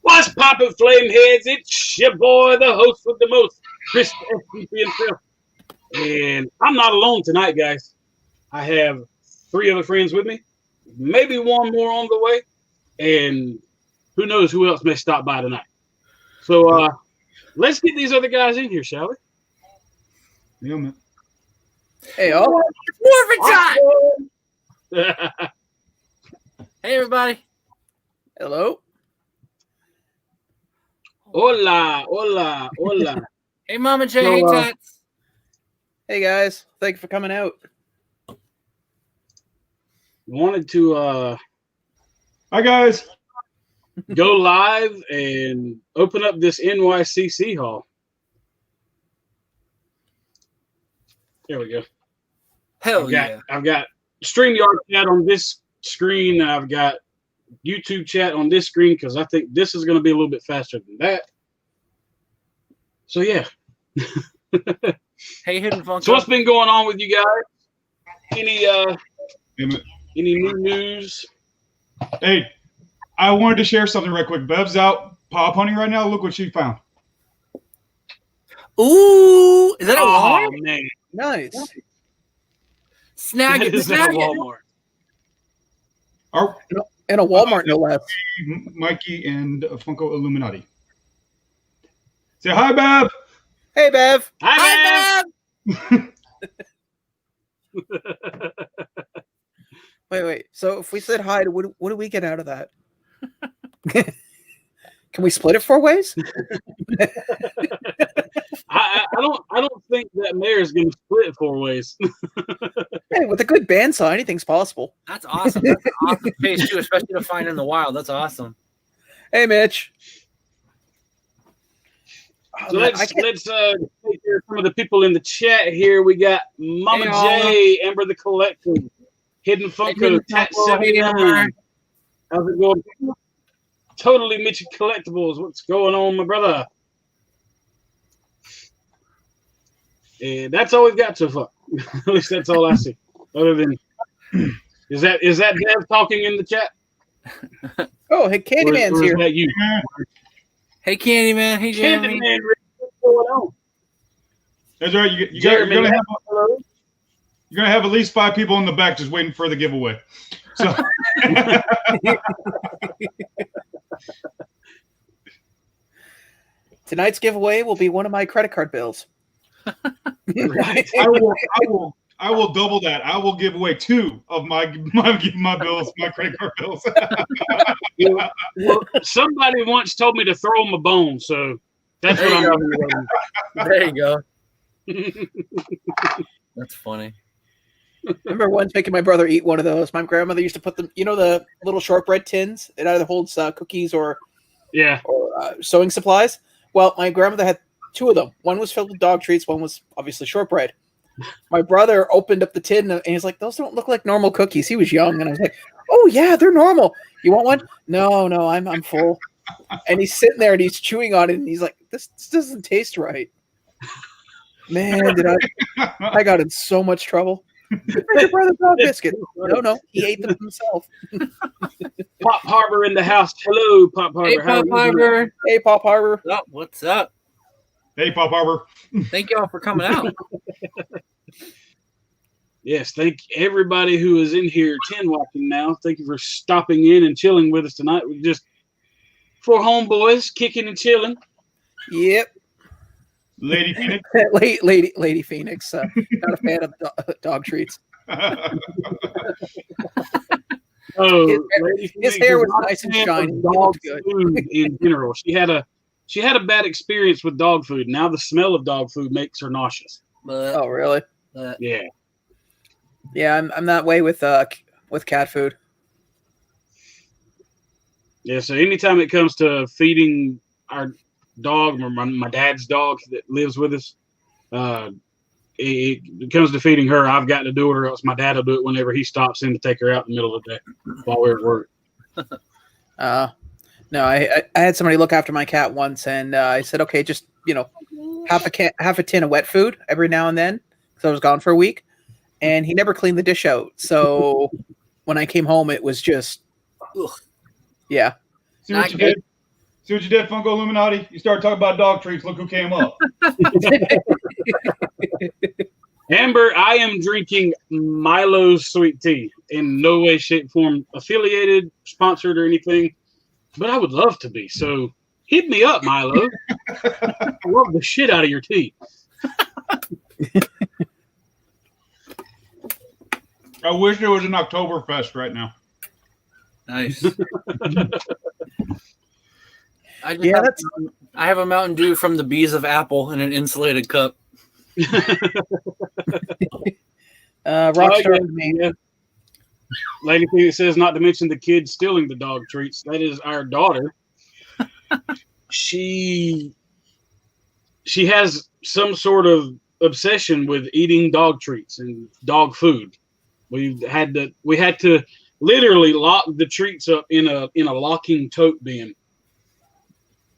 What's poppin', flame heads? It's your boy, the host with the most, Chris FTP himself. And I'm not alone tonight, guys. I have 3 other friends with me, maybe one more on the way, and who knows who else may stop by tonight. So let's get these other guys in here, shall we? Yeah, man. Hey, all. Time! Hey, everybody. Hello. Hola, hola, hola. Hey, Mama J. So, Hey, Tats. Hey, guys. Thank you for coming out. Wanted to Hi, guys. go live and open up this NYCC hall. There we go. Hell yeah. I've got StreamYard chat on this screen. I've got YouTube chat on this screen because I think this is going to be a little bit faster than that. So, yeah. Hey, Hidden Funko. So what's been going on with you guys? Any Hey, new news? Hey, I wanted to share something right quick. Bev's out pop hunting right now. Look what she found. Ooh, is that a Oh, Walmart? man. Nice. Snag That it. is at Snag it. Walmart. Our And a Walmart, no less. Mikey and Funko Illuminati. Say hi, Bev. Hey, Bev. Hi, man. Wait. So if we said hi, what do we get out of that? Can we split it 4 ways? I don't think that mayor is going to split 4 ways. Hey, with a good bandsaw, anything's possible. That's awesome. That's an awesome face, too, especially to find in the wild. That's awesome. Hey, Mitch. So man, let's take care of some of the people in the chat here. We got Mama J, Amber the Collector, Hidden Funko, Tat 79. How's it going? Totally Mitchy Collectibles. What's going on, my brother? And that's all we've got so far. At least that's all I see. Other than is that Dev talking in the chat? Oh, hey, Candyman's or is here. that you? Hey, Candyman. Hey, Jeremy. Candyman, what's going on? That's right. You're Jeremy, gonna have at least 5 people in the back just waiting for the giveaway. So Tonight's giveaway will be one of my credit card bills. Right. I will double that. I will give away 2 of my bills, my credit card bills. Well, somebody once told me to throw them a bone, so that's what I'm doing. There you go. That's funny. Remember once making my brother eat one of those. My grandmother used to put them, the little shortbread tins. It either holds cookies or sewing supplies. Well, my grandmother had 2 of them. One was filled with dog treats. One was obviously shortbread. My brother opened up the tin and he's like, "Those don't look like normal cookies." He was young, and I was like, "Oh yeah, they're normal. You want one?" No, I'm full. And he's sitting there and he's chewing on it, and he's like, "This doesn't taste right." Man, did I got in so much trouble. Your brother's dog biscuit. No, he ate them himself. Pop Harbor in the house. Hello, Pop Harbor. Hey, Pop Harbor. Hey, Pop Harbor. What's up? Hey, Pop Harbor. Thank y'all for coming out. Yes, thank everybody who is in here 10 watching now. Thank you for stopping in and chilling with us tonight. We're just 4 homeboys kicking and chilling. Yep. Lady Phoenix. Lady Phoenix. Not a fan of dog treats. His hair was nice and shiny. Dog food in general. She had a bad experience with dog food. Now the smell of dog food makes her nauseous. Oh, really? Yeah. Yeah, I'm that way with cat food. Yeah, so anytime it comes to feeding our dog, or my dad's dog that lives with us, it comes to feeding her, I've got to do it, or else my dad will do it whenever he stops in to take her out in the middle of the day while we're at work. No, I had somebody look after my cat once, and I said, okay, just half a tin of wet food every now and then, because I was gone for a week, and he never cleaned the dish out. So when I came home, it was just, yeah. See what you did? See what you did, Funko Illuminati? You started talking about dog treats. Look who came up. Amber, I am drinking Milo's sweet tea. In no way, shape, form affiliated, sponsored, or anything. But I would love to be. So hit me up, Milo. I love the shit out of your tea. I wish there was an Oktoberfest right now. Nice. I have a Mountain Dew from the Bees of Apple in an insulated cup. Rockstar. Yeah. Lady P says not to mention the kids stealing the dog treats. That is our daughter. She has some sort of obsession with eating dog treats and dog food. We had to literally lock the treats up in a locking tote bin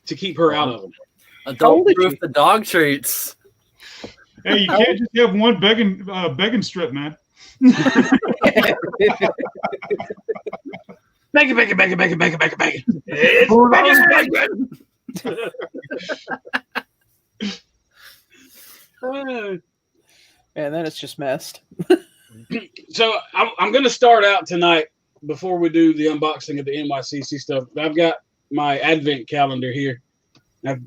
to keep her out of them. Adult-proof the dog treats. Hey, you can't just have one begging strip, man. Bacon. It's bacon. And then it's just messed. So I'm going to start out tonight before we do the unboxing of the NYCC stuff. I've got my advent calendar here. I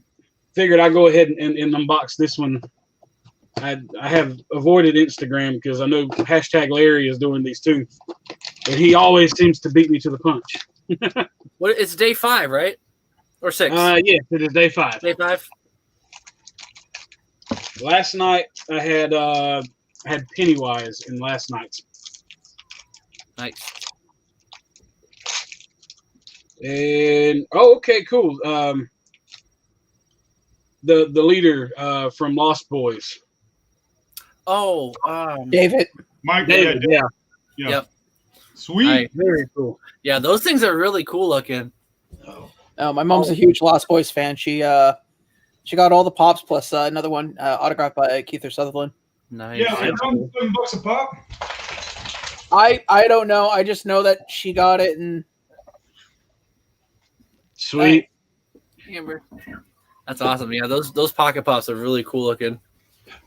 figured I'd go ahead and unbox this one. I have avoided Instagram because I know #Larry is doing these too, but he always seems to beat me to the punch. What? It's day 5, right? Or 6? Yes, it is day 5. Day 5. Last night I had Pennywise in last night's. Nice. And okay, cool. The leader from Lost Boys. Oh, David. Mike, David, yeah. Yep. Sweet. Very cool. Yeah, those things are really cool looking. Oh, my mom's a huge Lost Boys fan. She got all the pops plus another one autographed by Keith Sutherland. Nice. Yeah, I $7 a pop. I don't know. I just know that she got it, and Sweet. Amber. That's awesome. Yeah, those pocket pops are really cool looking.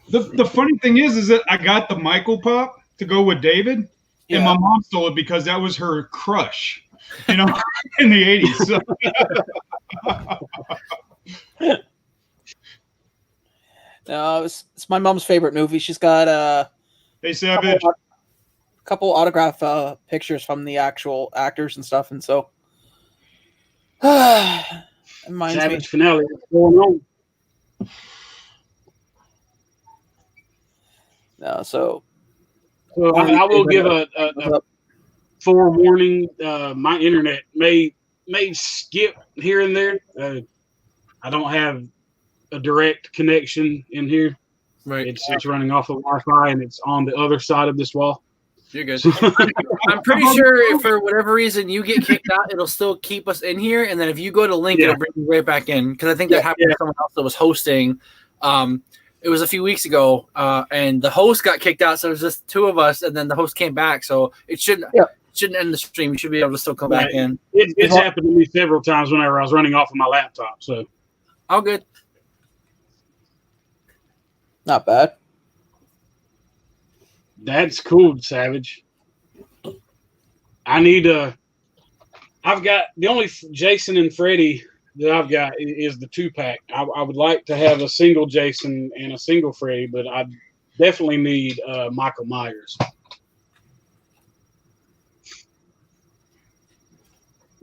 The funny thing is that I got the Michael pop to go with David, and my mom stole it because that was her crush, in the 80s. So. It's my mom's favorite movie. She's got Hey, Savage. a couple autograph pictures from the actual actors and stuff, and so it reminds Savage me. finale. What's going on? So I will give a forewarning. My internet may skip here and there. I don't have a direct connection in here. Right. It's running off of Wi-Fi and it's on the other side of this wall. You're good. I'm pretty sure if for whatever reason you get kicked out, it'll still keep us in here. And then if you go to link, it'll bring you right back in. Because I think that happened to someone else that was hosting. It was a few weeks ago, and the host got kicked out. So it was just 2 of us, and then the host came back. So it shouldn't end the stream. You should be able to still come back in. It's happened to me several times whenever I was running off of my laptop. So all good. not bad. That's cool, Savage. I've got the only Jason and Freddy that I've got is the 2-pack. I would like to have a single Jason and a single Freddy, but I definitely need Michael Myers.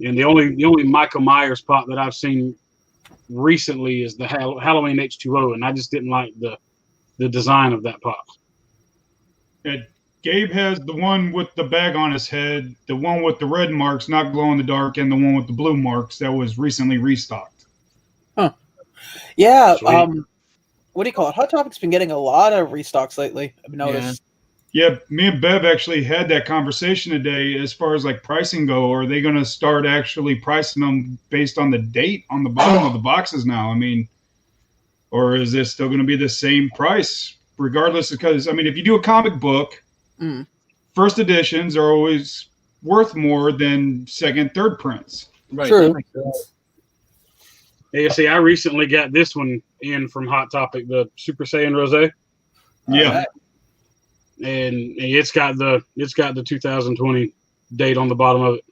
And the only Michael Myers pop that I've seen recently is the Halloween H2O, and I just didn't like the design of that pop. Gabe has the one with the bag on his head, the one with the red marks, not glow in the dark, and the one with the blue marks that was recently restocked. Huh. Yeah. Sweet. what do you call it? Hot Topic's been getting a lot of restocks lately. I've noticed. Yeah, me and Bev actually had that conversation today as far as like pricing go. Are they going to start actually pricing them based on the date on the bottom of the boxes now? I mean, or is this still going to be the same price regardless? Because, I mean, if you do a comic book, first editions are always worth more than second, third prints. Right. True. Yeah, see, I recently got this one in from Hot Topic, the Super Saiyan Rosé. Yeah. And it's got the 2020 date on the bottom of it.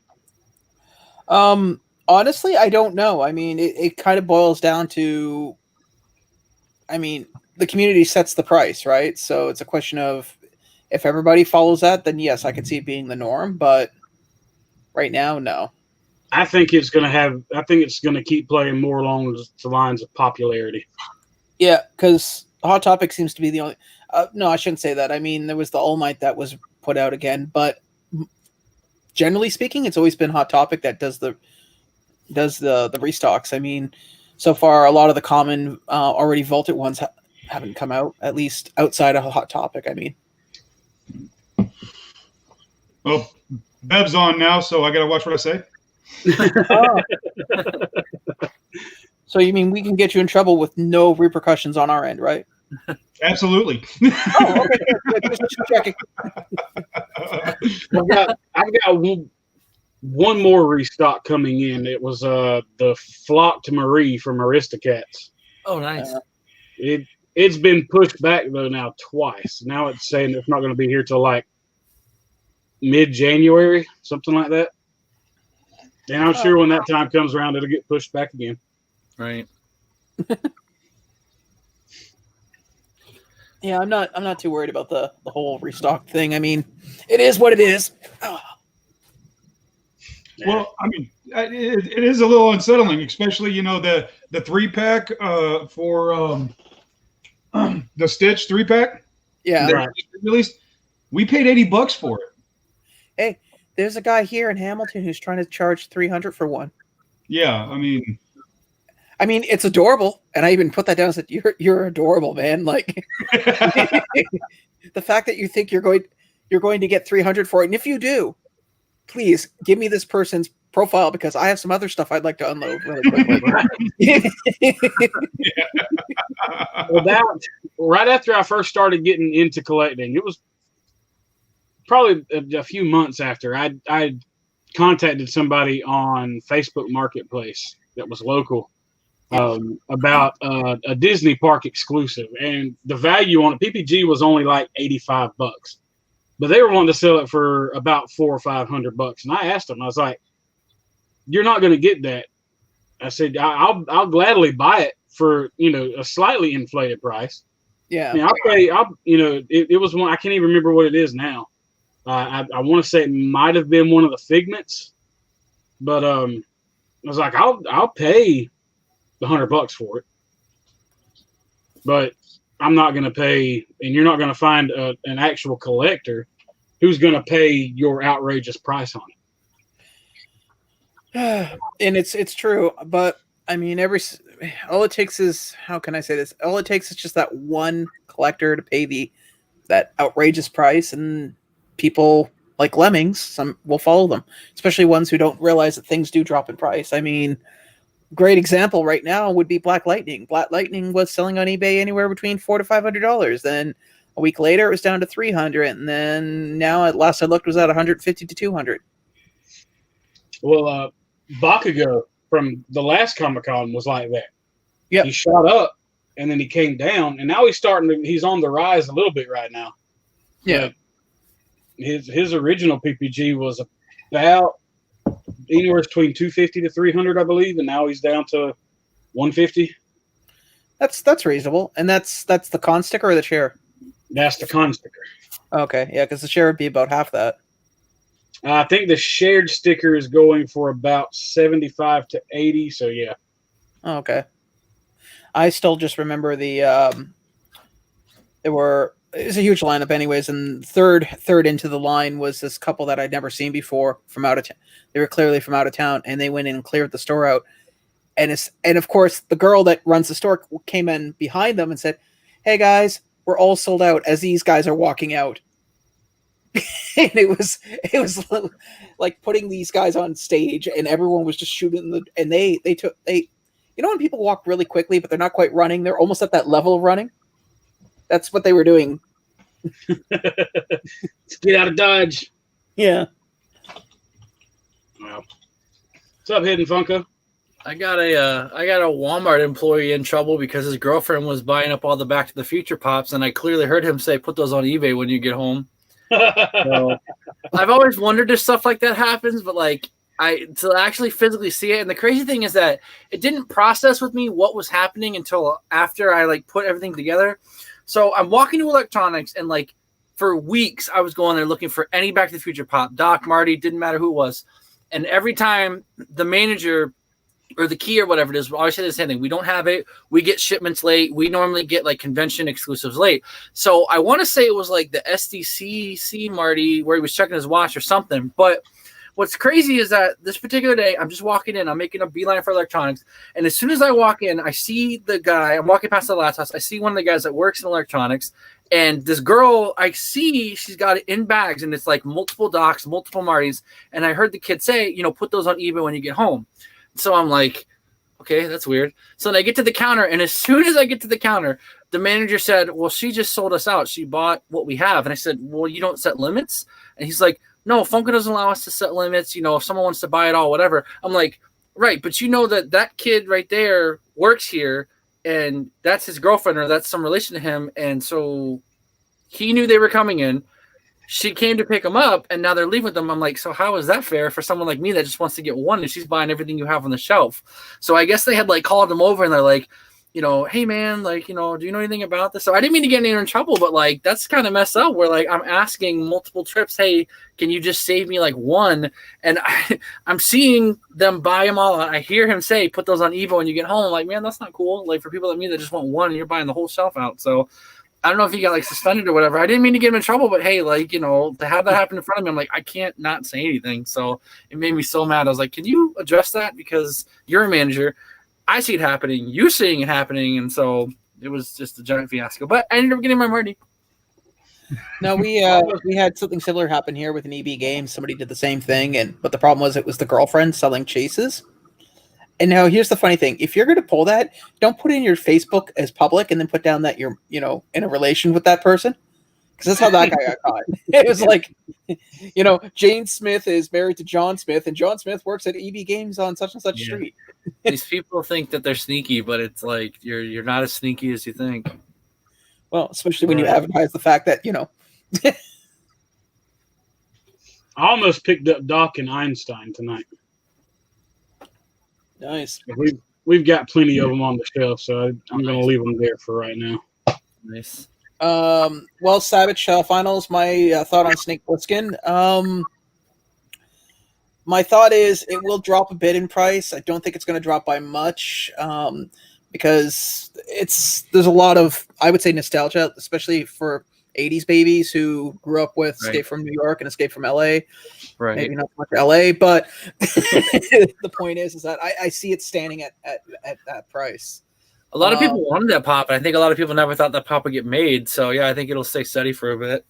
Honestly, I don't know. I mean, it kind of boils down to, I mean, the community sets the price, right? So it's a question of if everybody follows that, then yes, I could see it being the norm. But right now, no. I think it's going to keep playing more along the lines of popularity. Yeah, because Hot Topic seems to be the only. No, I shouldn't say that. I mean, there was the All Might that was put out again, but generally speaking, it's always been Hot Topic that does the restocks. I mean, so far, a lot of the common already vaulted ones haven't come out, at least outside of Hot Topic. I mean, well, Bev's on now, so I got to watch what I say. So you mean we can get you in trouble with no repercussions on our end, right? Absolutely. Oh, okay. Good. Just checking. I've got one more restock coming in. It was the Flocked Marie from Aristocats. Oh, nice. It's been pushed back though now twice. Now it's saying it's not going to be here till like mid-January, something like that. And I'm sure when that time comes around, it'll get pushed back again. Right. Yeah, I'm not too worried about the whole restock thing. I mean, it is what it is. Well, I mean, it is a little unsettling, especially the 3-pack for the Stitch 3-pack. Yeah, right. Released. We paid $80 for it. Hey, there's a guy here in Hamilton who's trying to charge $300 for one. Yeah, I mean, it's adorable, and I even put that down and said, "You're adorable, man." Like the fact that you think you're going to get $300 for it, and if you do, please give me this person's profile because I have some other stuff I'd like to unload really quickly. Well, right after I first started getting into collecting, it was probably a few months after I contacted somebody on Facebook Marketplace that was local about a Disney park exclusive, and the value on it, PPG was only like $85, but they were wanting to sell it for about $400 or $500. And I asked them, I was like, "You're not going to get that." I said, "I'll gladly buy it for a slightly inflated price." Yeah, I mean, I'll pay. It was one, I can't even remember what it is now. I want to say it might have been one of the Figments, but I was like, I'll pay the $100 for it, but I'm not going to pay, and you're not going to find an actual collector who's going to pay your outrageous price on it. And it's true, but I mean, all it takes is, how can I say this? All it takes is just that one collector to pay that outrageous price, and people like lemmings, some will follow them, especially ones who don't realize that things do drop in price. I mean, great example right now would be Black Lightning. Black Lightning was selling on eBay anywhere between $400 to $500. Then a week later, it was down to $300, and then now, at last I looked, was at $150 to $200. Well, Bakugo from the last Comic-Con was like that. Yeah, he shot up and then he came down, and now he's on the rise a little bit right now. Yeah, his original PPG was about anywhere between $250 to $300, I believe, and now he's down to $150. That's reasonable, and that's the con sticker or the share. That's the con sticker. Okay, yeah, because the share would be about half that. I think the shared sticker is going for about $75 to $80. So yeah. Okay. I still just remember it was a huge lineup anyways, and third into the line was this couple that I'd never seen before from out of town. They were clearly from out of town, and they went in and cleared the store out. And of course the girl that runs the store came in behind them and said, "Hey guys, we're all sold out," as these guys are walking out. And it was like putting these guys on stage, and everyone was just shooting and they when people walk really quickly but they're not quite running, they're almost at that level of running. That's what they were doing. Get out of Dodge. Yeah. Well, what's up, Hidden Funko? I got a Walmart employee in trouble because his girlfriend was buying up all the Back to the Future pops, and I clearly heard him say, "Put those on eBay when you get home." So, I've always wondered if stuff like that happens, but like to actually physically see it. And the crazy thing is that it didn't process with me what was happening until after I like put everything together. So I'm walking to electronics, and like for weeks I was going there looking for any Back to the Future pop, Doc, Marty, didn't matter who it was. And every time the manager or the key or whatever it is, we always say the same thing. We don't have it. We get shipments late. We normally get like convention exclusives late. So I want to say it was like the SDCC Marty where he was checking his watch or something. But what's crazy is that this particular day, I'm just walking in. I'm making a beeline for electronics. And as soon as I walk in, I see the guy. I'm walking past the last house. I see one of the guys that works in electronics. And this girl, I see she's got it in bags. And it's like multiple Docs, multiple Martys. And I heard the kid say, put those on eBay when you get home. So I'm like, okay, that's weird. So then I get to the counter, and as soon as I get to the counter, the manager said, well, she just sold us out. She bought what we have. And I said, well, you don't set limits? And he's like, no, Funko doesn't allow us to set limits. If someone wants to buy it all, whatever. I'm like, right, but that kid right there works here, and that's his girlfriend or that's some relation to him. And so he knew they were coming in. She came to pick them up, and now they're leaving with them. I'm like, so how is that fair for someone like me that just wants to get one, and she's buying everything you have on the shelf? So I guess they had like called them over, and they're like, hey man, like, do you know anything about this? So I didn't mean to get anyone in trouble, but like that's kind of messed up. Where like I'm asking multiple trips, hey, can you just save me like one? And I'm seeing them buy them all. I hear him say, put those on eBay when you get home. I'm like, man, that's not cool. Like for people like me that just want one, and you're buying the whole shelf out. So I don't know if he got like suspended or whatever. I didn't mean to get him in trouble, but hey, like, to have that happen in front of me, I'm like, I can't not say anything. So it made me so mad. I was like, can you address that? Because you're a manager. I see it happening. You're seeing it happening. And so it was just a giant fiasco. But I ended up getting my Marty. No, we had something similar happen here with an EB game. Somebody did the same thing, but the problem was it was the girlfriend selling chases. And now here's the funny thing. If you're going to pull that, don't put it in your Facebook as public and then put down that you're, in a relation with that person. Because that's how that guy got caught. It was like, Jane Smith is married to John Smith, and John Smith works at EB Games on such and such street. These people think that they're sneaky, but it's like you're not as sneaky as you think. Well, especially when you advertise the fact that, I almost picked up Doc and Einstein tonight. Nice. We've got plenty of them on the shelf, so I'm going to leave them there for right now. Nice. Well, Savage Finals, my thought on Snake Plissken. My thought is it will drop a bit in price. I don't think it's going to drop by much because there's a lot of, I would say, nostalgia, especially for 80s babies who grew up with Escape from New York and Escape from LA. Right. Maybe not so much LA, but the point is that I see it standing at that price. A lot of people wanted that pop, and I think a lot of people never thought that pop would get made. So yeah, I think it'll stay steady for a bit.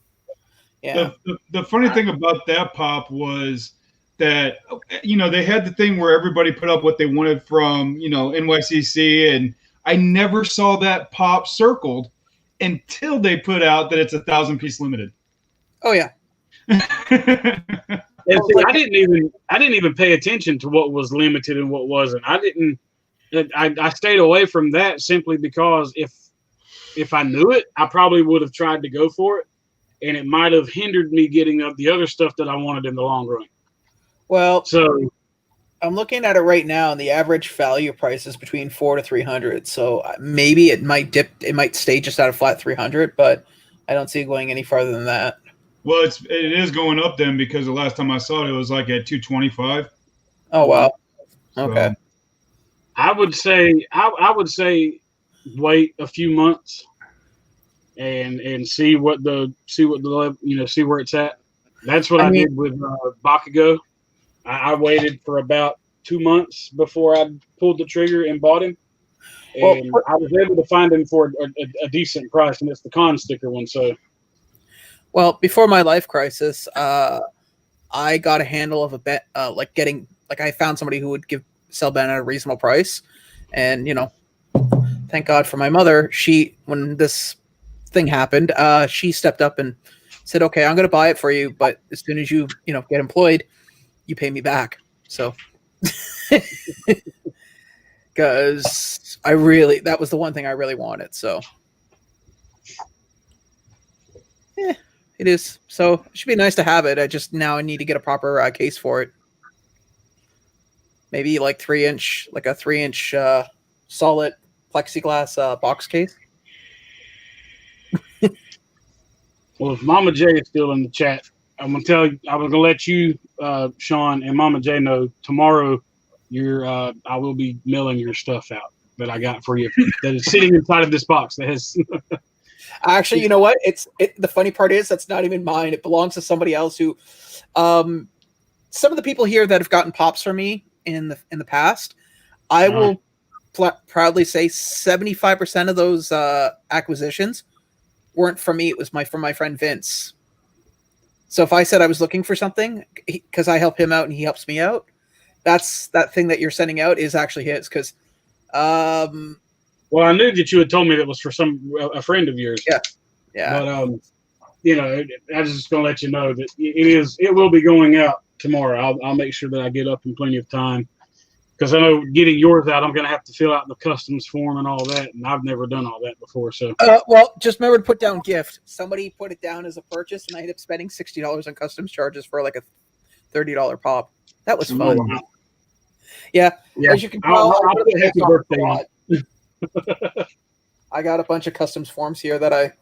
Yeah. The funny thing about that pop was that they had the thing where everybody put up what they wanted from NYCC, and I never saw that pop circled until they put out that it's 1,000-piece limited. Oh yeah. And see, I didn't even pay attention to what was limited and what wasn't. I stayed away from that simply because if I knew it, I probably would have tried to go for it, and it might have hindered me getting the other stuff that I wanted in the long run. Well, so I'm looking at it right now, and the average value price is between $400 to $300. So maybe it might dip. It might stay just at a flat 300, but I don't see it going any farther than that. Well, it is going up then, because the last time I saw it was like at 225. Oh wow. Okay. So, I would say wait a few months and see where it's at. That's what I did with Bakugo. I waited for about 2 months before I pulled the trigger and bought him. And I was able to find them for a decent price, and it's the con sticker one. So, well, before my life crisis, I got a handle of a bet, I found somebody who would sell Ben at a reasonable price, and thank God for my mother. When this thing happened, she stepped up and said, "Okay, I'm going to buy it for you, but as soon as you get employed, you pay me back." So, because that was the one thing I really wanted. So, yeah, it is. So it should be nice to have it. I need to get a proper case for it. Maybe like 3-inch, like a 3-inch solid plexiglass box case. Well, if Mama J is still in the chat, I was gonna let you, Sean, and Mama J know tomorrow. I will be mailing your stuff out that I got for you that is sitting inside of this box that has. Actually, you know what? The funny part is that's not even mine. It belongs to somebody else who, some of the people here that have gotten pops from me in the past, I will proudly say 75% of those acquisitions weren't from me. It was from my friend Vince. So if I said I was looking for something, because I help him out and he helps me out, that thing that you're sending out is actually his. Because, well, I knew that you had told me that was for a friend of yours. Yeah. But I was just gonna let you know that it will be going out tomorrow. I'll make sure that I get up in plenty of time. Because I know getting yours out, I'm going to have to fill out the customs form and all that, and I've never done all that before. So, well, just remember to put down gift. Somebody put it down as a purchase, and I ended up spending $60 on customs charges for like a $30 pop. That was fun. Wow. Yeah, as you can tell, I'll put a happy birthday on. I got a bunch of customs forms here that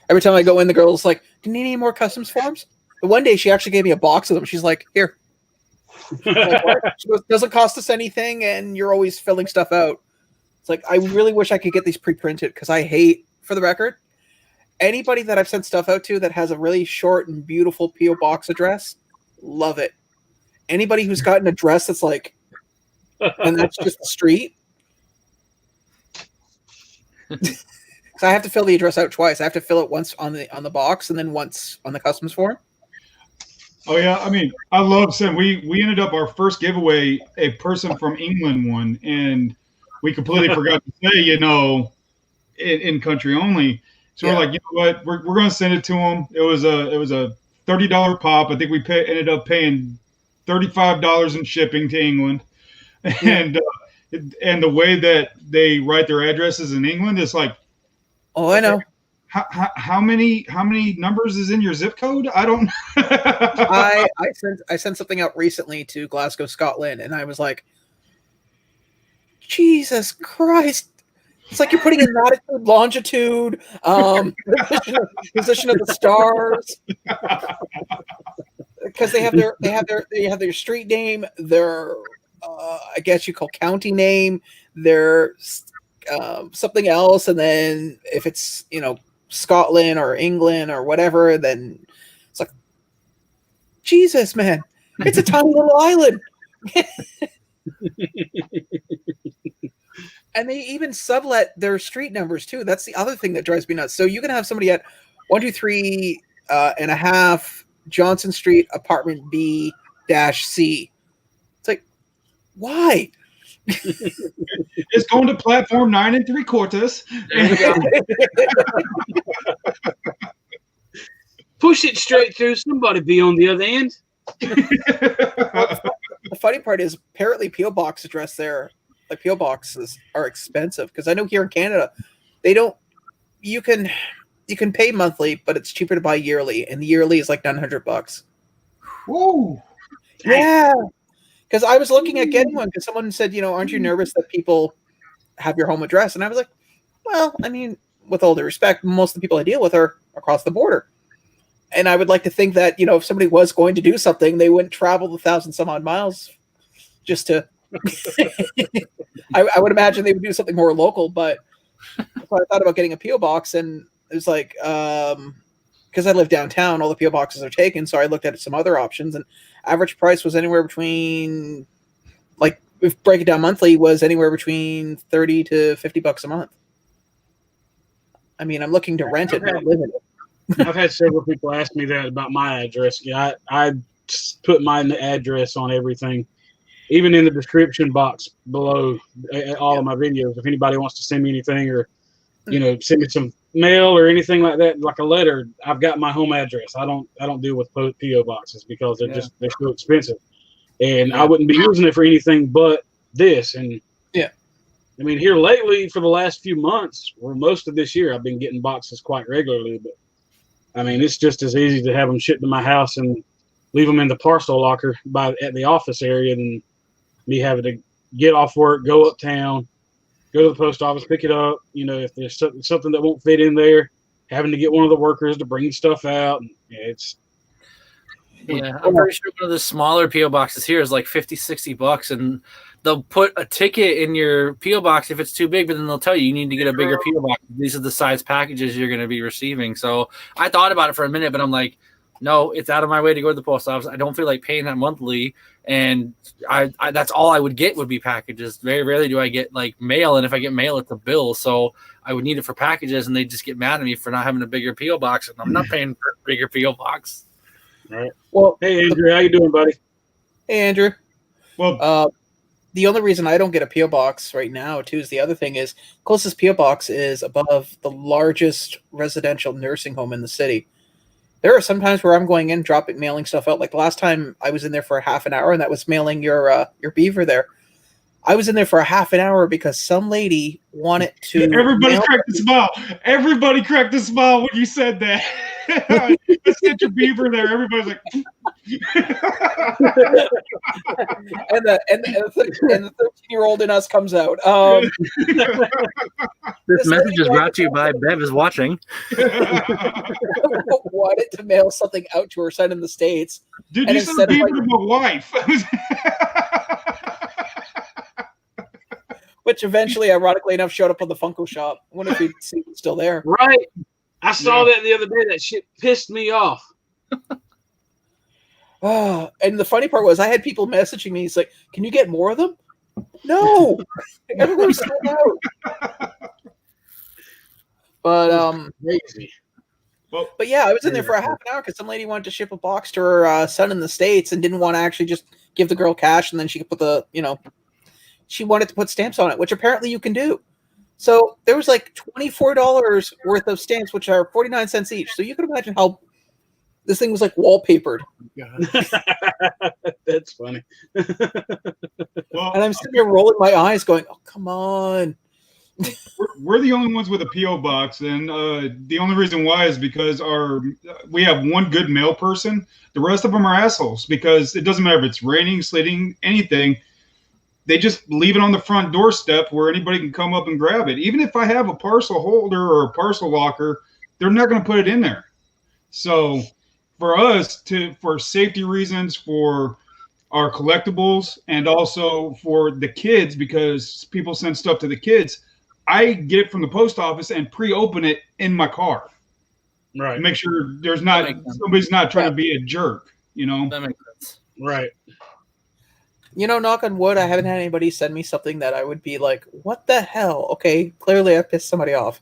every time I go in, the girl's like, "Do you need any more customs forms?" But one day she actually gave me a box of them. She's like, "Here." It doesn't cost us anything, and you're always filling stuff out. It's like, I really wish I could get these pre-printed, because I hate, for the record, anybody that I've sent stuff out to that has a really short and beautiful P.O. box address, love it. Anybody who's got an address that's like, and that's just the street. So I have to fill the address out twice. I have to fill it once on the box and then once on the customs form. Oh yeah, I mean, I love Sam. We ended up our first giveaway, a person from England won, and we completely forgot to say, in country only. So we're like, you know what, we're going to send it to him. It was a $30 pop. I think we ended up paying $35 in shipping to England, and the way that they write their addresses in England is like, oh, I know. How many numbers is in your zip code? I don't. I sent something out recently to Glasgow, Scotland, and I was like, Jesus Christ! It's like you're putting in latitude, longitude, position of the stars, because they have their street name, their I guess you call county name, their something else, and then if it's Scotland or England or whatever, then it's like, Jesus, man, it's a tiny little island. And they even sublet their street numbers too. That's the other thing that drives me nuts. So you can have somebody at 123 and a half Johnson Street, apartment B-C. It's like, why? It's going to platform 9 3/4. Push it straight through. Somebody be on the other end. The funny part is, apparently P.O. box address there, like P.O. boxes are expensive, because I know here in Canada, they don't. You can pay monthly, but it's cheaper to buy yearly, and the yearly is like $900. Whoa! Yeah. Because I was looking at getting one, because someone said, aren't you nervous that people have your home address? And I was like, well, I mean, with all due respect, most of the people I deal with are across the border. And I would like to think that, if somebody was going to do something, they wouldn't travel the 1,000 some odd miles just to. I would imagine they would do something more local, but so I thought about getting a P.O. box, and it was like, because I live downtown, all the P.O. boxes are taken. So I looked at some other options, and average price was anywhere between like if break it down monthly, was anywhere between $30 to $50 a month. I mean, I'm looking to rent it, not live in it. I've had several people ask me that about my address. Yeah, I put my address on everything, even in the description box below all of my videos. If anybody wants to send me anything, or send me some mail or anything like that, like a letter, I've got my home address. I don't deal with PO boxes because they're so expensive, and I wouldn't be using it for anything but this. And I mean, here lately, for the last few months, or most of this year, I've been getting boxes quite regularly. But I mean, it's just as easy to have them shipped to my house and leave them in the parcel locker at the office area than me having to get off work, go uptown, go to the post office, pick it up. If there's something that won't fit in there, having to get one of the workers to bring stuff out. I'm pretty sure one of the smaller PO boxes here is like $50-$60, and they'll put a ticket in your PO box if it's too big, but then they'll tell you need to get a bigger PO box. These are the size packages you're going to be receiving. So I thought about it for a minute, but I'm like, no, it's out of my way to go to the post office. I don't feel like paying that monthly, and I that's all I would get would be packages. Very rarely do I get like mail, and if I get mail, it's a bill. So I would need it for packages, and they just get mad at me for not having a bigger PO box, and I'm not paying for a bigger PO box. All right. Well, hey Andrew, how you doing, buddy? Hey Andrew. Well, the only reason I don't get a PO box right now, too, is the other thing is closest PO box is above the largest residential nursing home in the city. There are some times where I'm going in, mailing stuff out. Like the last time I was in there for a half an hour, and that was mailing your beaver there. I was in there for a half an hour because some lady wanted to. Everybody cracked a smile. Everybody cracked a smile when you said that. Let's get your beaver there. Everybody's like. and the 13-year-old in us comes out. This message is brought to you by Bev is watching. Wanted to mail something out to her son in the States. Dude, you sent a beaver to my wife. Which eventually, ironically enough, showed up on the Funko shop. I wonder if he'd see it still there. Right. I saw that the other day. That shit pissed me off. And the funny part was I had people messaging me. He's like, can you get more of them? No. Everybody's sold out. But crazy. But yeah, I was in there for a half an hour because some lady wanted to ship a box to her son in the States and didn't want to actually just give the girl cash, and then she could put she wanted to put stamps on it, which apparently you can do. So there was like $24 worth of stamps, which are 49 cents each. So you can imagine how this thing was like wallpapered. That's funny. And I'm sitting here rolling my eyes going, oh, come on. We're the only ones with a P.O. box, and the only reason why is because we have one good mail person. The rest of them are assholes because it doesn't matter if it's raining, sleeting, anything. They just leave it on the front doorstep where anybody can come up and grab it. Even if I have a parcel holder or a parcel locker, they're not going to put it in there. So for us, for safety reasons, for our collectibles, and also for the kids, because people send stuff to the kids, I get it from the post office and pre-open it in my car. Right. Make sure somebody's not trying to be a jerk, That makes sense. Right. Knock on wood, I haven't had anybody send me something that I would be like, what the hell? Okay, clearly I pissed somebody off.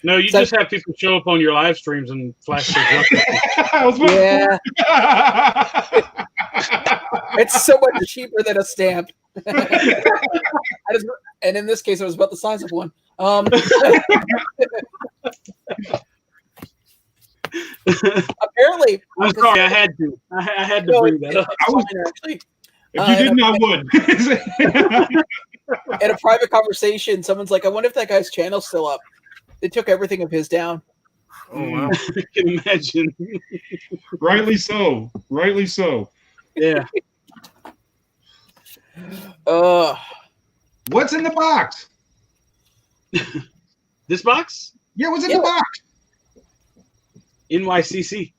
No, you just have people show up on your live streams and flash their junk. Yeah. It's so much cheaper than a stamp. And in this case, it was about the size of one. Apparently, I'm sorry, I had to. I had to bring that up. Actually, if you didn't, I would. In a private conversation, someone's like, I wonder if that guy's channel's still up. They took everything of his down. Oh, wow. I can imagine. Rightly so. Yeah. What's in the box? This box? Yeah, what's in the box? NYCC.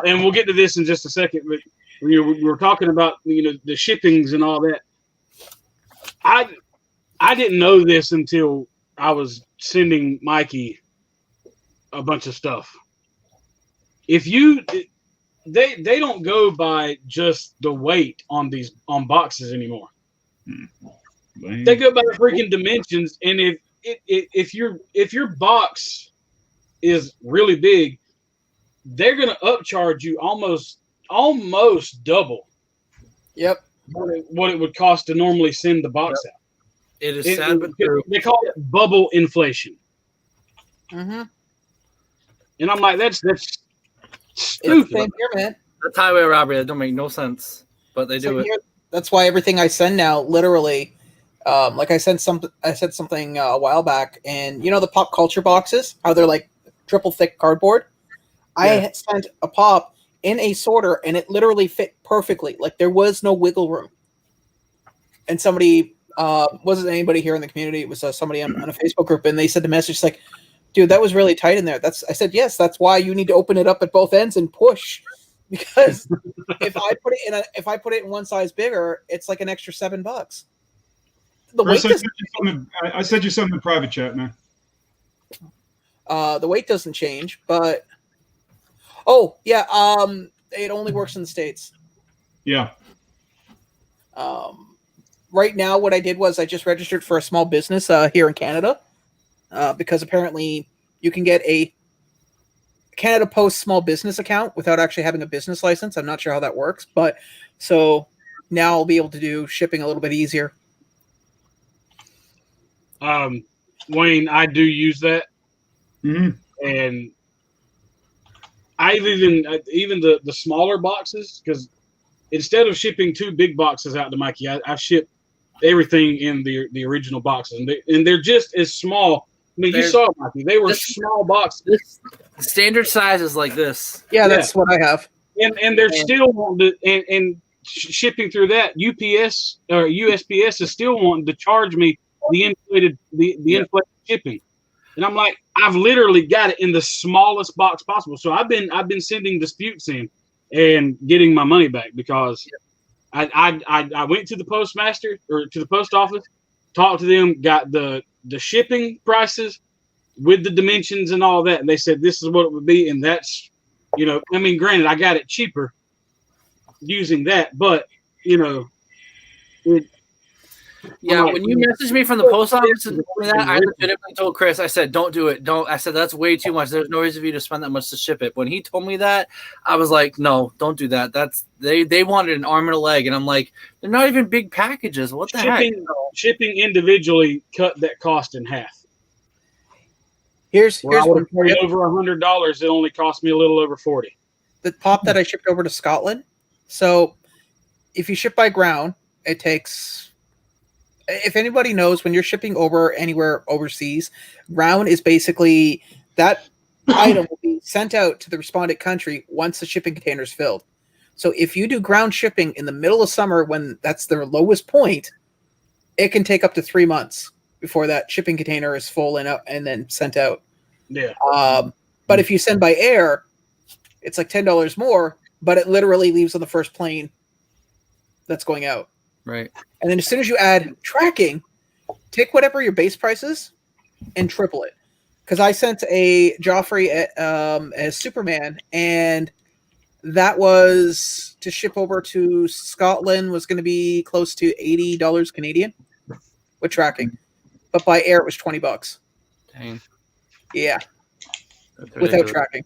And we'll get to this in just a second, but we're talking about the shippings and all that. I didn't know this until I was sending Mikey a bunch of stuff. If you they don't go by just the weight on boxes anymore. They go by the freaking dimensions, and if your box is really big, they're gonna upcharge you almost double. Yep. What it would cost to normally send the box out. It is sad, but true. They call it bubble inflation. Mm-hmm. And I'm like, that's stupid. Same here, man. That's highway robbery. That don't make no sense, but they do it. Here, that's why everything I send now, literally, like I said something a while back, and you know the pop culture boxes, how they're like triple thick cardboard. Yeah. I sent a pop in a sorter, and it literally fit perfectly. Like there was no wiggle room. And somebody wasn't anybody here in the community. It was somebody on a Facebook group, and they said the message like, "Dude, that was really tight in there." I said, yes, that's why you need to open it up at both ends and push, because if I put it in one size bigger, it's like an extra $7. I sent you something in private chat, man. The weight doesn't change, but it only works in the States. Yeah. Right now, what I did was I just registered for a small business here in Canada, because apparently you can get a Canada Post small business account without actually having a business license. I'm not sure how that works, but so now I'll be able to do shipping a little bit easier. Wayne, I do use that, and I've even the smaller boxes, because instead of shipping 2 big boxes out to Mikey, I ship everything in the original boxes, and they're just as small. I mean, you saw Mikey; they were small boxes. The standard size is like this. Yeah, that's what I have. And they're still wanting to, and shipping through that, UPS or USPS is still wanting to charge me the inflated shipping, and I'm like, I've literally got it in the smallest box possible. So I've been sending disputes in and getting my money back, because I went to the postmaster or to the post office, talked to them, got the shipping prices with the dimensions and all that, and they said this is what it would be, and that's, I mean, granted, I got it cheaper using that, but when you messaged me from the post office and told me that, I legitimately told Chris, I said, don't do it. Don't. I said, that's way too much. There's no reason for you to spend that much to ship it. When he told me that, I was like, no, don't do that. They wanted an arm and a leg. And I'm like, they're not even big packages. What the heck? Shipping individually cut that cost in half. Here's I would have paid over $100. It only cost me a little over $40. The pop that I shipped over to Scotland. So if you ship by ground, it takes, if anybody knows, when you're shipping over anywhere overseas, ground is basically that item will be sent out to the respondent country once the shipping container is filled. So if you do ground shipping in the middle of summer, when that's their lowest point, it can take up to 3 months before that shipping container is full and then sent out. Yeah. But if you send by air, it's like $10 more, but it literally leaves on the first plane that's going out. Right. And then as soon as you add tracking, take whatever your base price is and triple it. Because I sent a Joffrey as Superman, and that was to ship over to Scotland was going to be close to $80 Canadian with tracking. But by air, it was $20. Dang. Yeah. Without tracking.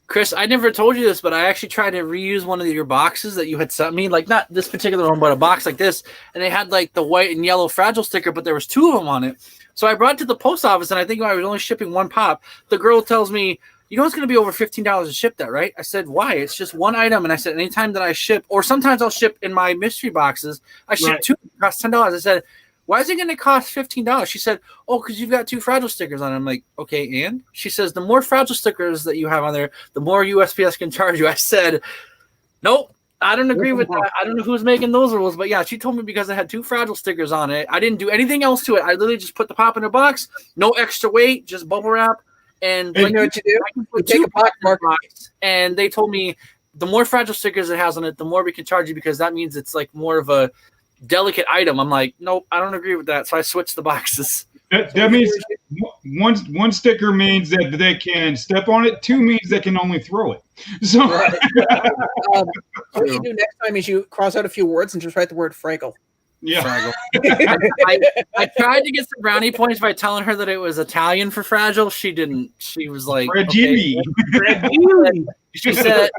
Chris, I never told you this, but I actually tried to reuse one of your boxes that you had sent me, like not this particular one, but a box like this, and they had like the white and yellow fragile sticker, but there was 2 of them on it. So I brought it to the post office, and I think I was only shipping 1 pop. The girl tells me, you know it's going to be over $15 to ship that, right? I said, why? It's just 1 item. And I said, anytime that I ship, or sometimes I'll ship in my mystery boxes, I ship 2, it costs $10. I said, why is it going to cost $15? She said, oh, because you've got 2 fragile stickers on it. I'm like, okay, and? She says, the more fragile stickers that you have on there, the more USPS can charge you. I said, nope, I don't agree with that. I don't know who's making those rules, but yeah, she told me because I had 2 fragile stickers on it. I didn't do anything else to it. I literally just put the pop in a box, no extra weight, just bubble wrap. And you know what you do? You take a box, and they told me the more fragile stickers it has on it, the more we can charge you, because that means it's like more of a delicate item. I'm like, nope, I don't agree with that. So I switched the boxes. That means one sticker means that they can step on it. 2 means they can only throw it. So what you do next time is you cross out a few words and just write the word Fraggle. yeah. I tried to get some brownie points by telling her that it was Italian for fragile. She didn't. She was like, Fragile. okay. She said,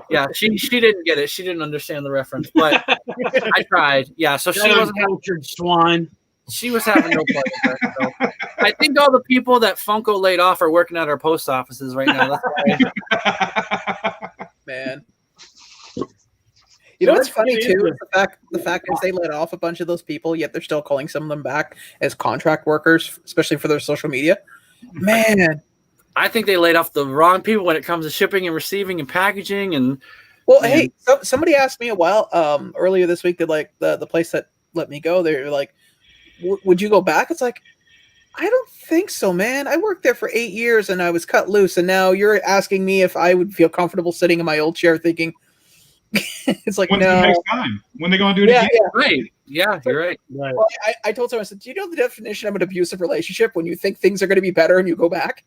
yeah, she didn't get it. She didn't understand the reference, but I tried. Yeah, so she wasn't cultured swine. She was having no fun with that. So I think all the people that Funko laid off are working at our post offices right now. That's Man. You know what's funny too? The fact is they let off a bunch of those people, yet they're still calling some of them back as contract workers, especially for their social media. Man, I think they laid off the wrong people when it comes to shipping and receiving and packaging. And hey, somebody asked me a while earlier this week that like the place that let me go, they were like, "Would you go back?" It's like, I don't think so, man. I worked there for 8 years and I was cut loose, and now you're asking me if I would feel comfortable sitting in my old chair thinking. It's like, when's no. the next time? When they going to do it again? Yeah. Right. Yeah, you're right. Well, I told someone, I said, do you know the definition of an abusive relationship when you think things are going to be better and you go back?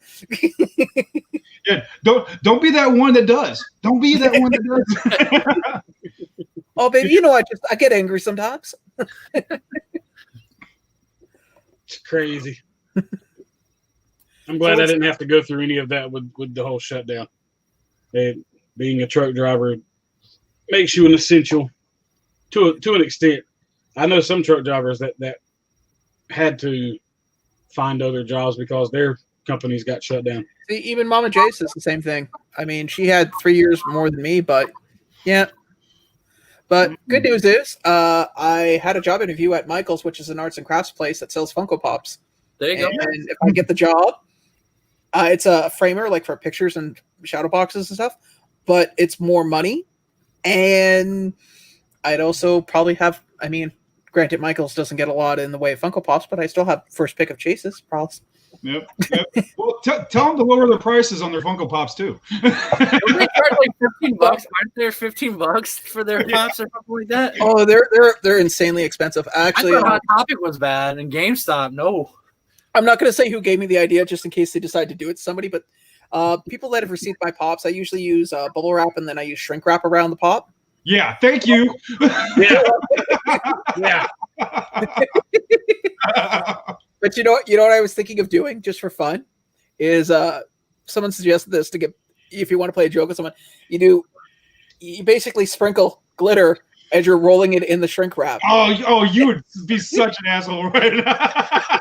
Yeah, don't be that one that does. Don't be that one that does. Oh, baby, you know I get angry sometimes. It's crazy. I'm glad I didn't have to go through any of that with the whole shutdown. Being a truck driver makes you an essential to an extent. I know some truck drivers that had to find other jobs because their companies got shut down. See, even Mama Jace says the same thing. I mean, she had 3 years more than me, but yeah. But good news is, I had a job interview at Michael's, which is an arts and crafts place that sells Funko Pops. There you go. And if I get the job, it's a framer, like for pictures and shadow boxes and stuff, but it's more money. And I'd also probably have, I mean, granted, Michael's doesn't get a lot in the way of Funko Pops, but I still have first pick of Chases, probably. Yep. Well, tell them to lower their prices on their Funko Pops too. Don't they charge like $15? Aren't there $15 for their pops or something like that? Oh, they're insanely expensive. Actually, I thought Hot Topic was bad and GameStop. No, I'm not going to say who gave me the idea, just in case they decide to do it to somebody. But people that have received my pops, I usually use bubble wrap and then I use shrink wrap around the pop. Yeah, thank you. Yeah. But you know what I was thinking of doing just for fun is someone suggested this to get, if you want to play a joke with someone, you basically sprinkle glitter as you're rolling it in the shrink wrap. Oh, you would be such an asshole right now.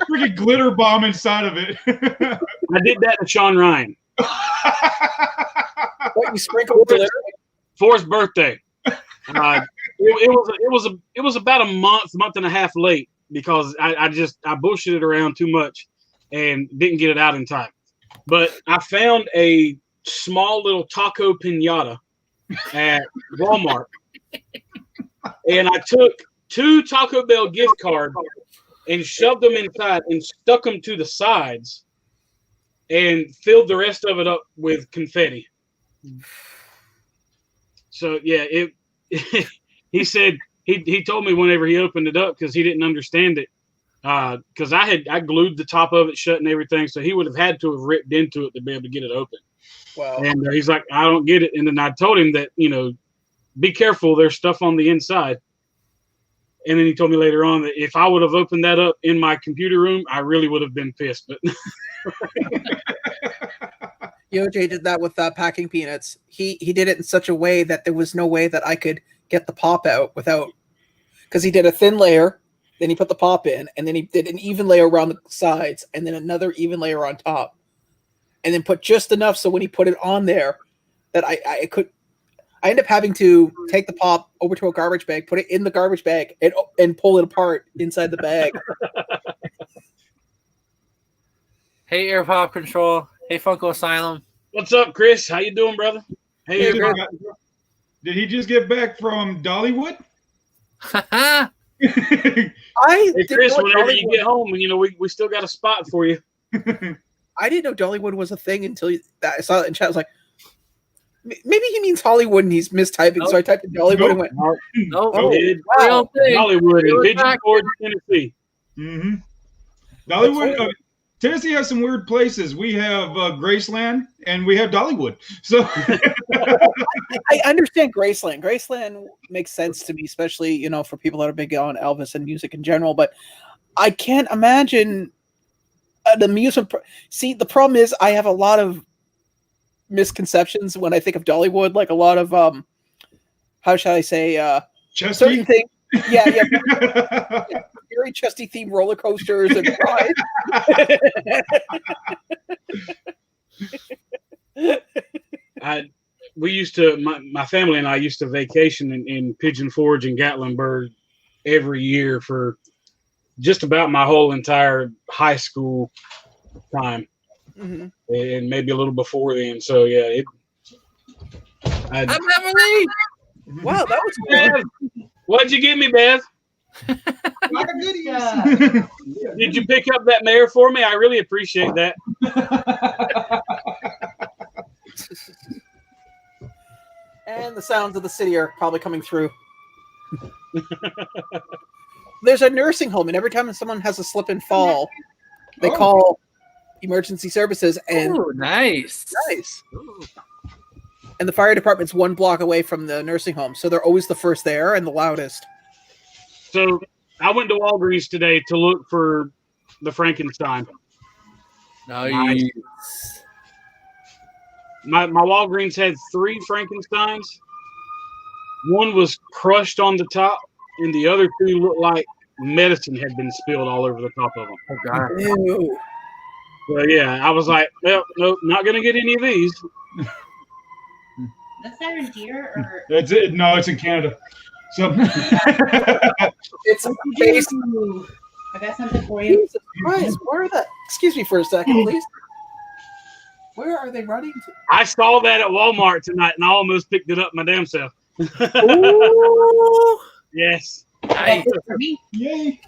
Freaking glitter bomb inside of it. I did that to Sean Ryan. What, you sprinkle glitter? For his birthday. It was about a month and a half late because I bullshitted around too much and didn't get it out in time. But I found a small little taco piñata at Walmart, and I took 2 Taco Bell gift cards and shoved them inside and stuck them to the sides and filled the rest of it up with confetti. So yeah, he said he told me whenever he opened it up because he didn't understand it because I glued the top of it shut and everything, so he would have had to have ripped into it to be able to get it open. Wow. And he's like, I don't get it. And then I told him that, be careful, there's stuff on the inside. And then he told me later on that if I would have opened that up in my computer room, I really would have been pissed. But Jay did that with packing peanuts. He did it in such a way that there was no way that I could get the pop out without, because he did a thin layer, then he put the pop in, and then he did an even layer around the sides, and then another even layer on top, and then put just enough so when he put it on there that I ended up having to take the pop over to a garbage bag, put it in the garbage bag, and pull it apart inside the bag. Hey, Air Pop Control. Hey, Funko Asylum. What's up, Chris? How you doing, brother? Hey, did he just get back from Dollywood? Hey, Chris, whenever you get home, we still got a spot for you. I didn't know Dollywood was a thing until I saw it in chat. I was like, maybe he means Hollywood and he's mistyping. Nope. So I typed in Dollywood and went, no, Hollywood in Pigeon Forge, Tennessee. Mm-hmm. Dollywood. Tennessee has some weird places. We have Graceland and we have Dollywood. So I understand Graceland. Graceland makes sense to me, especially for people that are big on Elvis and music in general. But I can't imagine an amusement. See, the problem is I have a lot of misconceptions when I think of Dollywood. Like a lot of how shall I say? Certain things. Yeah. Very chesty themed roller coasters and rides. We used to, my family and I used to vacation in Pigeon Forge and Gatlinburg every year for just about my whole entire high school time, and maybe a little before then. So yeah, I'm Emily. Wow, that was Bev. What'd you give me, Bev? Like a goodies. Did you pick up that mare for me? I really appreciate that. And the sounds of the city are probably coming through. There's a nursing home, and every time someone has a slip and fall, they call emergency services. And nice. And the fire department's 1 block away from the nursing home, so they're always the first there and the loudest. So I went to Walgreens today to look for the Frankenstein. Nice. My Walgreens had 3 Frankensteins. One was crushed on the top, and the other 2 looked like medicine had been spilled all over the top of them. Oh, God. Ew. Well, yeah, I was like, well, nope, not going to get any of these. That's that in here, or That's it. No, it's in Canada. So It's a base. I got something for you. Surprise! Where are the? Excuse me for a second, please. Where are they running to? I saw that at Walmart tonight, and I almost picked it up my damn self. Ooh. Yes. Nice. For me, yay!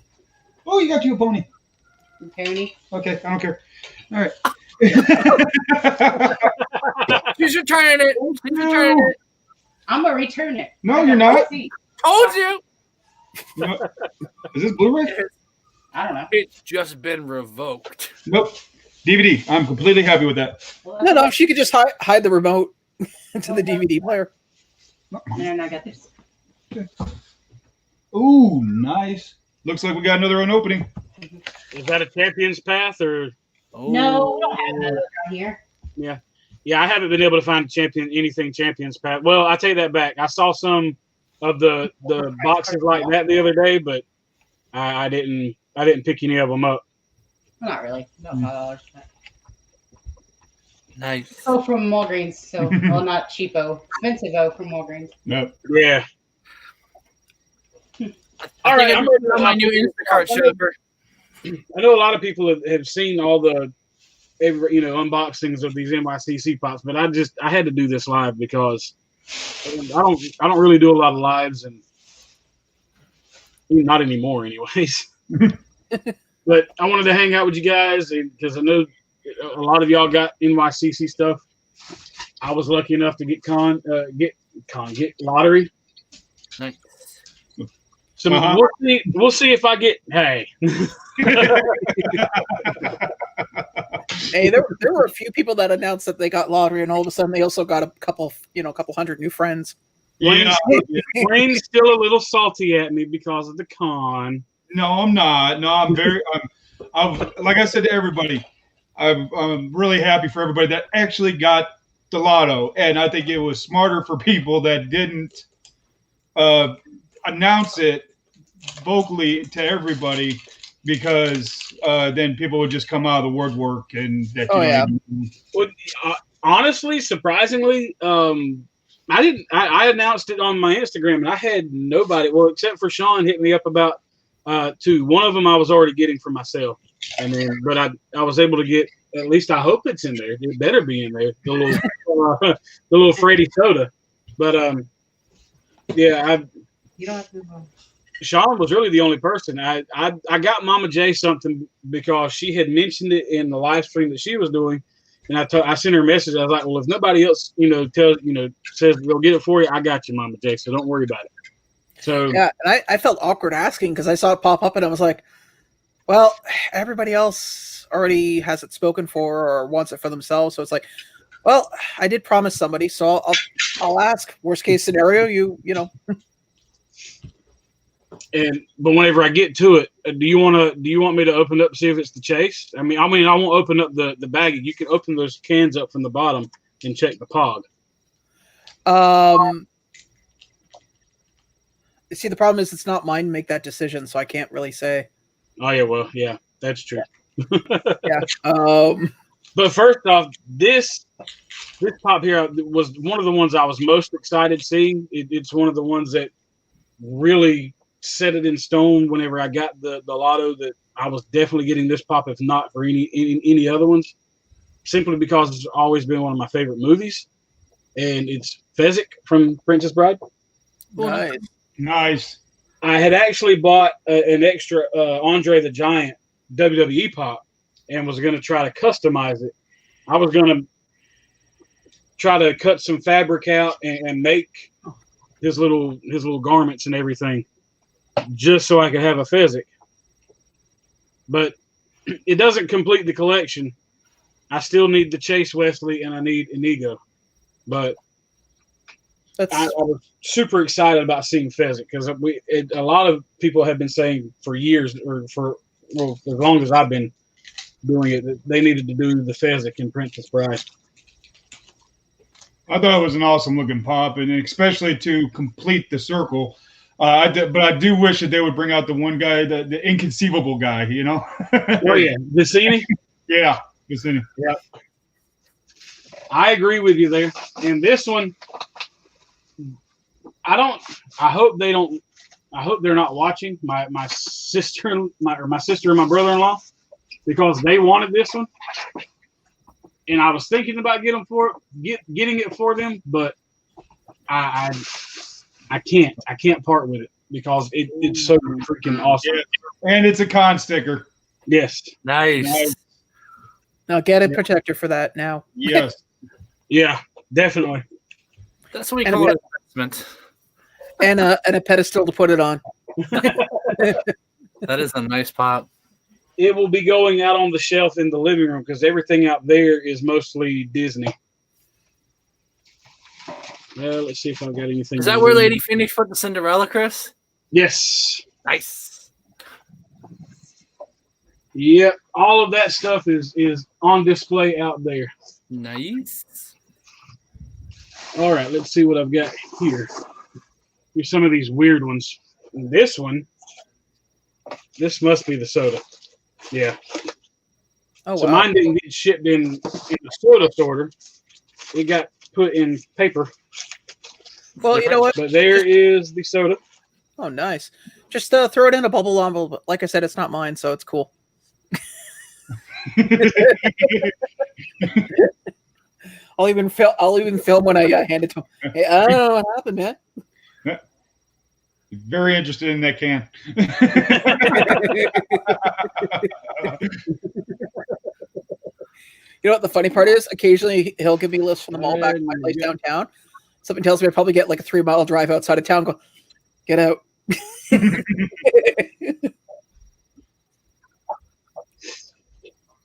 Oh, you got you a pony. Pony. Okay, I don't care. All right. She's returning it. I'm gonna return it. No, you're not. Told you. No. Is this Blu-ray? I don't know. It's just been revoked. Nope. DVD. I'm completely happy with that. No, she could just hide the remote into the DVD player. No, I got this. Ooh, nice. Looks like we got another opening. Is that a Champion's Path or? No, we don't have that around here. Yeah, I haven't been able to find anything Champion's Path. Well, I take that back. I saw some of the boxes like that the other day, but I didn't pick any of them up. Not really. About $5. Nice. Oh, from Walgreens. So, well, not cheapo. Expensive from Walgreens. Nope. Yeah. All right, I'm ready on my new Instacart shopper. I know a lot of people have seen all the unboxings of these NYCC pops, but I had to do this live because I don't really do a lot of lives, and not anymore anyways. But I wanted to hang out with you guys because I know a lot of y'all got NYCC stuff. I was lucky enough to get lottery. Nice. So we'll see if I get. Hey, hey, there were a few people that announced that they got lottery, and all of a sudden they also got a couple hundred new friends. Wayne's still a little salty at me because of the con. No, I'm not. No, I'm very. Like I said to everybody, I'm really happy for everybody that actually got the lotto, and I think it was smarter for people that didn't announce it vocally to everybody, because then people would just come out of the woodwork and that. Well, honestly, surprisingly, I announced it on my Instagram, and I had nobody. Well, except for Sean, hit me up about 2. One of them I was already getting for myself, and then but I was able to get. At least I hope it's in there. It better be in there. The little Freddy soda, but yeah, You don't have to move on. Sean was really the only person. I got Mama J something because she had mentioned it in the live stream that she was doing, and I sent her a message. I was like, well, if nobody else says we'll get it for you, I got you, Mama J. So don't worry about it. So yeah, and I felt awkward asking because I saw it pop up and I was like, Well, everybody else already has it spoken for or wants it for themselves, so it's like, well, I did promise somebody, so I'll ask. Worst case scenario, you know. But whenever I get to it, do you want me to open up and see if it's the chase? I mean, I won't open up the bag. You can open those cans up from the bottom and check the pog. See, the problem is it's not mine to make that decision, so I can't really say. Oh yeah, well, yeah, that's true. Yeah. But first off, this pop here was one of the ones I was most excited seeing. It's one of the ones that really set it in stone whenever I got the lotto that I was definitely getting this pop, if not for any other ones, simply because it's always been one of my favorite movies, and it's Fezzik from Princess Bride. Nice. I had actually bought an extra Andre the Giant WWE pop and was going to try to customize it. I was going to try to cut some fabric out and make his little garments and everything, just so I could have a Fezzik. But it doesn't complete the collection. I still need the Chase Wesley and I need Inigo. But I was super excited about seeing Fezzik because a lot of people have been saying for years, or for as long as I've been doing it, that they needed to do the Fezzik in Princess Bride. I thought it was an awesome looking pop, and especially to complete the circle. But I do wish that they would bring out the one guy, the inconceivable guy, you know? Oh, yeah. Vicini? Yeah, Vicini. Yeah. I agree with you there. And this one, I hope they're not watching my sister and my brother-in-law, because they wanted this one. And I was thinking about getting it for them, but I can't part with it because it's so freaking awesome. Yeah. And it's a con sticker. Yes. Nice. Now get a protector for that now. Yes. Yeah, definitely. That's what we call an investment. And a pedestal to put it on. That is a nice pop. It will be going out on the shelf in the living room because everything out there is mostly Disney. Well, let's see if I've got anything. Is that where Lady Phoenix put the Cinderella, Chris? Yes. Nice. Yep. All of that stuff is on display out there. Nice. All right. Let's see what I've got here. Here's some of these weird ones. And this must be the soda. Yeah. Oh, so wow. mine didn't get shipped in a soda sorter. It got put in paper. Well, you know what? But there is the soda. Oh, nice. Just throw it in a bubble envelope. Like I said, it's not mine, so it's cool. I'll even film when I hand it to him. Hey, I don't know what happened, man. Very interested in that can. You know what the funny part is? Occasionally he'll give me lists from the mall back to my place downtown. Something tells me I probably get like a 3-mile drive outside of town. Go, get out.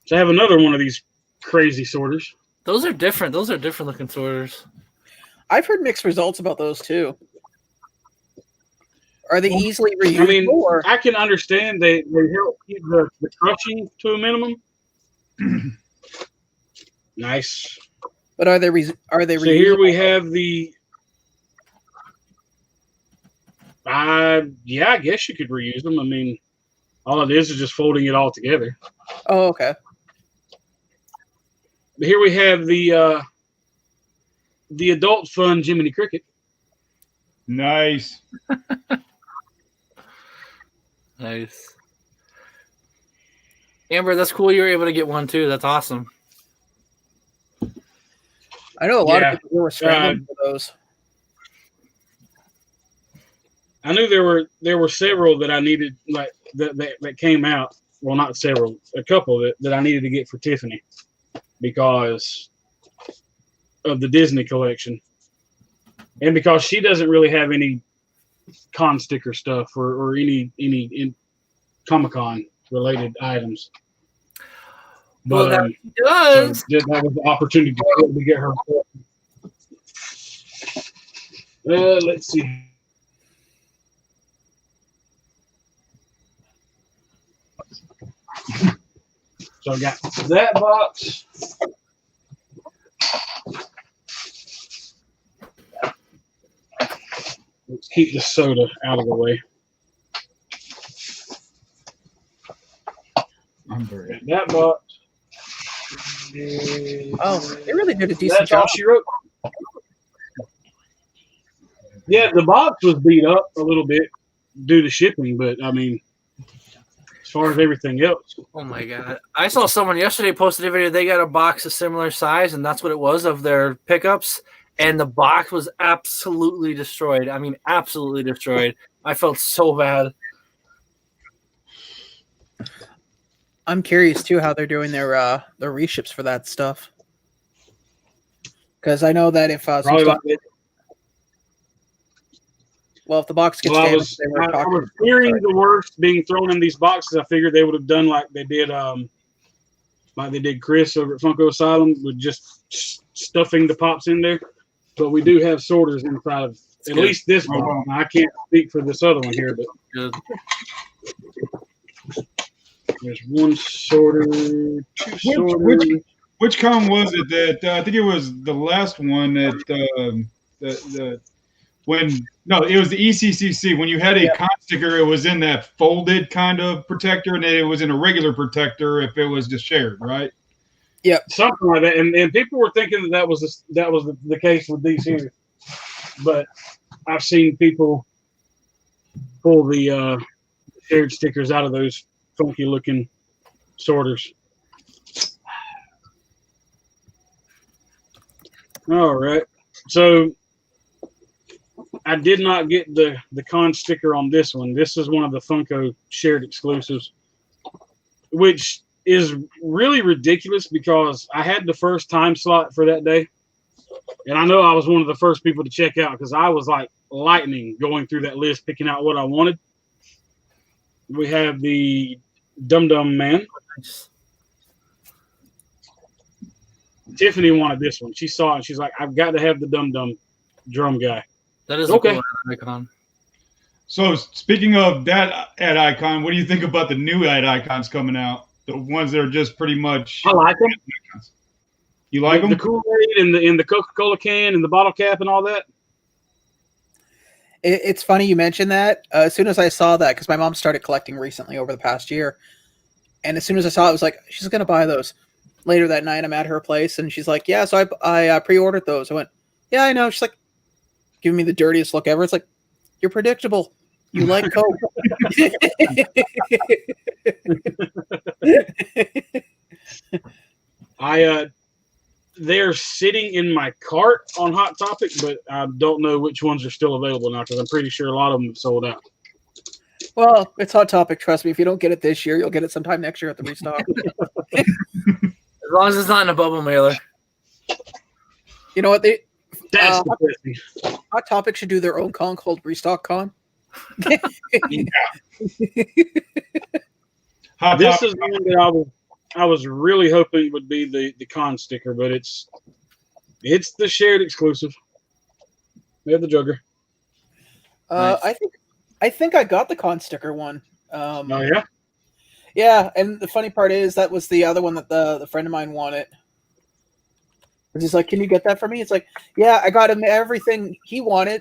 So I have another one of these crazy sorters. Those are different. Those are different looking sorters. I've heard mixed results about those too. Are they easily reused? I mean, I can understand they help keep the crushing to a minimum. Nice. But are they So here we have the. Yeah, I guess you could reuse them. I mean, all it is just folding it all together. Oh, okay. But here we have the Adult Fun Jiminy Cricket. Nice. Nice. Amber, that's cool. You were able to get one too. That's awesome. I know a lot of people were scrambling for those. I knew there were several that I needed, like that came out. Well, not several, a couple that I needed to get for Tiffany because of the Disney collection, and because she doesn't really have any con sticker stuff or any in Comic-Con related items. Well, But that does. so that was the opportunity to get her. Let's see. So I got that box. Let's keep the soda out of the way. That box. Oh, they really did a decent That's job. all she wrote. Yeah, the box was beat up a little bit due to shipping, but I mean, as far as everything else. Oh my god! I saw someone yesterday posted a video. They got a box of similar size, and that's what it was of their pickups. And the box was absolutely destroyed. I mean, absolutely destroyed. I felt so bad. I'm curious too how they're doing their reships for that stuff. Because I know that if some stuff, if the box gets damaged, I was fearing the worst being thrown in these boxes. I figured they would have done like they did Chris over at Funko Asylum with just stuffing the pops in there. But we do have sorters inside of at least this one. I can't speak for this other one here, but there's one sorter, two sorters. Which con was it that I think it was the last one that it was the ECCC when you had a con sticker. It was in that folded kind of protector, and then it was in a regular protector if it was just shared, right? Yeah, something like that. And people were thinking that was the case with these here, but I've seen people pull the shared stickers out of those funky looking sorters. All right, so I did not get the con sticker on this one. This is one of the Funko shared exclusives, which is really ridiculous because I had the first time slot for that day. And I know I was one of the first people to check out because I was like lightning going through that list, picking out what I wanted. We have the Dum Dum Man. Tiffany wanted this one. She saw it and she's like, I've got to have the Dum Dum drum guy. That is okay. A cool icon. So speaking of that ad icon, what do you think about the new ad icons coming out? The ones that are just pretty much. I like them. You like them? The Kool-Aid and the Coca-Cola can and the bottle cap and all that. It's funny you mentioned that. As soon as I saw that, because my mom started collecting recently over the past year, and as soon as I saw it, I was like, she's gonna buy those. Later that night, I'm at her place, and she's like, yeah, so I pre-ordered those. I went, yeah, I know. She's like, giving me the dirtiest look ever. It's like, you're predictable. You like Coke. They're sitting in my cart on Hot Topic, but I don't know which ones are still available now because I'm pretty sure a lot of them have sold out. Well, it's Hot Topic. Trust me. If you don't get it this year, you'll get it sometime next year at the restock. As long as it's not in a bubble mailer. You know what? Hot Topic should do their own con called Restock Con. This is one that I was really hoping would be the con sticker, but it's the shared exclusive. We have the Joker. Nice. I think I got the con sticker one. Oh yeah. Yeah, and the funny part is that was the other one that the friend of mine wanted. He's like, can you get that for me? It's like, yeah, I got him everything he wanted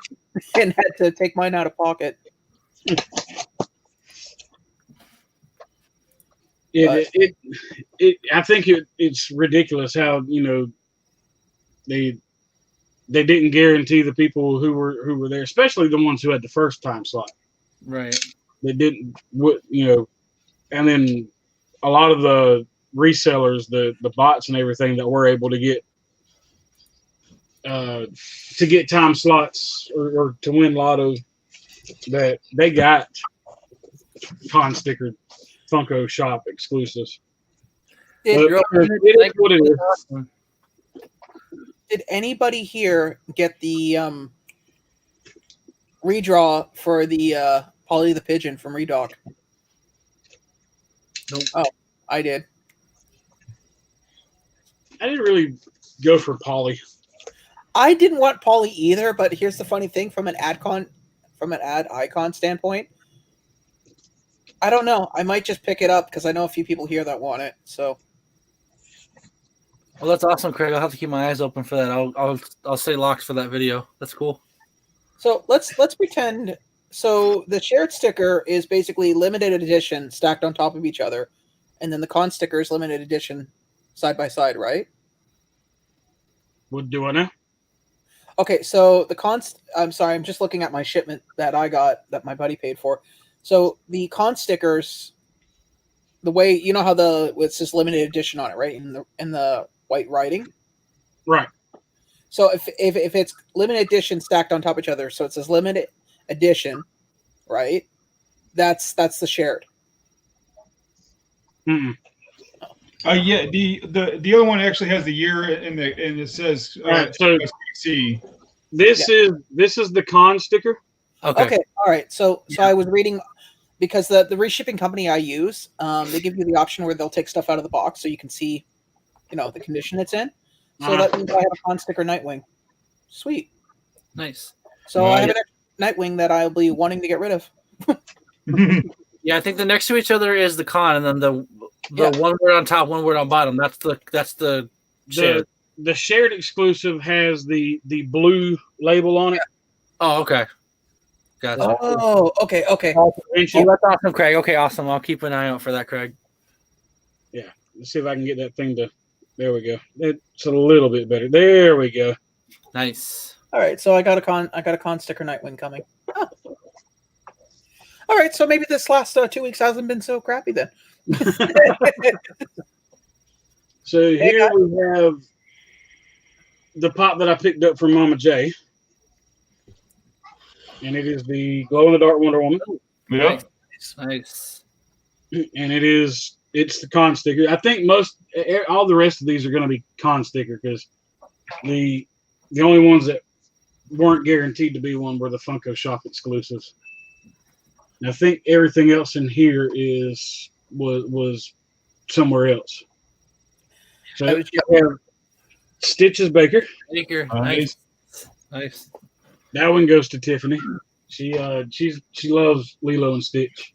and had to take mine out of pocket. I think it's ridiculous how, you know, they didn't guarantee the people who were there, especially the ones who had the first time slot. Right. They didn't, you know, and then a lot of the resellers, the bots and everything that were able to get time slots or to win lotto, that they got con stickered Funko Shop exclusives. It is what it is. Did anybody here get the redraw for the Polly the Pigeon from Redock? Nope. Oh, I did. I didn't really go for Polly. I didn't want Polly either, but here's the funny thing: from an ad icon standpoint, I don't know. I might just pick it up because I know a few people here that want it. So, Well, that's awesome, Craig. I'll have to keep my eyes open for that. I'll stay locked for that video. That's cool. so let's pretend. So the shared sticker is basically limited edition stacked on top of each other, and then the con sticker is limited edition side by side, right? What do I know? Okay, so I'm sorry, I'm just looking at my shipment that I got that my buddy paid for. So the con stickers, the way you know how it says limited edition on it, right? In the white writing. Right. So if it's limited edition stacked on top of each other, so it says limited edition, right? That's the shared. Mm-mm. Yeah, the other one actually has the year and it says Right, so NYCC. this is the con sticker. Okay, all right. So I was reading because the reshipping company I use, they give you the option where they'll take stuff out of the box so you can see, the condition it's in. So that means I have a con sticker Nightwing. Sweet. Nice. So I have an Nightwing that I'll be wanting to get rid of. Yeah, I think the next to each other is the con, and then the one word on top, one word on bottom. That's the shared. The shared exclusive has the blue label on it. Oh, okay. Gotcha. Oh, okay. Oh, that's awesome, Craig. Okay, awesome. I'll keep an eye out for that, Craig. Yeah. Let's see if I can get that thing to. There we go. It's a little bit better. There we go. Nice. All right, so I got a con sticker Nightwing coming. Oh. All right, so maybe this last 2 weeks hasn't been so crappy then. So here we have the pop that I picked up from Mama J. And it is the glow-in-the-dark Wonder Woman. Yep. Nice. And it's the con sticker. I think all the rest of these are going to be con sticker because the only ones that weren't guaranteed to be one were the Funko Shop exclusives. And I think everything else in here was somewhere else. So I have Stitches Baker. Nice. That one goes to Tiffany. She loves Lilo and Stitch.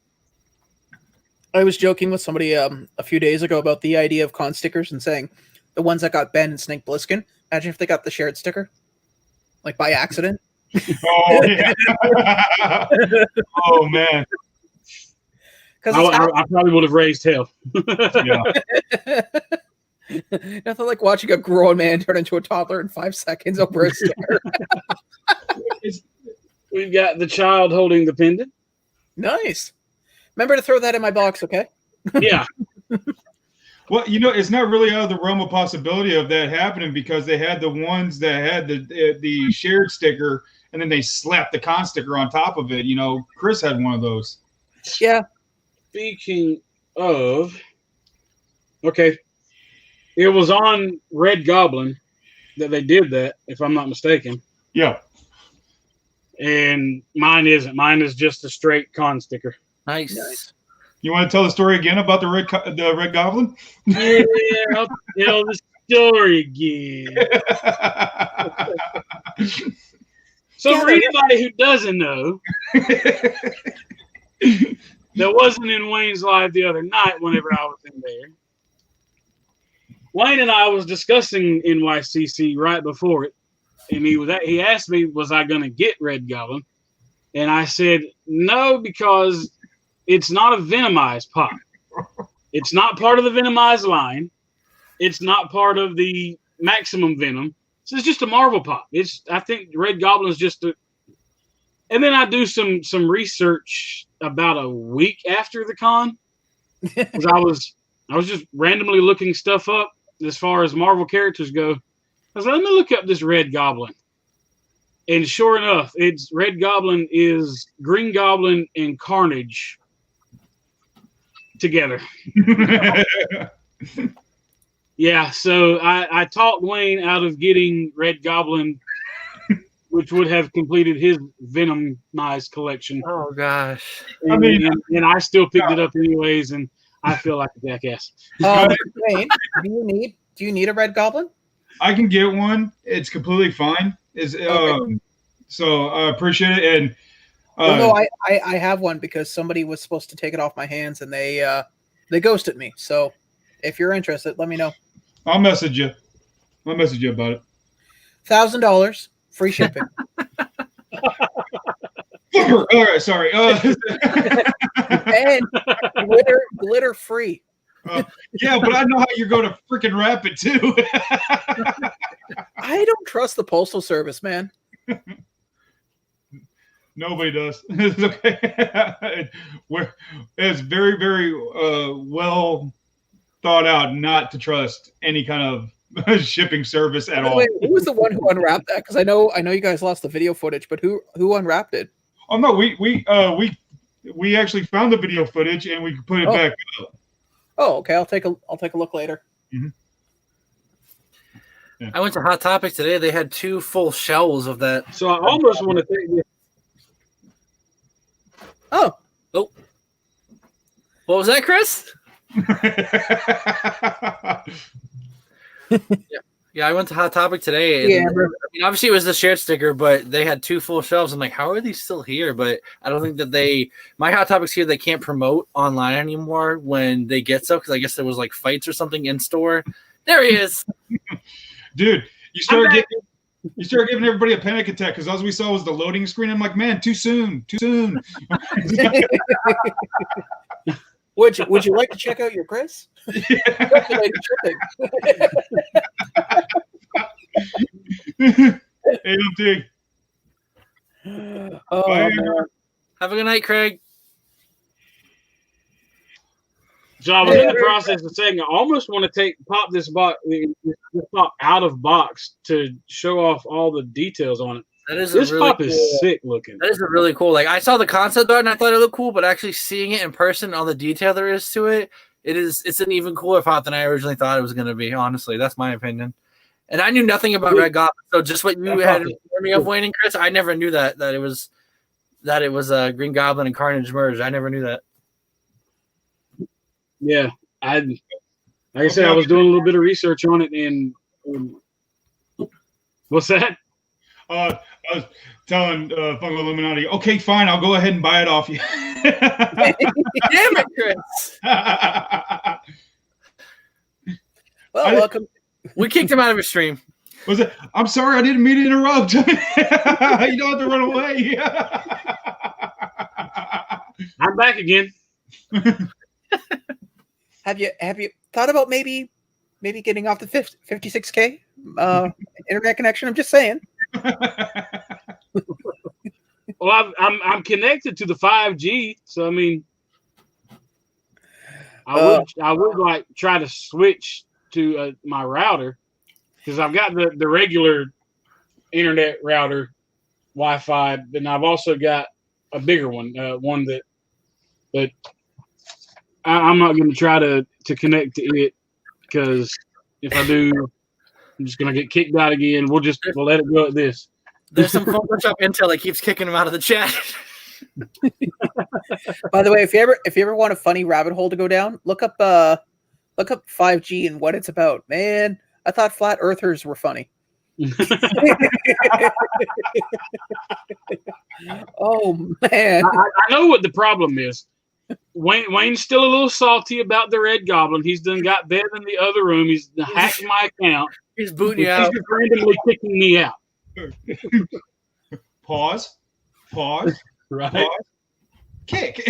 I was joking with somebody a few days ago about the idea of con stickers and saying the ones that got Ben and Snake Plissken. Imagine if they got the shared sticker, like by accident. Oh yeah. Oh man. I probably would have raised hell. Yeah. Nothing like watching a grown man turn into a toddler in 5 seconds over a sticker. We've got the child holding the pendant. Nice. Remember to throw that in my box, okay? Yeah. Well, it's not really out of the realm of possibility of that happening because they had the ones that had the shared sticker and then they slapped the con sticker on top of it. Chris had one of those. Yeah. Speaking of, okay, it was on Red Goblin that they did that, if I'm not mistaken. Yeah. And mine isn't. Mine is just a straight con sticker. Nice. You want to tell the story again about the Red Goblin? Yeah, I'll tell the story again. So for anybody who doesn't know, that wasn't in Wayne's live the other night whenever I was in there. Wayne and I was discussing NYCC right before it, and he asked me, was I going to get Red Goblin? And I said, no, because it's not a Venomized pop. It's not part of the Venomized line. It's not part of the Maximum Venom. So it's just a Marvel pop. I think Red Goblin is just and then I do some research about a week after the con. Because I was just randomly looking stuff up as far as Marvel characters go. I was like, let me look up this Red Goblin. And sure enough, Red Goblin is Green Goblin and Carnage together. Yeah, so I talked Wayne out of getting Red Goblin, which would have completed his Venomized collection. Oh gosh. And I still picked it up anyways, and I feel like a jackass. Wayne, do you need a red goblin? I can get one. It's completely fine. So I appreciate it. And I have one because somebody was supposed to take it off my hands and they ghosted me. So if you're interested, let me know. I'll message you. I'll message you about it. $1,000 free shipping. All right, sorry. And glitter free. Yeah, but I know how you're going to freaking wrap it too. I don't trust the postal service, man. Nobody does. It's okay. It's very, very well thought out not to trust any kind of shipping service at all. Wait, who was the one who unwrapped that? Because I know you guys lost the video footage, but who unwrapped it? Oh no, we actually found the video footage and we put it back up. Oh, okay. I'll take a look later. Mm-hmm. Yeah. I went to Hot Topic today. They had 2 full shelves of that. So I almost want to take this. Oh. What was that, Chris? Yeah, I went to Hot Topic today. And obviously it was the shared sticker, but they had 2 full shelves. I'm like, how are these still here? But I don't think that my Hot Topics here, they can't promote online anymore when they get stuff, because I guess there was like fights or something in store. There he is. Dude, you started giving everybody a panic attack because all we saw was the loading screen. I'm like, man, too soon. Would you like to check out your Chris? AMT. Have a good night, Craig. So I was in the process of saying I almost want to pop this pop out of box to show off all the details on it. This pop is sick looking. That is a really cool. Like, I saw the concept art and I thought it looked cool, but actually seeing it in person, all the detail there is to it, it's an even cooler pop than I originally thought it was going to be. Honestly, that's my opinion. And I knew nothing about Red Goblin, so just what you had informed me of, Wayne and Chris, I never knew that it was Green Goblin and Carnage merged. I never knew that. Yeah, like I said, I was doing a little bit of research on it, and what's that? I was telling Fungal Illuminati, okay, fine, I'll go ahead and buy it off you. Damn it, Chris. Well, welcome. We kicked him out of his stream. Was it? I'm sorry, I didn't mean to interrupt. You don't have to run away. I'm back again. Have you thought about maybe getting off the 56K internet connection? I'm just saying. Well, I'm connected to the 5G, so I mean, I would like try to switch to my router, because I've got the regular internet router Wi-Fi, and I've also got a bigger one, one that I'm not going to try to connect to it, because if I do, I'm just going to get kicked out again. We'll let it go at this. There's some Photoshop intel that keeps kicking him out of the chat. By the way, if you ever want a funny rabbit hole to go down, look up 5G and what it's about. Man, I thought flat earthers were funny. Oh man, I know what the problem is. Wayne's still a little salty about the Red Goblin. He's done got Bev in the other room. He's hacked my account. He's booting you out. He's randomly kicking me out. Pause. Right. Pause. Kick.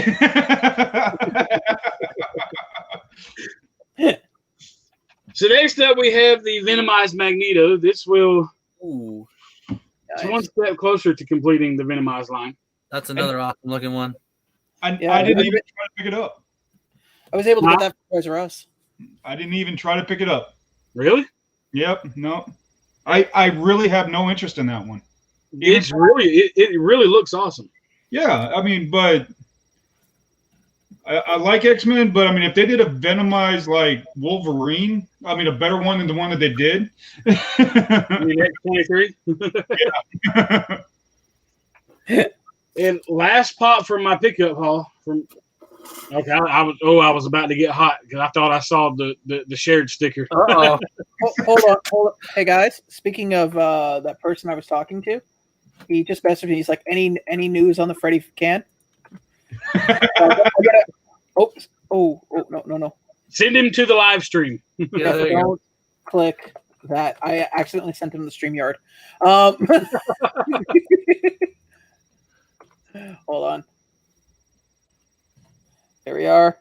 So next up, we have the Venomized Magneto. This will it's one step closer to completing the Venomized line. That's another awesome looking one. I didn't even try to pick it up. I was able to get that from Toys R Us. I didn't even try to pick it up. Really? Yep. No. I really have no interest in that one. It really looks awesome. Yeah, I mean, but I like X-Men, but I mean, if they did a Venomized like Wolverine, I mean, a better one than the one that they did. I mean, X-23. Yeah. And last pop from my pickup haul from Okay, I was about to get hot because I thought I saw the shared sticker. Hold on. Hey guys, speaking of that person I was talking to, he just messaged me. He's like, any news on the Freddy can? No. Send him to the live stream. Yeah, there you go. Don't click that. I accidentally sent him to the StreamYard. Hold on. There we are.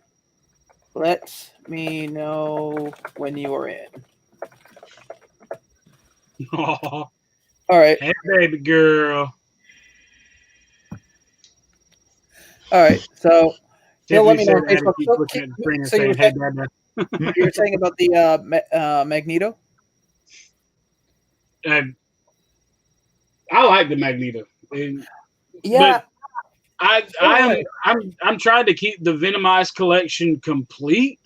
Let me know when you are in. All right. Hey, baby girl. All right. So he'll let me know on Facebook. So you were saying about the Magneto? I like the Magneto. Yeah. I'm trying to keep the Venomized collection complete.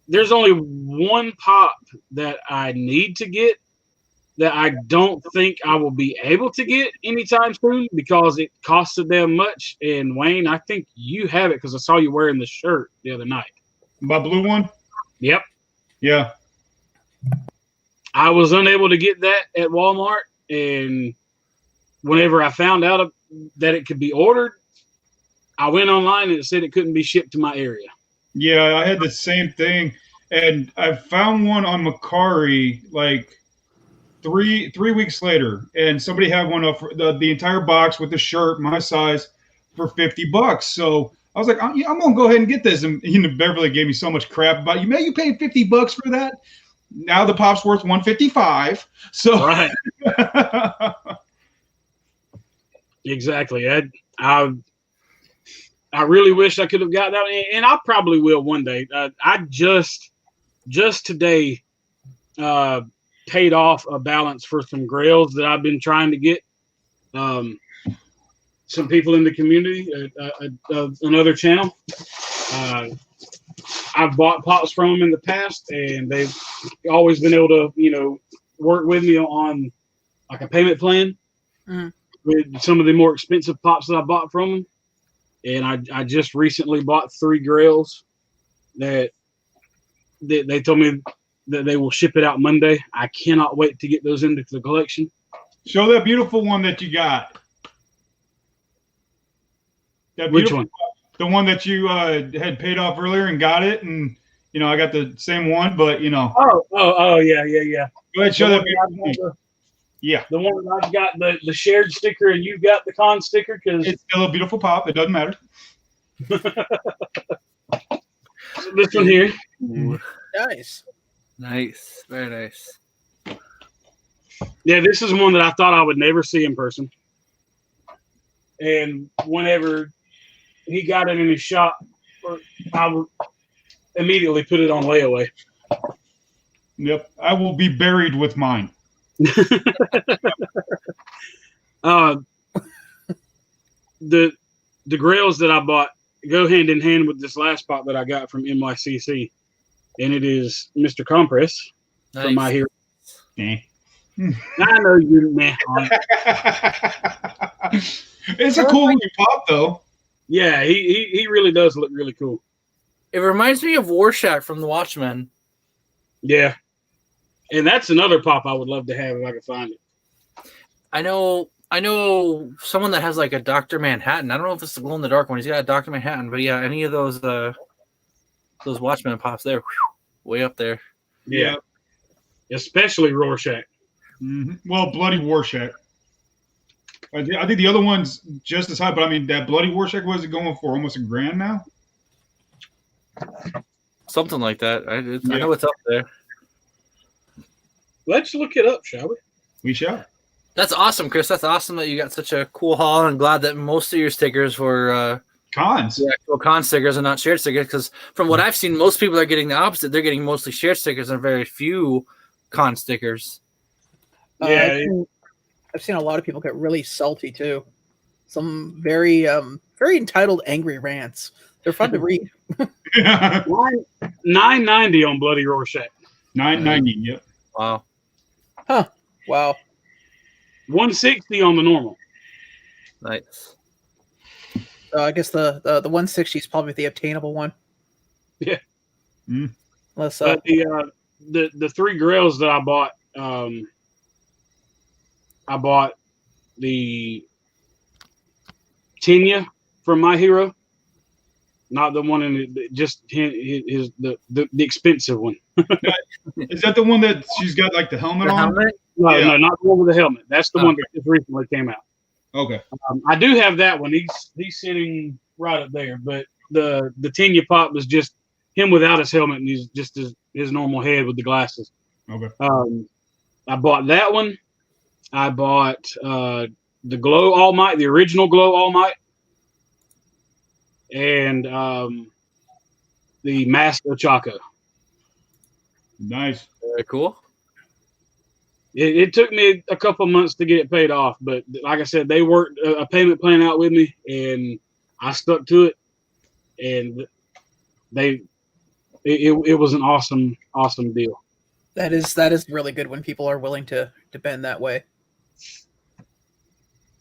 There's only one pop that I need to get that I don't think I will be able to get anytime soon because it costs a damn much. And Wayne, I think you have it because I saw you wearing the shirt the other night. My blue one? Yep. Yeah. I was unable to get that at Walmart, and whenever I found out that it could be ordered, I went online and it said it couldn't be shipped to my area. Yeah, I had the same thing, and I found one on Macari like three weeks later, and somebody had one of the entire box with the shirt, my size, for $50. So I was like, I'm gonna go ahead and get this. And Beverly gave me so much crap about you. Man, you paid $50 for that. Now the pop's worth $155. So right. Exactly. I really wish I could have got that, and I probably will one day. I just today paid off a balance for some grails that I've been trying to get. Some people in the community, another channel. I've bought pops from them in the past, and they've always been able to, work with me on like a payment plan with some of the more expensive pops that I bought from them. And I just recently bought 3 grails that they told me that they will ship it out Monday. I cannot wait to get those into the collection. Show that beautiful one that you got. Which one? The one that you had paid off earlier and got it, and I got the same one, but Oh yeah. Go ahead, show that beautiful. Yeah, the one that I've got the shared sticker and you got the con sticker because it's still a beautiful pop. It doesn't matter. This one here. Nice, very nice. Yeah, this is one that I thought I would never see in person. And whenever he got it in his shop, I would immediately put it on layaway. Yep, I will be buried with mine. The grails that I bought go hand in hand with this last pop that I got from NYCC, and it is Mr. Compress from My Hero. I know you, man. It's a cool looking pop, though. Yeah, he really does look really cool. It reminds me of Rorschach from The Watchmen. Yeah. And that's another pop I would love to have if I could find it. I know someone that has like a Dr. Manhattan. I don't know if it's the glow in the dark one. He's got a Dr. Manhattan, but yeah, any of those Watchmen pops there, way up there. Yeah. Especially Rorschach. Mm-hmm. Well, Bloody Rorschach. I think the other one's just as high, but I mean that Bloody Rorschach, was it going for almost $1,000 now? Something like that. I know it's up there. Let's look it up, shall we? We shall. That's awesome, Chris. That's awesome that you got such a cool haul. I'm glad that most of your stickers were cons. Yeah, actual con stickers and not shared stickers. Because from what I've seen, most people are getting the opposite. They're getting mostly shared stickers and very few con stickers. Yeah, I've seen a lot of people get really salty too. Some very entitled, angry rants. They're fun to read. $9.90 on Bloody Rorschach. $9.90. Yep. Wow. Huh. Wow. $160 on the normal. Nice. I guess the 160 is probably the obtainable one. Yeah. Unless, but the 3 grails that I bought the Tenya from My Hero, not the one in just the expensive one. Is that the one that she's got like the helmet on? Helmet? No, not the one with the helmet. That's the one that just recently came out. Okay. I do have that one. He's sitting right up there, but the Tenya pop was just him without his helmet, and he's just his normal head with the glasses. Okay. I bought that one. I bought the Glow All Might, the original Glow All Might, and the Mask of Chaco. Nice. Very cool. It took me a couple months to get it paid off, but like I said, they worked a payment plan out with me, and I stuck to it. And it was an awesome deal. that is really good when people are willing to bend that way.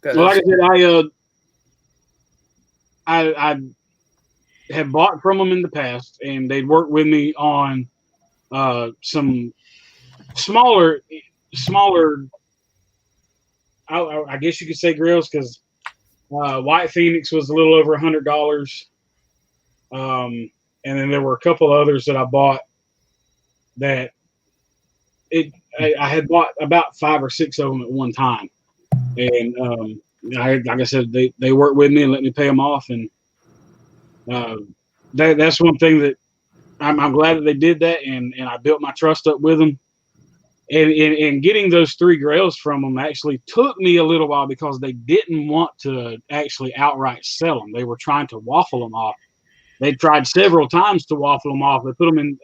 Well, like I said, I have bought from them in the past, and they'd worked with me on some smaller. I guess you could say grills, because White Phoenix was a little over $100, and then there were a couple others that I bought that I had bought about 5 or 6 of them at one time, and like I said, they worked with me and let me pay them off, and that's one thing that I'm glad that they did that, and I built my trust up with them. And getting those 3 grails from them actually took me a little while, because they didn't want to actually outright sell them. They were trying to waffle them off. They tried several times to waffle them off. They put them in,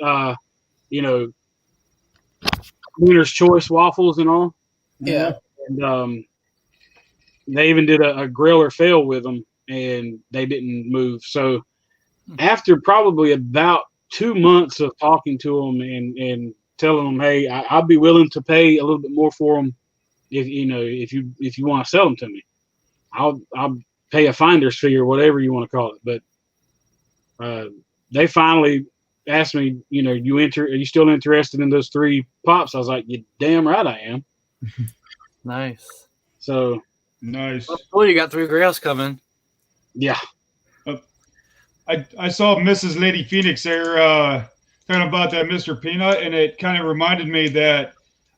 winner's choice waffles and all. Yeah. And they even did a grill or fail with them, and they didn't move. So after probably about 2 months of talking to them and telling them, hey, I'll be willing to pay a little bit more for them if you want to sell them to me. I'll pay a finder's fee or whatever you want to call it. But they finally asked me, are you still interested in those 3 pops? I was like, you damn right I am. Nice. So nice. Oh, you got 3 grails coming. Yeah. I saw Mrs. Lady Phoenix there talking about that Mr. Peanut, and it kind of reminded me that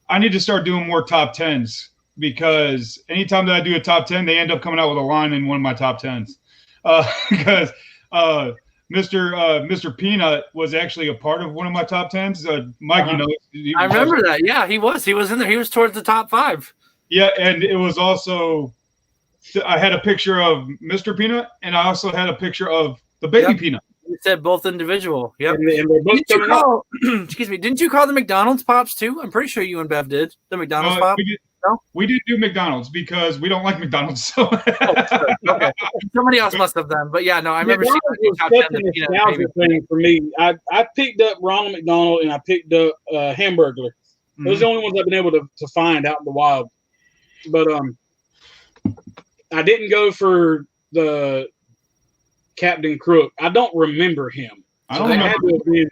I need to start doing more top 10s, because anytime that I do a top 10, they end up coming out with a line in one of my top 10s. Because Mr. Peanut was actually a part of one of my top 10s. Mike, I remember that. Yeah, he was in there. He was towards the top 5. Yeah, and it was also, I had a picture of Mr. Peanut, and I also had a picture of the baby Peanut. You said both individual. Yep. Excuse me. Didn't you call the McDonald's pops too? I'm pretty sure you and Bev did the McDonald's pop. We didn't do McDonald's because we don't like McDonald's. So. Okay. Somebody else must have done. But yeah, no, I remember seeing the top 10 thing for me. I picked up Ronald McDonald, and I picked up Hamburglar. Those are the only ones I've been able to find out in the wild. But I didn't go for the Captain Crook. I don't remember him. I had to have been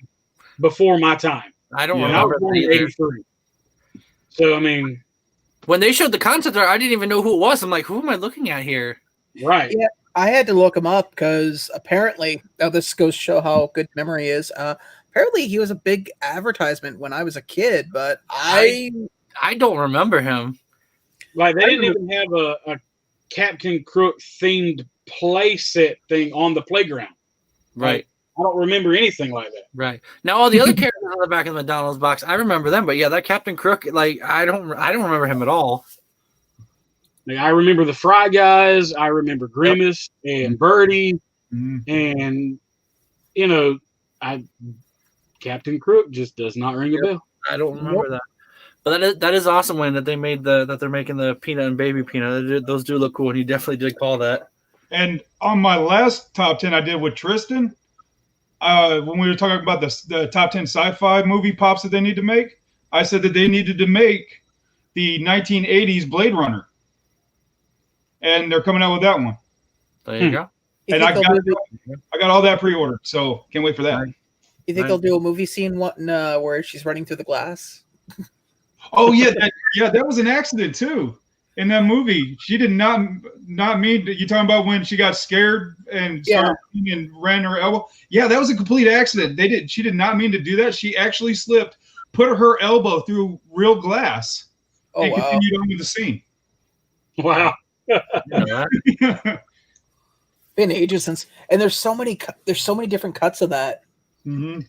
before my time. I don't remember. I was born in 83. So I mean, when they showed the concept art, I didn't even know who it was. I'm like, who am I looking at here? Right. Yeah, I had to look him up because apparently, this goes to show how good memory is. Apparently, he was a big advertisement when I was a kid, but I don't remember him. Like they didn't even have a Captain Crook themed play set thing on the playground. Right. I don't remember anything like that. Right. Now all the other characters on the back of the McDonald's box, I remember them, but yeah, that Captain Crook, like I don't remember him at all. Like, I remember the Fry Guys, I remember Grimace and Birdie, and Captain Crook just does not ring a bell. I don't remember that. But that is awesome, Wayne, that they made that they're making the Peanut and Baby Peanut. Those do look cool, and you definitely did call that. And on my last top 10 I did with Tristan, when we were talking about the top 10 sci-fi movie pops that they need to make, I said that they needed to make the 1980s Blade Runner. And they're coming out with that one. There you go. And I got all that pre-ordered, so can't wait for that. You think they'll do a movie scene where she's running through the glass? Oh yeah, that was an accident too. In that movie, she did not mean to, you talking about when she got scared and started and ran her elbow? Yeah, that was a complete accident. She did not mean to do that. She actually slipped, put her elbow through real glass, and continued on with the scene. Wow. Been ages since, and there's so many different cuts of that. Mm-hmm.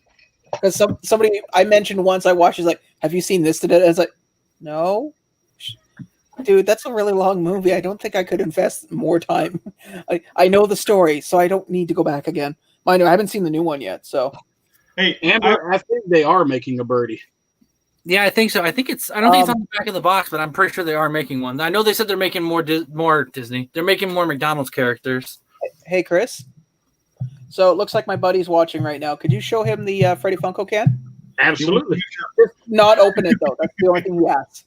Because somebody I mentioned once I watched is like, have you seen this today? I was like, no. Dude, that's a really long movie. I don't think I could invest more time. I know the story, so I don't need to go back again. Mind you, I haven't seen the new one yet. So, hey, Amber, I think they are making a birdie. Yeah, I think so. I don't think it's on the back of the box, but I'm pretty sure they are making one. I know they said they're making more Disney. They're making more McDonald's characters. Hey, Chris. So it looks like my buddy's watching right now. Could you show him the Freddy Funko can? Absolutely. Just not open it though. That's the only thing he asks.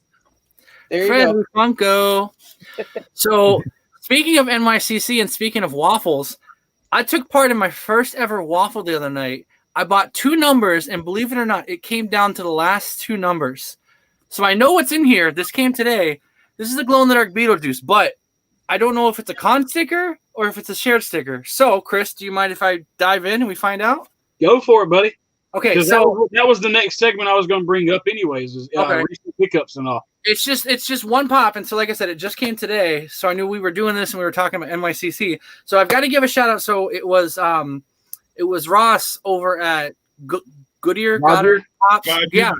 There you Freddy go. Funko. So, speaking of NYCC and speaking of waffles, I took part in my first ever waffle the other night. I bought 2 numbers, and believe it or not, it came down to the last 2 numbers. So I know what's in here. This came today. This is a glow-in-the-dark Beetlejuice, but I don't know if it's a con sticker or if it's a shared sticker. So, Chris, do you mind if I dive in and we find out? Go for it, buddy. Okay, so that was the next segment I was going to bring up anyways, is recent pickups and all. It's just one pop, and so like I said, it just came today, so I knew we were doing this and we were talking about NYCC. So I've got to give a shout out. So it was Ross over at Goddard Pops. Yeah.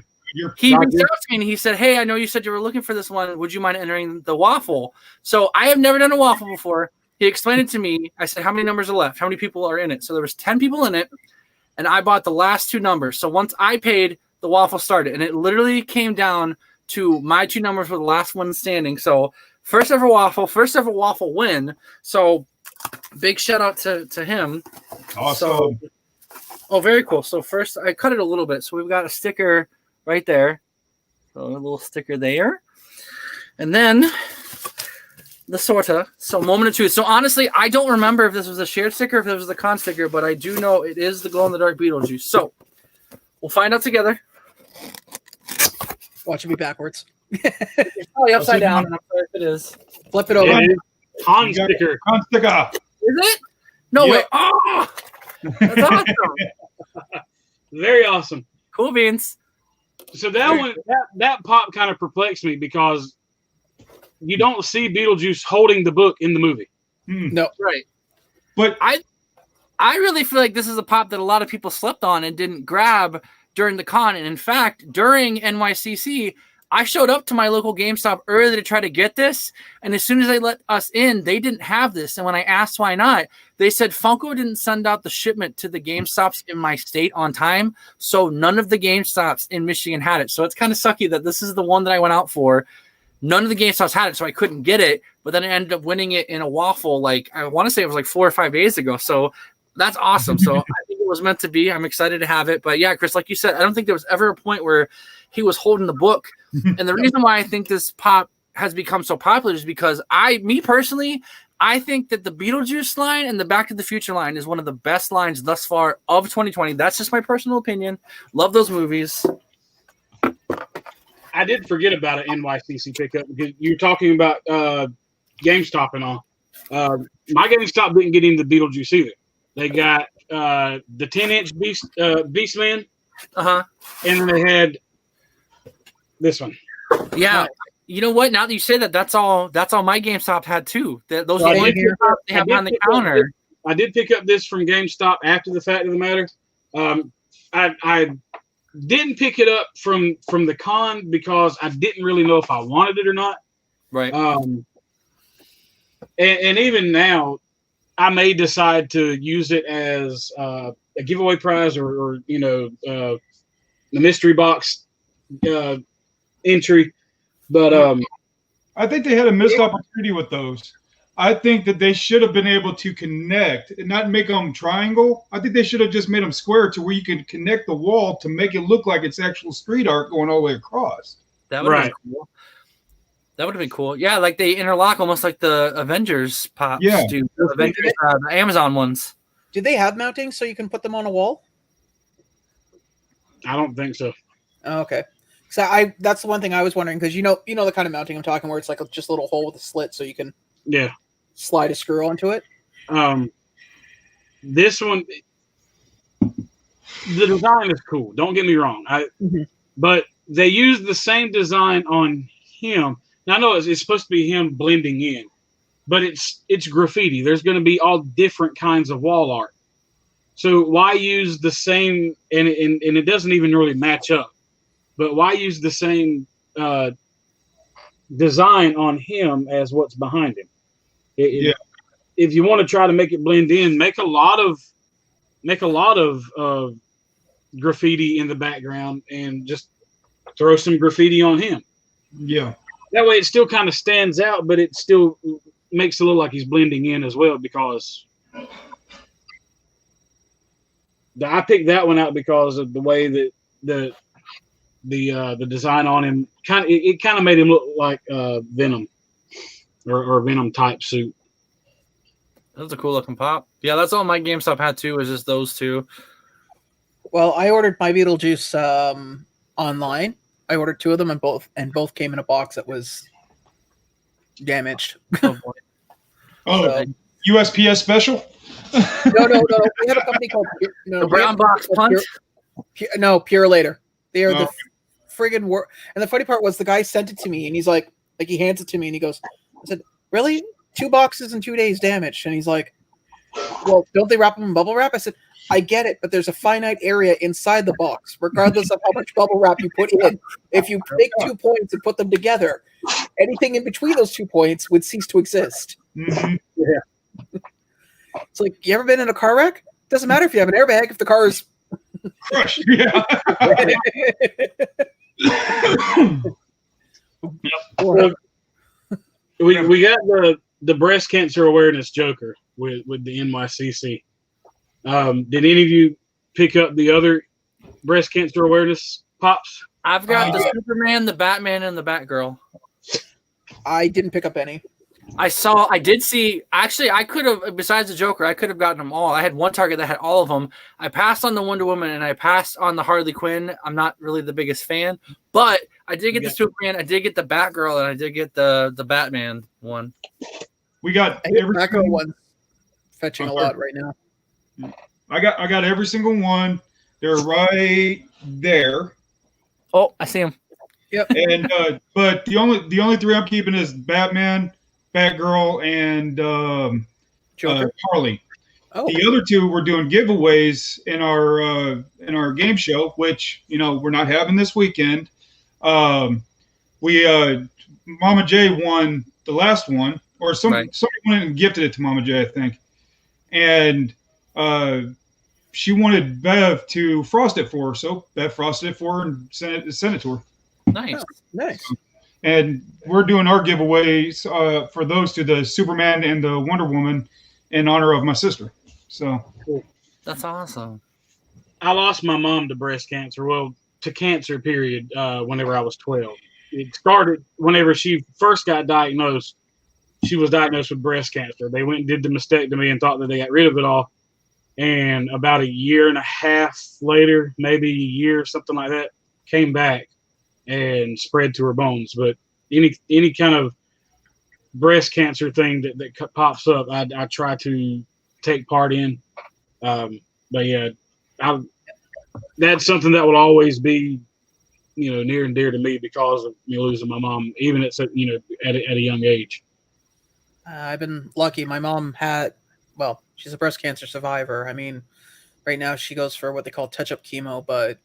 He reached out to me and he said, "Hey, I know you said you were looking for this one. Would you mind entering the waffle?" So I have never done a waffle before. He explained it to me. I said, "How many numbers are left? How many people are in it?" So there was 10 people in it, and I bought the last 2 numbers. So once I paid, the waffle started, and it literally came down to my 2 numbers for the last one standing. So first ever waffle win. So big shout out to him. Awesome. So, very cool. So first I cut it a little bit. So we've got a sticker right there. So a little sticker there. And then the sorta. So moment of truth. So honestly, I don't remember if this was a shared sticker, if it was the con sticker, but I do know it is the glow-in-the-dark Beetlejuice. So we'll find out together. Watch it be backwards. It's probably upside down. I'm sorry if it is. Flip it over. Con sticker. Con sticker. Is it? No way. Oh, that's awesome. Very awesome. Cool beans. So that pop kind of perplexed me because you don't see Beetlejuice holding the book in the movie. No, right. But I really feel like this is a pop that a lot of people slept on and didn't grab during the con. And in fact, during NYCC, I showed up to my local GameStop early to try to get this. And as soon as they let us in, they didn't have this. And when I asked why not, they said Funko didn't send out the shipment to the GameStops in my state on time. So none of the GameStops in Michigan had it. So it's kind of sucky that this is the one that I went out for. None of the GameStops had it, so I couldn't get it. But then I ended up winning it in a waffle. Like, I want to say it was like 4 or 5 days ago. So that's awesome. So I think it was meant to be. I'm excited to have it. But yeah, Chris, like you said, I don't think there was ever a point where he was holding the book. And the reason why I think this pop has become so popular is because me personally, I think that the Beetlejuice line and the Back to the Future line is one of the best lines thus far of 2020. That's just my personal opinion. Love those movies. I did forget about an NYCC pickup because you're talking about GameStop and all. My GameStop didn't get into Beetlejuice either. They got the 10-inch Beastman. Uh-huh. And then they had this one. Yeah. You know what? Now that you say that, that's all my GameStop had too. Those are the GameStop they have on the counter. I did pick up this from GameStop after the fact of the matter. I didn't pick it up from the con because I didn't really know if I wanted it or not. Right. And even now, I may decide to use it as a giveaway prize or the mystery box entry. But I think they had a missed opportunity with those. I think that they should have been able to connect and not make them triangle. I think they should have just made them square to where you can connect the wall to make it look like it's actual street art going all the way across. That would have been cool. That would have been cool. Yeah, like they interlock almost like the Avengers pops do. The Avengers, the Amazon ones. Do they have mounting so you can put them on a wall? I don't think so. Oh, okay. So that's the one thing I was wondering, because you know the kind of mounting I'm talking, where it's like just a little hole with a slit so you can slide a screw onto it. This one, the design is cool. Don't get me wrong. But they use the same design on him. Now I know it's supposed to be him blending in, but it's graffiti. There's going to be all different kinds of wall art. So why use the same? And it doesn't even really match up. But why use the same design on him as what's behind him? If you want to try to make it blend in, make a lot of graffiti in the background and just throw some graffiti on him. Yeah. That way it still kind of stands out, but it still makes it look like he's blending in as well, because I picked that one out because of the way that the design on him kind of made him look like Venom or Venom type suit. That's a cool looking pop. Yeah, that's all my GameStop had too, was just those two. Well, I ordered my Beetlejuice online. I ordered 2 of them, and both came in a box that was damaged. Oh boy. So, USPS special? No. We have a company called the Brown Box Punch. Pure Later. They are the friggin' work. And the funny part was the guy sent it to me, and he's like he hands it to me, and he goes, I said, really? 2 boxes in 2 days damaged? And he's like, well, don't they wrap them in bubble wrap? I said, I get it, but there's a finite area inside the box, regardless of how much bubble wrap you put in. If you take 2 points and put them together, anything in between those 2 points would cease to exist. Mm-hmm. Yeah. It's like, you ever been in a car wreck? Doesn't matter if you have an airbag if the car is crushed. Yeah. We got the breast cancer awareness Joker with the NYCC. Did any of you pick up the other breast cancer awareness pops? I've got the Superman, the Batman, and the Batgirl. I didn't pick up any. I did see, actually, I could have, besides the Joker, I could have gotten them all. I had one Target that had all of them. I passed on the Wonder Woman, and I passed on the Harley Quinn. I'm not really the biggest fan, but I did get the Superman, I did get the Batgirl, and I did get the Batman one. We got every Batgirl one fetching a lot right now. I got every single one. They're right there. Oh, I see them. Yep. And but the only 3 I'm keeping is Batman, Batgirl, and Harley. Oh. The other 2 we're doing giveaways in our game show, which we're not having this weekend. Mama J won the last one, or somebody went and gifted it to Mama J, I think, and she wanted Bev to frost it for her, so Bev frosted it for her and sent it to her. Nice. Oh, nice. And we're doing our giveaways for those to the Superman and the Wonder Woman in honor of my sister. So cool. That's awesome. I lost my mom to breast cancer. Well, to cancer, period, whenever I was 12. It started whenever she first got diagnosed. She was diagnosed with breast cancer. They went and did the mastectomy and thought that they got rid of it all. And about a year and a half later, maybe a year, something like that, came back and spread to her bones. But any kind of breast cancer thing that pops up, I try to take part in. But yeah, that's something that will always be, near and dear to me because of me losing my mom, even at a young age. I've been lucky. My mom she's a breast cancer survivor. I mean, right now she goes for what they call touch-up chemo, but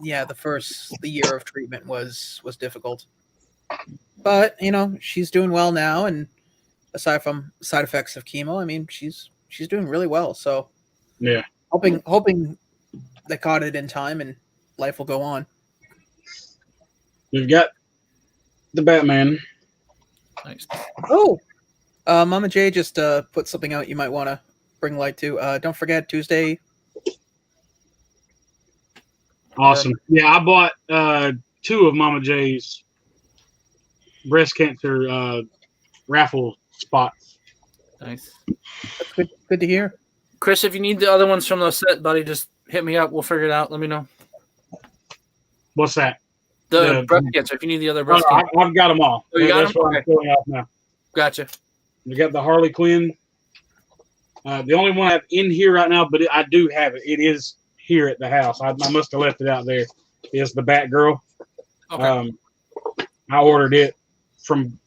yeah, the year of treatment was difficult. But, she's doing well now, and aside from side effects of chemo, I mean, she's doing really well. So yeah, hoping they caught it in time and life will go on. We've got the Batman. Nice. Oh, Mama J just put something out you might want to bring light to. Don't forget Tuesday. Awesome. Yeah, I bought 2 of Mama J's breast cancer raffle spots. Nice. That's good. Good to hear. Chris, if you need the other ones from the set, buddy, just hit me up. We'll figure it out. Let me know. What's that? The breast cancer. If you need the other breast cancer. I've got them all. Oh, you got them? I'm filling out now. Gotcha. We got the Harley Quinn. The only one I have in here right now, but I do have it. It is here at the house. I must have left it out there. Is the Batgirl. Okay. I ordered it from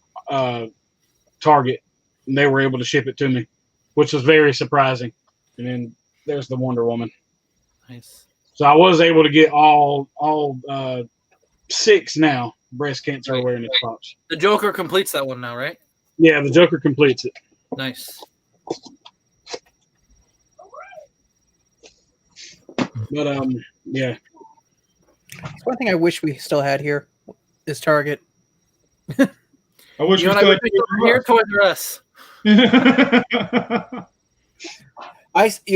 Target, and they were able to ship it to me, which was very surprising. And then there's the Wonder Woman. Nice. So I was able to get all 6 now breast cancer awareness pops. The Joker completes that one now, right? Yeah, the Joker completes it. Nice. But yeah. It's one thing I wish we still had here is Target. I wish we still had here Toys R Us. You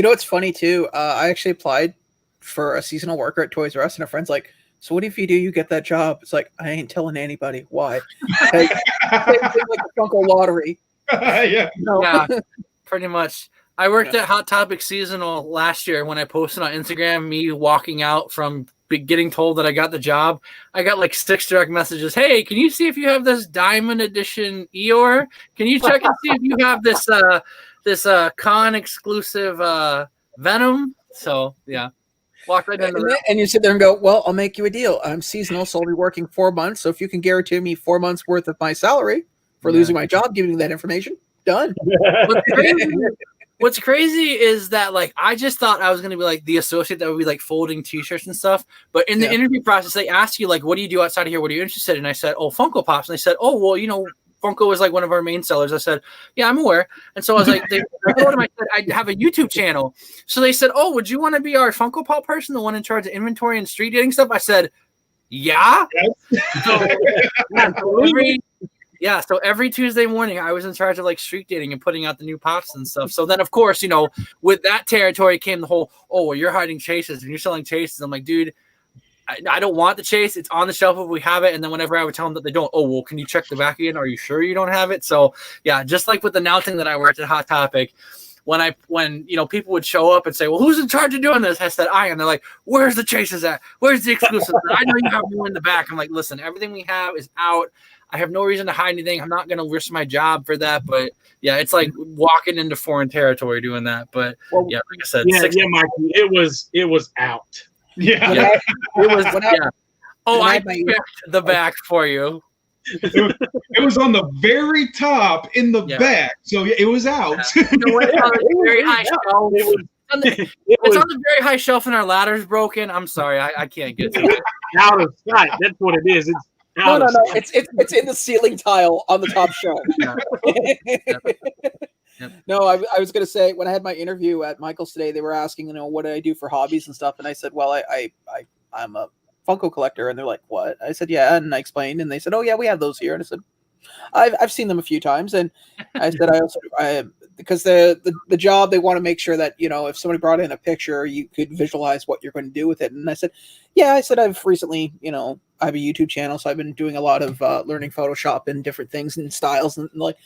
know what's funny too? I actually applied for a seasonal worker at Toys R Us, and a friend's like, "So what if you do? You get that job?" It's like, I ain't telling anybody. Why? Like the Funko lottery. Yeah. No. Yeah, pretty much. I worked at Hot Topic Seasonal last year when I posted on Instagram me walking out from getting told that I got the job. I got like 6 direct messages. Hey, can you see if you have this Diamond Edition Eeyore? Can you check and see if you have this con exclusive Venom? So yeah, walk right into that. And you sit there and go, "Well, I'll make you a deal. I'm seasonal, so I'll be working 4 months. So if you can guarantee me 4 months worth of my salary for losing my job, giving me that information, done." What's crazy is that like I just thought I was gonna be like the associate that would be like folding T-shirts and stuff, but in the interview process they ask you like, what do you do outside of here? What are you interested in? And I said, oh, Funko Pops. And they said, oh, well, you know, Funko is like one of our main sellers. I said, yeah, I'm aware. And so I was like, I told them, I said I have a YouTube channel. So they said, oh, would you want to be our Funko Pop person, the one in charge of inventory and street dating stuff? I said, yeah. So every Tuesday morning, I was in charge of like street dating and putting out the new pops and stuff. So then, of course, you know, with that territory came the whole, oh, well, you're hiding chases and you're selling chases. I'm like, dude, I don't want the chase. It's on the shelf if we have it. And then whenever I would tell them that they don't, oh, well, can you check the back again? Are you sure you don't have it? So yeah, just like with announcing that I worked at Hot Topic, when you know people would show up and say, well, who's in charge of doing this? I said, I am. They're like, where's the chases at? Where's the exclusive? I know you have more in the back. I'm like, listen, everything we have is out. I have no reason to hide anything. I'm not going to risk my job for that. But yeah, it's like walking into foreign territory doing that. But yeah, like I said, Mikey, it was out. Yeah. It was. Yeah. Oh, I checked the back for you. It was on the very top in the back, so it was out. Yeah. You know what? It's on the very high shelf. It's on the very high shelf, and our ladder's broken. I'm sorry, I can't get to it. Out of sight. That's what it is. It's no. It's in the ceiling tile on the top shelf. Yep. No, I was going to say when I had my interview at Michael's today, they were asking, you know, what do I do for hobbies and stuff, and I said, well, I'm a Funko collector, and they're like, what? I said, yeah, and I explained, and they said, oh yeah, we have those here, and I said, I've seen them a few times, and I said, because the job, they want to make sure that, you know, if somebody brought in a picture, you could visualize what you're going to do with it. And I said, yeah, I said, I've recently, you know, I have a YouTube channel, so I've been doing a lot of learning Photoshop and different things and styles, and like,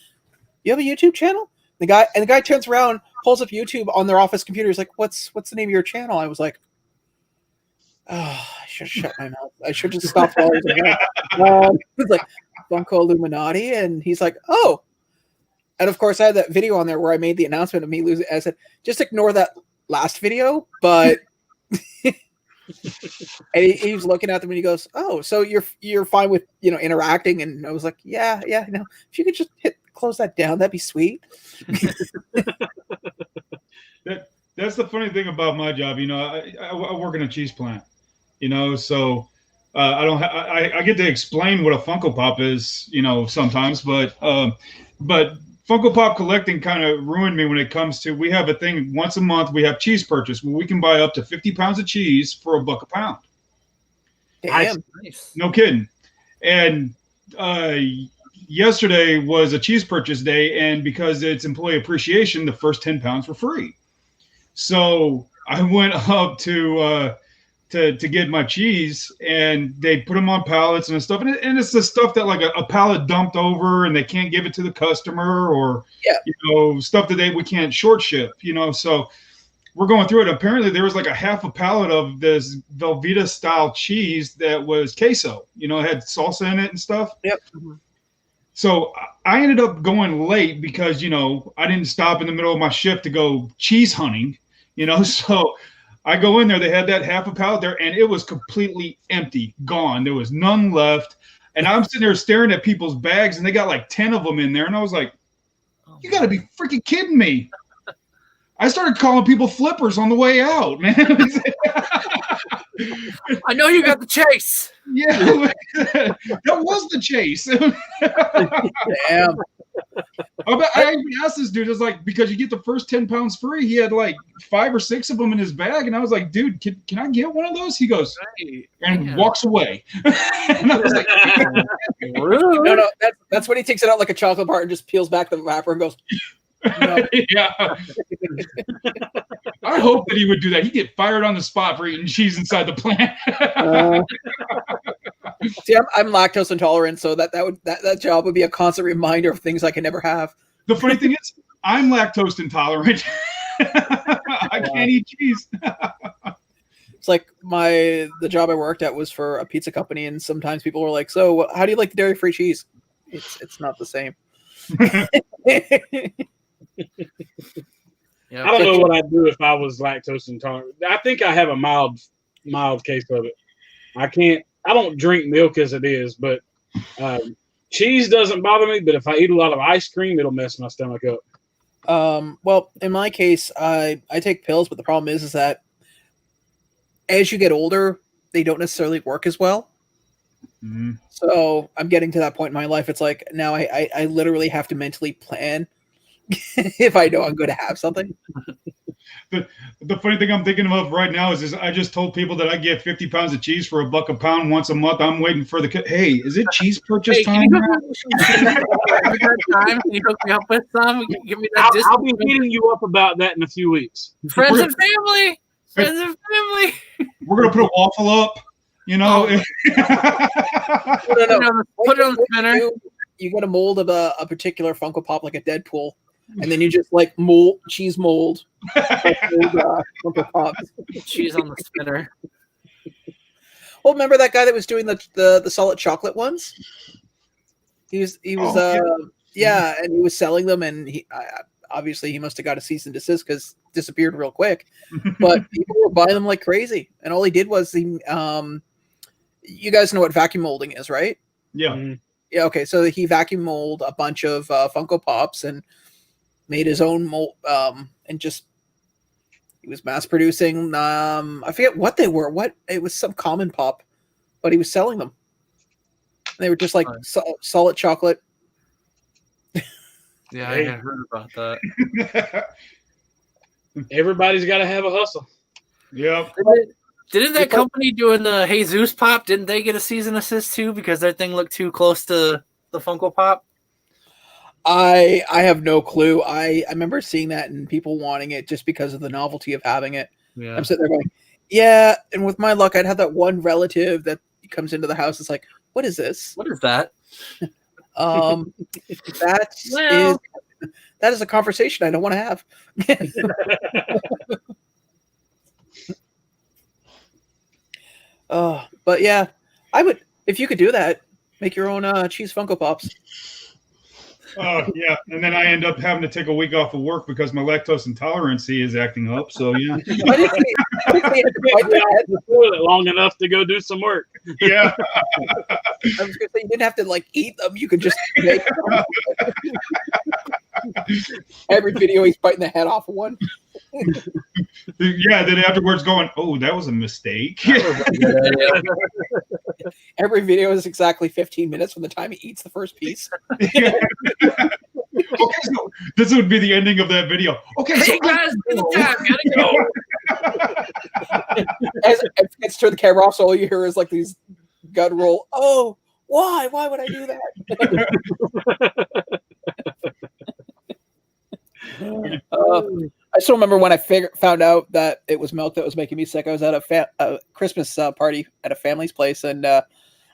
you have a YouTube channel? The guy turns around, pulls up YouTube on their office computer. He's like, what's the name of your channel? I was like, oh, I should shut my mouth. I should just stop while I was He's like, Funko Illuminati, and he's like, oh. And of course, I had that video on there where I made the announcement of me losing. I said, just ignore that last video, but and he was looking at them and he goes, oh, so you're fine with, you know, interacting? And I was like, yeah, no. If you could just close that down, that'd be sweet. That's the funny thing about my job. You know, I work in a cheese plant, you know, so I get to explain what a Funko Pop is, you know, sometimes, but Funko Pop collecting kind of ruined me when it comes to, we have a thing once a month, we have cheese purchase where we can buy up to 50 pounds of cheese for $1 a pound. Damn. Nice. No kidding. And yesterday was a cheese purchase day, and because it's employee appreciation, the first 10 pounds were free. So I went up to to get my cheese, and they put them on pallets and stuff, and it's the stuff that like a pallet dumped over and they can't give it to the customer, or stuff that we can't short ship, so we're going through it. Apparently there was like a half a pallet of this Velveeta style cheese that was queso, it had salsa in it and stuff. Yep. So I ended up going late because, I didn't stop in the middle of my shift to go cheese hunting, so I go in there, they had that half a pallet there, and it was completely empty, gone. There was none left. And I'm sitting there staring at people's bags, and they got like 10 of them in there. And I was like, you got to be freaking kidding me. I started calling people flippers on the way out, man. I know you got the chase. Yeah, that was the chase. Damn. I even asked this dude, it's like, because you get the first 10 pounds free, he had like 5 or 6 of them in his bag. And I was like, dude, can I get one of those? He goes, and walks away. And I was like, no, that's when he takes it out like a chocolate bar and just peels back the wrapper and goes, no. Yeah. I hope that he would do that. He'd get fired on the spot for eating cheese inside the plant. See, I'm lactose intolerant, so that job would be a constant reminder of things I can never have. The funny thing is, I'm lactose intolerant. I can't eat cheese. It's like the job I worked at was for a pizza company, and sometimes people were like, "So, how do you like the dairy-free cheese?" It's not the same. Yeah. I don't know what I'd do if I was lactose intolerant. I think I have a mild case of it. I don't drink milk as it is, but cheese doesn't bother me. But if I eat a lot of ice cream, it'll mess my stomach up. Well, in my case, I take pills, but the problem is that as you get older, they don't necessarily work as well. Mm-hmm. So I'm getting to that point in my life. It's like now I literally have to mentally plan if I know I'm going to have something. The funny thing I'm thinking of right now is I just told people that I get 50 pounds of cheese for $1 a pound once a month. I'm waiting for hey, is it cheese purchase time? Can you hook me up with some? Give me that. I'll be hitting you up about that in a few weeks. Friends and family. We're going to put a waffle up. No. Put it on the spinner. You get a mold of a particular Funko Pop, like a Deadpool, and then you just like cheese mold. Funko Pops. Cheese on the spinner. Well, remember that guy that was doing the solid chocolate ones? He was and he was selling them, and obviously he must have got a cease and desist because disappeared real quick. But people were buying them like crazy, and all he did was you guys know what vacuum molding is, right? Yeah. Mm-hmm. Yeah. Okay. So he vacuum molded a bunch of Funko Pops and made his own mold, and he was mass producing. I forget what they were. It was some common pop, but he was selling them. They were just like solid chocolate. Yeah, I had heard about that. Everybody's got to have a hustle. Yep. Didn't that company doing the Jesus Pop, didn't they get a cease and desist too because their thing looked too close to the Funko Pop? I have no clue. I remember seeing that and people wanting it just because of the novelty of having it. Yeah. I'm sitting there going, yeah, and with my luck, I'd have that one relative that comes into the house. It's like, what is this? What is that? That is a conversation I don't want to have. But yeah, I would, if you could do that, make your own cheese Funko Pops. Yeah, and then I end up having to take a week off of work because my lactose intolerance is acting up. So yeah, I didn't the toilet long enough to go do some work. Yeah, I was gonna say you didn't have to like eat them; you could just make them. Every video, he's biting the head off of one. Yeah, then afterwards going, oh, that was a mistake. Every video is exactly 15 minutes from the time he eats the first piece. Okay, so this would be the ending of that video. Okay, hey guys, gotta go. As it gets to the camera off, so all you hear is like these gut roll. Oh, why? Why would I do that? I still remember when I found out that it was milk that was making me sick. I was at a Christmas party at a family's place, and I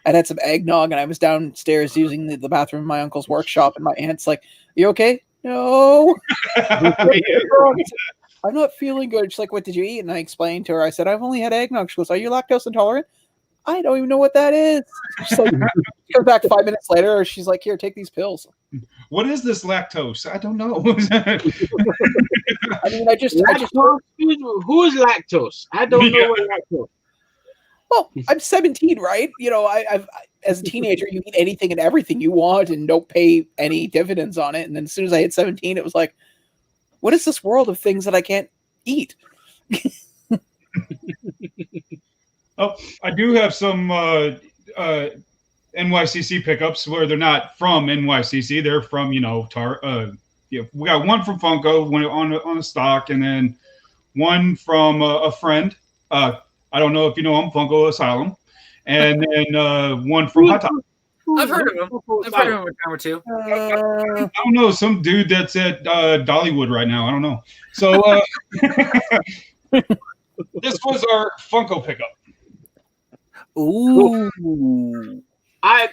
had some eggnog, and I was downstairs using the bathroom in my uncle's workshop, and my aunt's like, "You okay?" No. I'm not feeling good. She's like, "What did you eat?" And I explained to her. I said, "I've only had eggnog." She goes, "Are you lactose intolerant?" I don't even know what that is. She's like, she comes back 5 minutes later. She's like, "Here, take these pills." What is this lactose? I don't know. I mean, I just who is lactose? I don't know what lactose. Well, I'm 17, right? You know, I've as a teenager, you eat anything and everything you want and don't pay any dividends on it. And then as soon as I hit 17, it was like, what is this world of things that I can't eat? Oh, I do have some NYCC pickups where they're not from NYCC. They're from, we got one from Funko on a stock, and then one from a friend. I don't know if you know him, Funko Asylum, and then one from Hot Top. I've heard of him. I've heard of him a time or two. I don't know, some dude that's at Dollywood right now. I don't know. So this was our Funko pickup. Ooh. I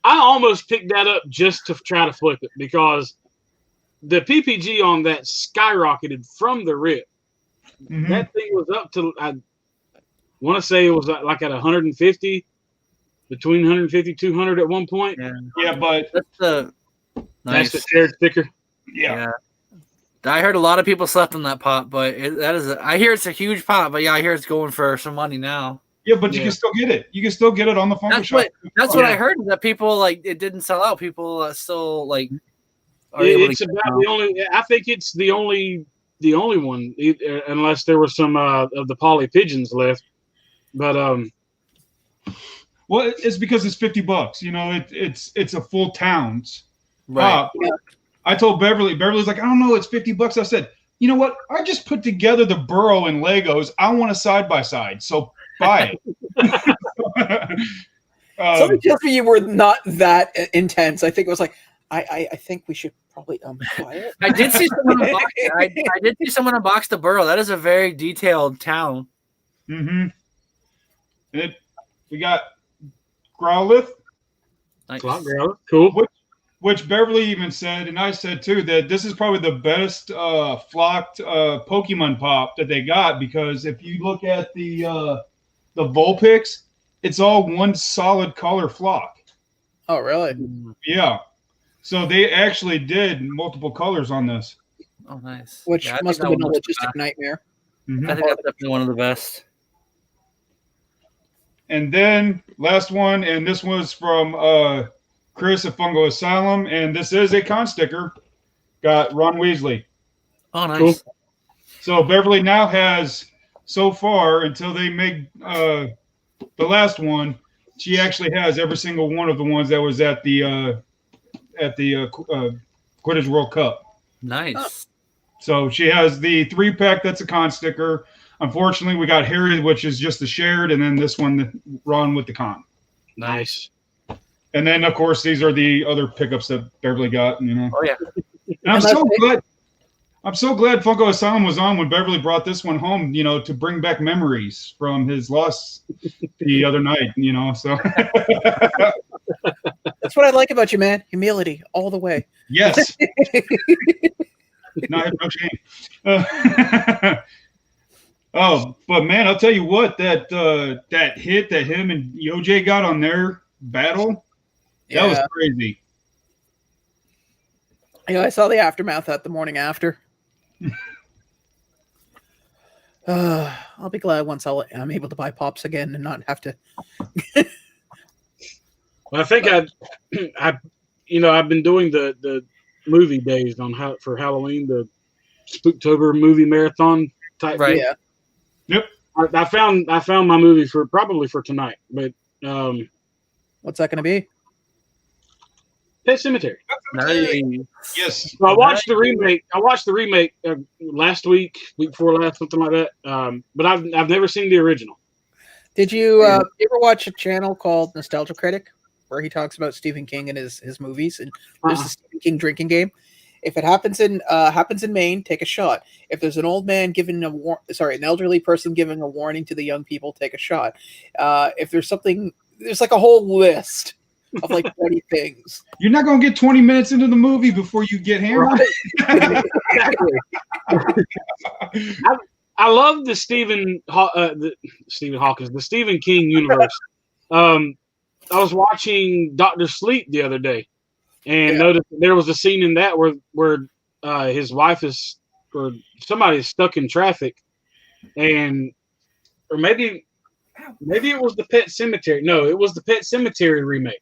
almost picked that up just to try to flip it because the PPG on that skyrocketed from the rip. Mm-hmm. That thing was up to, I want to say it was like at 150, between 150 200 at one point. Yeah, but that's the shared sticker. Yeah. I heard a lot of people slept on that pot, but I hear it's a huge pot, but yeah, I hear it's going for some money now. Yeah, but you can still get it. You can still get it on the Funko shop. That's what I heard, that people, like, it didn't sell out. People still, like, are able to about the only. I think it's the only one, unless there were some of the poly pigeons left. But well, it's because it's $50. You know, it's a full town's. Right. I told Beverly. Beverly's like, I don't know, it's $50. I said, you know what? I just put together the burrow and Legos. I want a side by side. So buy it. Somebody tells me you were not that intense. I think it was like, I think we should probably buy it. I did see someone unbox it. I did see someone unbox the burrow. That is a very detailed town. Mm-hmm. We got Growlithe. Nice. Cool. Which Beverly even said, and I said too, that this is probably the best flocked Pokemon pop that they got, because if you look at the Vulpix, it's all one solid color flock. Oh, really? Yeah. So they actually did multiple colors on this. Oh, nice. Which must have been a logistic nightmare. Mm-hmm. I think that's definitely one of the best. And then last one, and this was from Chris at Fungo Asylum, and this is a con sticker. Got Ron Weasley. Oh, nice. Cool. So Beverly now has, so far, until they make the last one, she actually has every single one of the ones that was at the Quidditch World Cup. Nice. So she has the 3-pack that's a con sticker. Unfortunately, we got Harry, which is just the shared, and then this one, Ron with the con. Nice. And then, of course, these are the other pickups that Beverly got. You know. Oh yeah. And I'm so glad. I'm so glad Funko Asylum was on when Beverly brought this one home. You know, to bring back memories from his loss the other night. You know, so. That's what I like about you, man. Humility all the way. Yes. No shame. Oh, but man, I'll tell you what, that hit that him and Yoj got on their battle, that was crazy. Yeah, I saw the aftermath the morning after. I'll be glad once I'm able to buy pops again and not have to. Well, I think I've been doing the movie days for Halloween, the Spooktober movie marathon type. Right. Deal. Yeah. Yep. I found my movie for tonight, but what's that going to be? Pet Cemetery. Nice. Yes. So I watched the remake. Last week before last, something like that. But I've never seen the original. Did you ever watch a channel called Nostalgia Critic, where he talks about Stephen King and his movies? And there's the Stephen King drinking game. If it happens in Maine, take a shot. If there's an old man giving an elderly person giving a warning to the young people, take a shot. If there's something, there's like a whole list of like 20 things. You're not gonna get 20 minutes into the movie before you get hammered. Right. I love the Stephen King universe. I was watching Dr. Sleep the other day, and noticed there was a scene in that where his wife or somebody is stuck in traffic, or maybe it was the Pet Cemetery. No, it was the Pet Cemetery remake.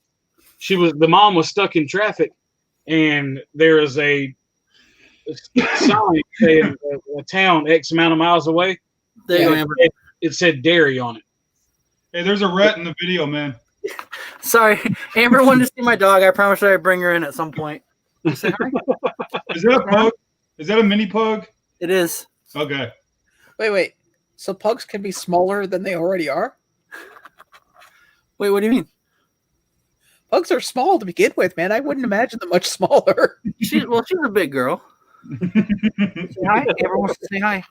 The mom was stuck in traffic, and there is a sign saying a town X amount of miles away. It said dairy on it. Hey, there's a rat in the video, man. Sorry, Amber wanted to see my dog. I promised I'd bring her in at some point. Say hi. Is that a pug? Is that a mini pug? It is. Okay. Wait. So pugs can be smaller than they already are? Wait, what do you mean? Pugs are small to begin with, man. I wouldn't imagine them much smaller. She's a big girl. Say hi. Amber wants to say hi.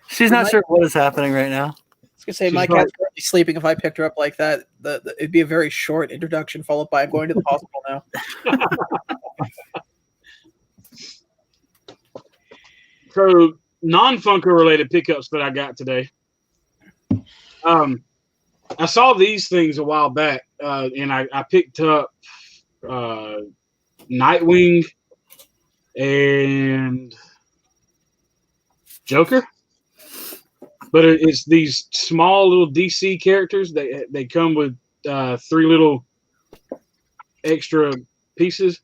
She's not sure what is happening right now. I was gonna say my cat's currently sleeping. If I picked her up like that, it'd be a very short introduction followed by I'm going to the hospital now. So non-Funko related pickups that I got today. I saw these things a while back, and I picked up Nightwing and Joker. But it's these small little DC characters. They come with 3 little extra pieces.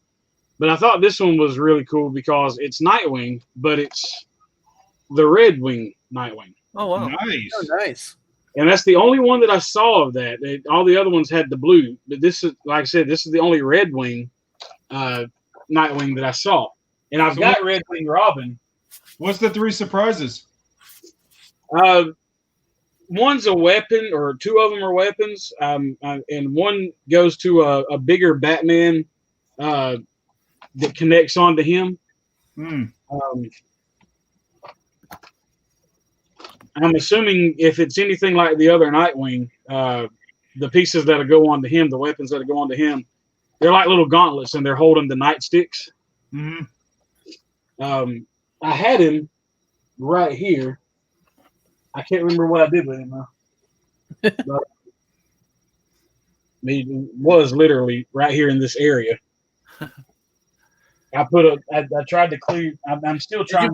But I thought this one was really cool because it's Nightwing, but it's the Red Wing Nightwing. Oh, wow. Nice. Oh, nice. And that's the only one that I saw of that. All the other ones had the blue. But this is, like I said, this is the only Red Wing Nightwing that I saw. And I've got Red Wing Robin. What's the 3 surprises? One's a weapon, or 2 of them are weapons, and one goes to a bigger Batman that connects onto him. I'm assuming if it's anything like the other Nightwing, the pieces that go onto him, the weapons that go onto him, they're like little gauntlets, and they're holding the nightsticks. I had him right here. I can't remember what I did with him though. But he was literally right here in this area. I tried to clear. I'm still trying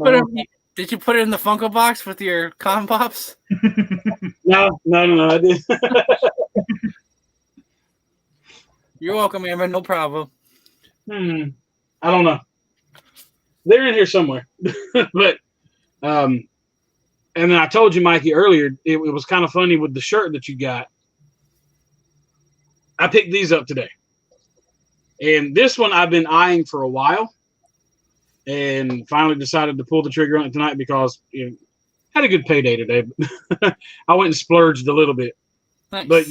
Did you put it in the Funko box with your Con Pops? No, I didn't. You're welcome, Amber. No problem. I don't know. They're in here somewhere. But and then I told you, Mikey, earlier, it was kind of funny with the shirt that you got. I picked these up today. And this one I've been eyeing for a while. And finally decided to pull the trigger on it tonight because had a good payday today. I went and splurged a little bit. Nice. But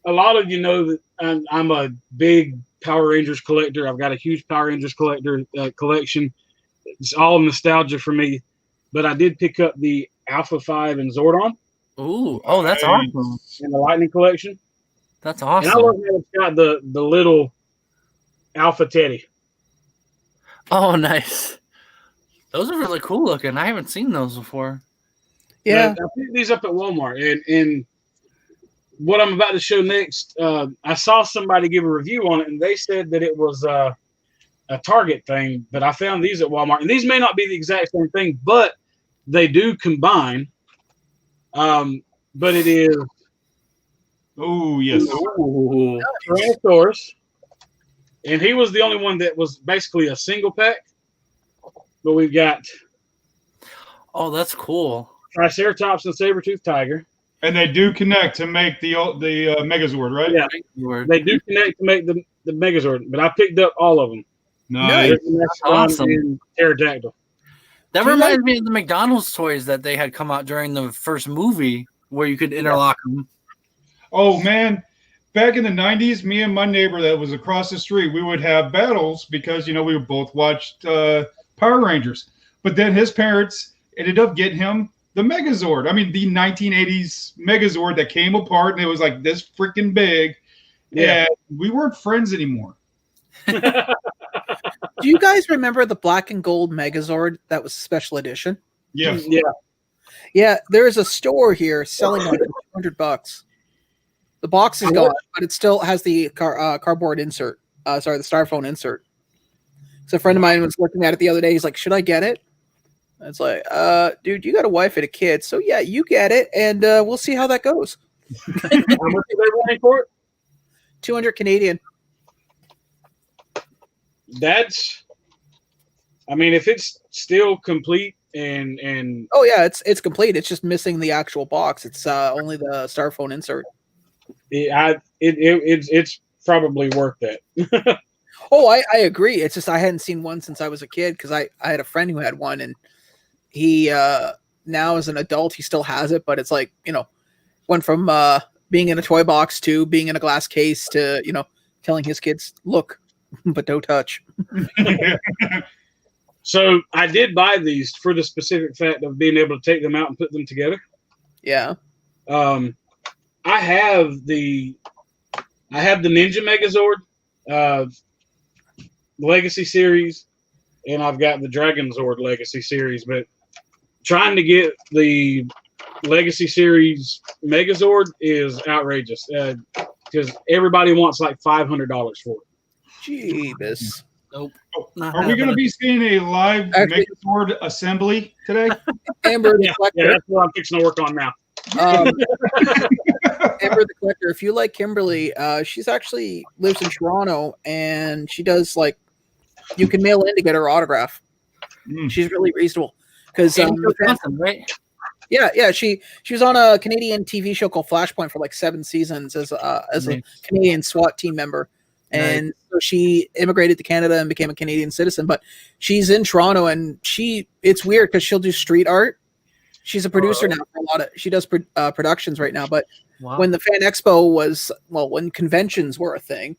a lot of you know that I'm a big Power Rangers collector. I've got a huge Power Rangers collection. It's all nostalgia for me. But I did pick up the Alpha 5 and Zordon. Oh, that's awesome. In the Lightning collection. That's awesome. And I love how it's got the little Alpha Teddy. Oh, nice. Those are really cool looking. I haven't seen those before. Yeah. I picked these up at Walmart. And what I'm about to show next, I saw somebody give a review on it, and they said that it was a Target thing, but I found these at Walmart. And these may not be the exact same thing, but they do combine. But it is. Oh, yes. Tyrannosaurus. And he was the only one that was basically a single pack. But we've got. Oh, that's cool. Triceratops and Saber-toothed Tiger. And they do connect to make the Megazord, right? Yeah, they do connect to make the Megazord. But I picked up all of them. Nice. That's awesome. Pterodactyl. That reminds me of the McDonald's toys that they had come out during the first movie where you could interlock them. Oh, man. back in the 90s, me and my neighbor that was across the street, we would have battles because, we would both watched Power Rangers. But then his parents ended up getting him the Megazord. I mean, the 1980s Megazord that came apart and it was like this freaking big. Yeah. And we weren't friends anymore. Do you guys remember the black and gold Megazord that was special edition? Yes. Yeah. Yeah, there's a store here selling it for $200. The box is gone, but it still has the cardboard insert. The styrofoam insert. So a friend of mine was looking at it the other day. He's like, "Should I get it?" And it's like, dude, you got a wife and a kid, so yeah, you get it, and we'll see how that goes. How much are they wanting for it? 200 Canadian. That's, I mean, if it's still complete and oh yeah, it's complete. It's just missing the actual box. It's only the styrofoam insert. It's probably worth that. Oh, I agree. It's just I hadn't seen one since I was a kid because I had a friend who had one, and he now as an adult he still has it, but it's like, went from being in a toy box to being in a glass case to telling his kids, look, but don't touch. So I did buy these for the specific fact of being able to take them out and put them together. Yeah. I have the Ninja Megazord Legacy series, and I've got the Dragon Zord Legacy series, but trying to get the Legacy series Megazord is outrageous because everybody wants like $500 for it. Jeebus. Nope. Are we going to be seeing a live Megazord assembly today? Amber the Yeah, Collector. that's what I'm fixing to work on now. Amber the Collector, if you like Kimberly, she's actually lives in Toronto, and she does you can mail in to get her autograph. She's really reasonable because right? Yeah. She was on a Canadian TV show called Flashpoint for 7 seasons as a Canadian SWAT team member. And so she immigrated to Canada and became a Canadian citizen, but she's in Toronto, and it's weird because she'll do street art. She's a producer now for she does productions right now, but when the Fan Expo was, when conventions were a thing,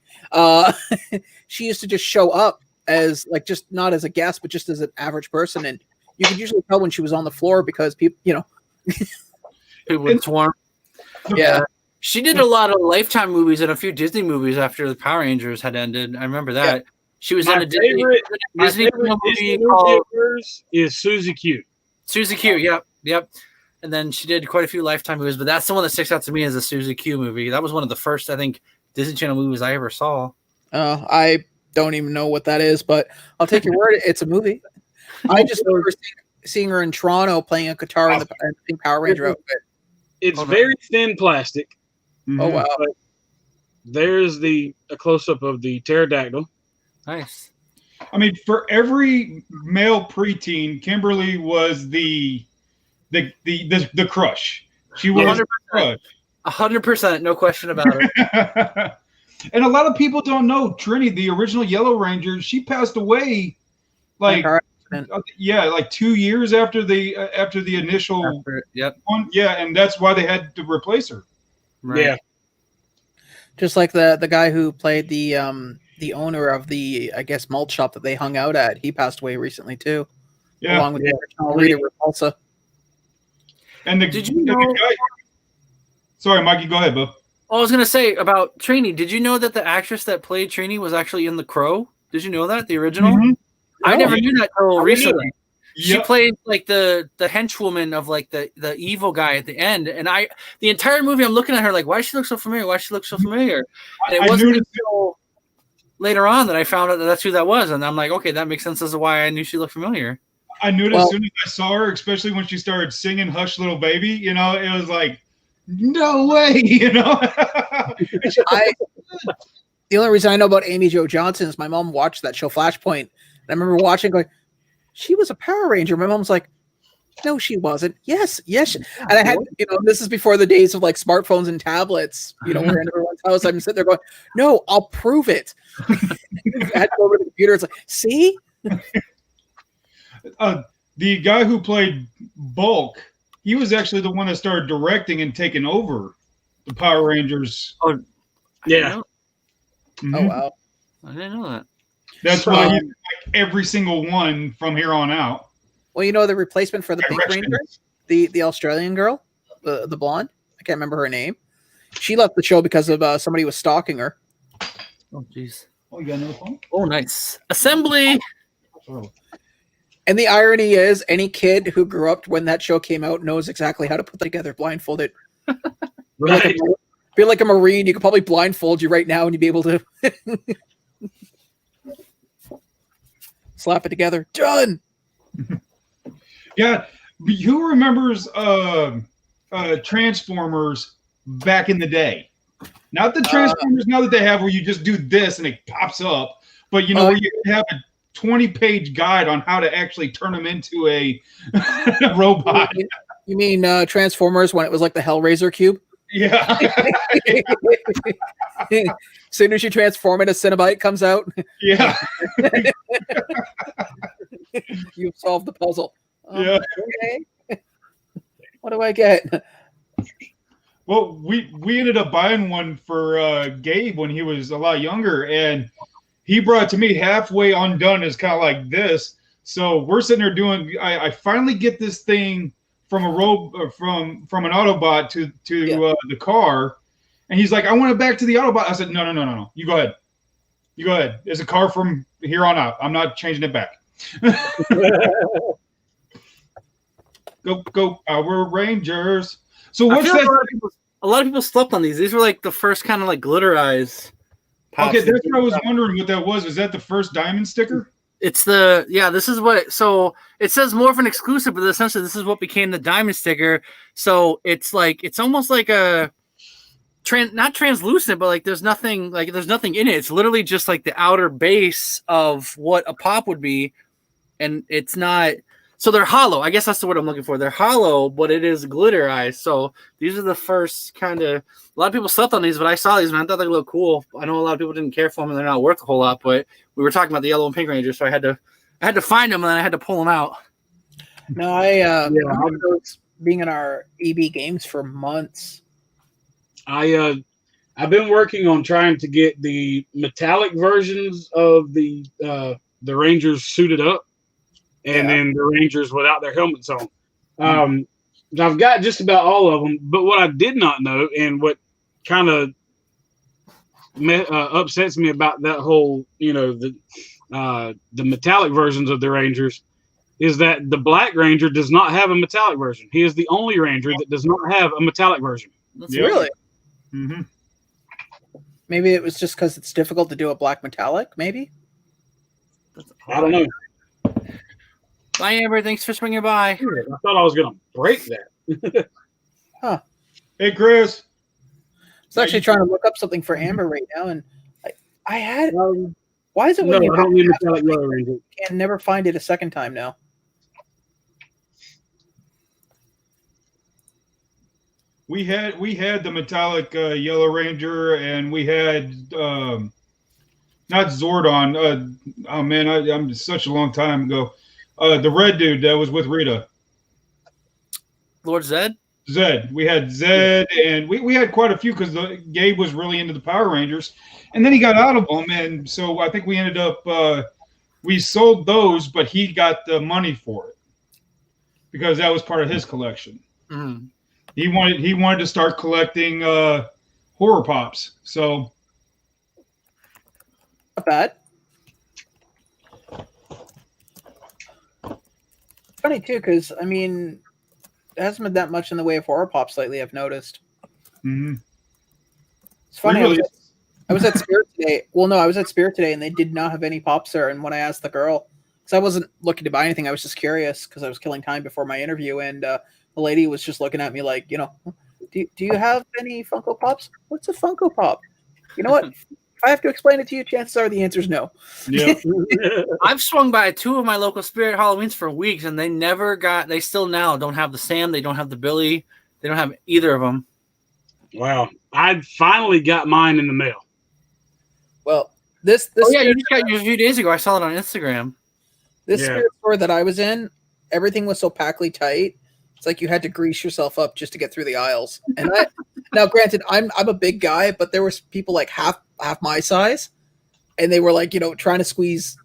she used to just show up as just not as a guest, but just as an average person. And you could usually tell when she was on the floor because people, people would swarm. Yeah. She did a lot of Lifetime movies and a few Disney movies after the Power Rangers had ended. I remember that. Yeah. She was in a Disney movie called is Susie Q. Susie Q, yep. And then she did quite a few Lifetime movies, but that's the one that sticks out to me as a Susie Q movie. That was one of the first, I think, Disney Channel movies I ever saw. I don't even know what that is, but I'll take your word. It's a movie. I just remember seeing her in Toronto playing a guitar in the Pink Power Ranger outfit. It's very thin plastic. Oh wow! There's a close-up of the pterodactyl. Nice. I mean, for every male preteen, Kimberly was the crush. She was 100%. 100%, no question about it. And a lot of people don't know Trini, the original Yellow Ranger. She passed away, 2 years after the initial one. Yeah, and that's why they had to replace her. Right. Yeah. Just like the guy who played the owner of the, I guess, malt shop that they hung out at, he passed away recently too. Yeah. Along with the original Rita Repulsa. And the guy. Sorry, Mikey, go ahead, bub. I was gonna say about Trini. Did you know that the actress that played Trini was actually in The Crow? Did you know that, the original? Mm-hmm. I never knew that until recently. She Yep. played the henchwoman of the evil guy at the end, and the entire movie I'm looking at her why does she look so familiar? Why does she look so familiar? And it wasn't until later on that I found out that that's who that was, and I'm like, okay, that makes sense as to why I knew she looked familiar. I knew it as soon as I saw her, especially when she started singing "Hush, Little Baby." It was like, no way, The only reason I know about Amy Jo Johnson is my mom watched that show Flashpoint, and I remember watching going, she was a Power Ranger. My mom's like, no, she wasn't. Yes. And I had, this is before the days of smartphones and tablets, we're in everyone's house. I'm sitting there going, no, I'll prove it. I had to go over to the computer. It's like, see? The guy who played Bulk, he was actually the one that started directing and taking over the Power Rangers. Yeah. Oh wow. I didn't know that. That's why you like every single one from here on out. Well, you know the replacement for the Pink Directions. Ranger, the Australian girl, the blonde. I can't remember her name. She left the show because of somebody was stalking her. Oh jeez. Oh, you got another phone? Oh, nice. Assembly. And the irony is, any kid who grew up when that show came out knows exactly how to put that together blindfolded. Right. Feel like a Marine, you could probably blindfold you right now and you'd be able to slap it together. Done. Yeah. Who remembers Transformers back in the day? Not the Transformers now that they have where you just do this and it pops up, but you know where you have a 20-page guide on how to actually turn them into a robot. You mean Transformers when it was like the Hellraiser cube? Yeah. As soon as you transform it, a Cinnabite comes out. Yeah. You've solved the puzzle. Yeah. Okay. What do I get? Well, we ended up buying one for Gabe when he was a lot younger, and he brought it to me halfway undone. Is kind of like this. So we're sitting there doing. I finally get this thing from a from an Autobot to the car, and he's like, "I want it back to the Autobot." I said, "No. You go ahead. You go ahead. It's a car from here on out. I'm not changing it back." Go, Power Rangers. So what's that? A lot of people slept on these. These were like the first kind of like glitter eyes. Okay, that's what I was wondering what that was. Is that the first diamond sticker? It's this is what, so it says more of an exclusive, but essentially this is what became the diamond sticker. So it's like, it's almost like a not translucent, but like there's nothing in it. It's literally just like the outer base of what a pop would be. And it's not, so they're hollow. I guess that's the word I'm looking for. They're hollow, but it is glitter eyes. So these are the first kind of, a lot of people slept on these, but I saw these and I thought they looked cool. I know a lot of people didn't care for them and they're not worth a whole lot, but we were talking about the yellow and pink Ranger, so I had to find them and then I had to pull them out. No, I remember those being in our EB games for months. I've been working on trying to get the metallic versions of the Rangers suited up, and then the Rangers without their helmets on. I've got just about all of them, but what I did not know, and what kind of upsets me about that whole, the metallic versions of the Rangers, is that the Black Ranger does not have a metallic version. He is the only Ranger that does not have a metallic version. Really? Mm-hmm. Maybe it was just because it's difficult to do a black metallic, maybe? I don't know. Bye, Amber. Thanks for swinging by. I thought I was going to break that. Huh. Hey, Chris. I was actually trying to look up something for Amber right now, and I had. Why is it when you don't need metallic Yellow Ranger. can never find it a second time now? We had the metallic Yellow Ranger, and we had not Zordon. Oh man, I'm such a long time ago. The red dude that was with Rita. Lord Zed? Zed. We had Zed, and we had quite a few because Gabe was really into the Power Rangers, and then he got out of them, and so I think we ended up we sold those, but he got the money for it because that was part of his collection. Mm-hmm. He wanted to start collecting horror pops. So Not bad. Funny too, because I mean, there hasn't been that much in the way of horror pops lately. I've noticed. mm-hmm. It's funny. Really? I was at Spirit today. Well, no, I was at Spirit today, and they did not have any pops there. And when I asked the girl, because I wasn't looking to buy anything, I was just curious because I was killing time before my interview, and the lady was just looking at me like, do you have any Funko Pops? What's a Funko Pop? You know what? If I have to explain it to you, chances are the answer is no. Yeah. I've swung by two of my local Spirit Halloweens for weeks, and they still now don't have the Sam, they don't have the Billy, they don't have either of them. Wow. I finally got mine in the mail. Well, this you just got yours a few days ago. I saw it on Instagram. This Spirit store that I was in, everything was so packly tight. It's like you had to grease yourself up just to get through the aisles. And now, granted, I'm a big guy, but there was people like half my size, and they were like, trying to squeeze.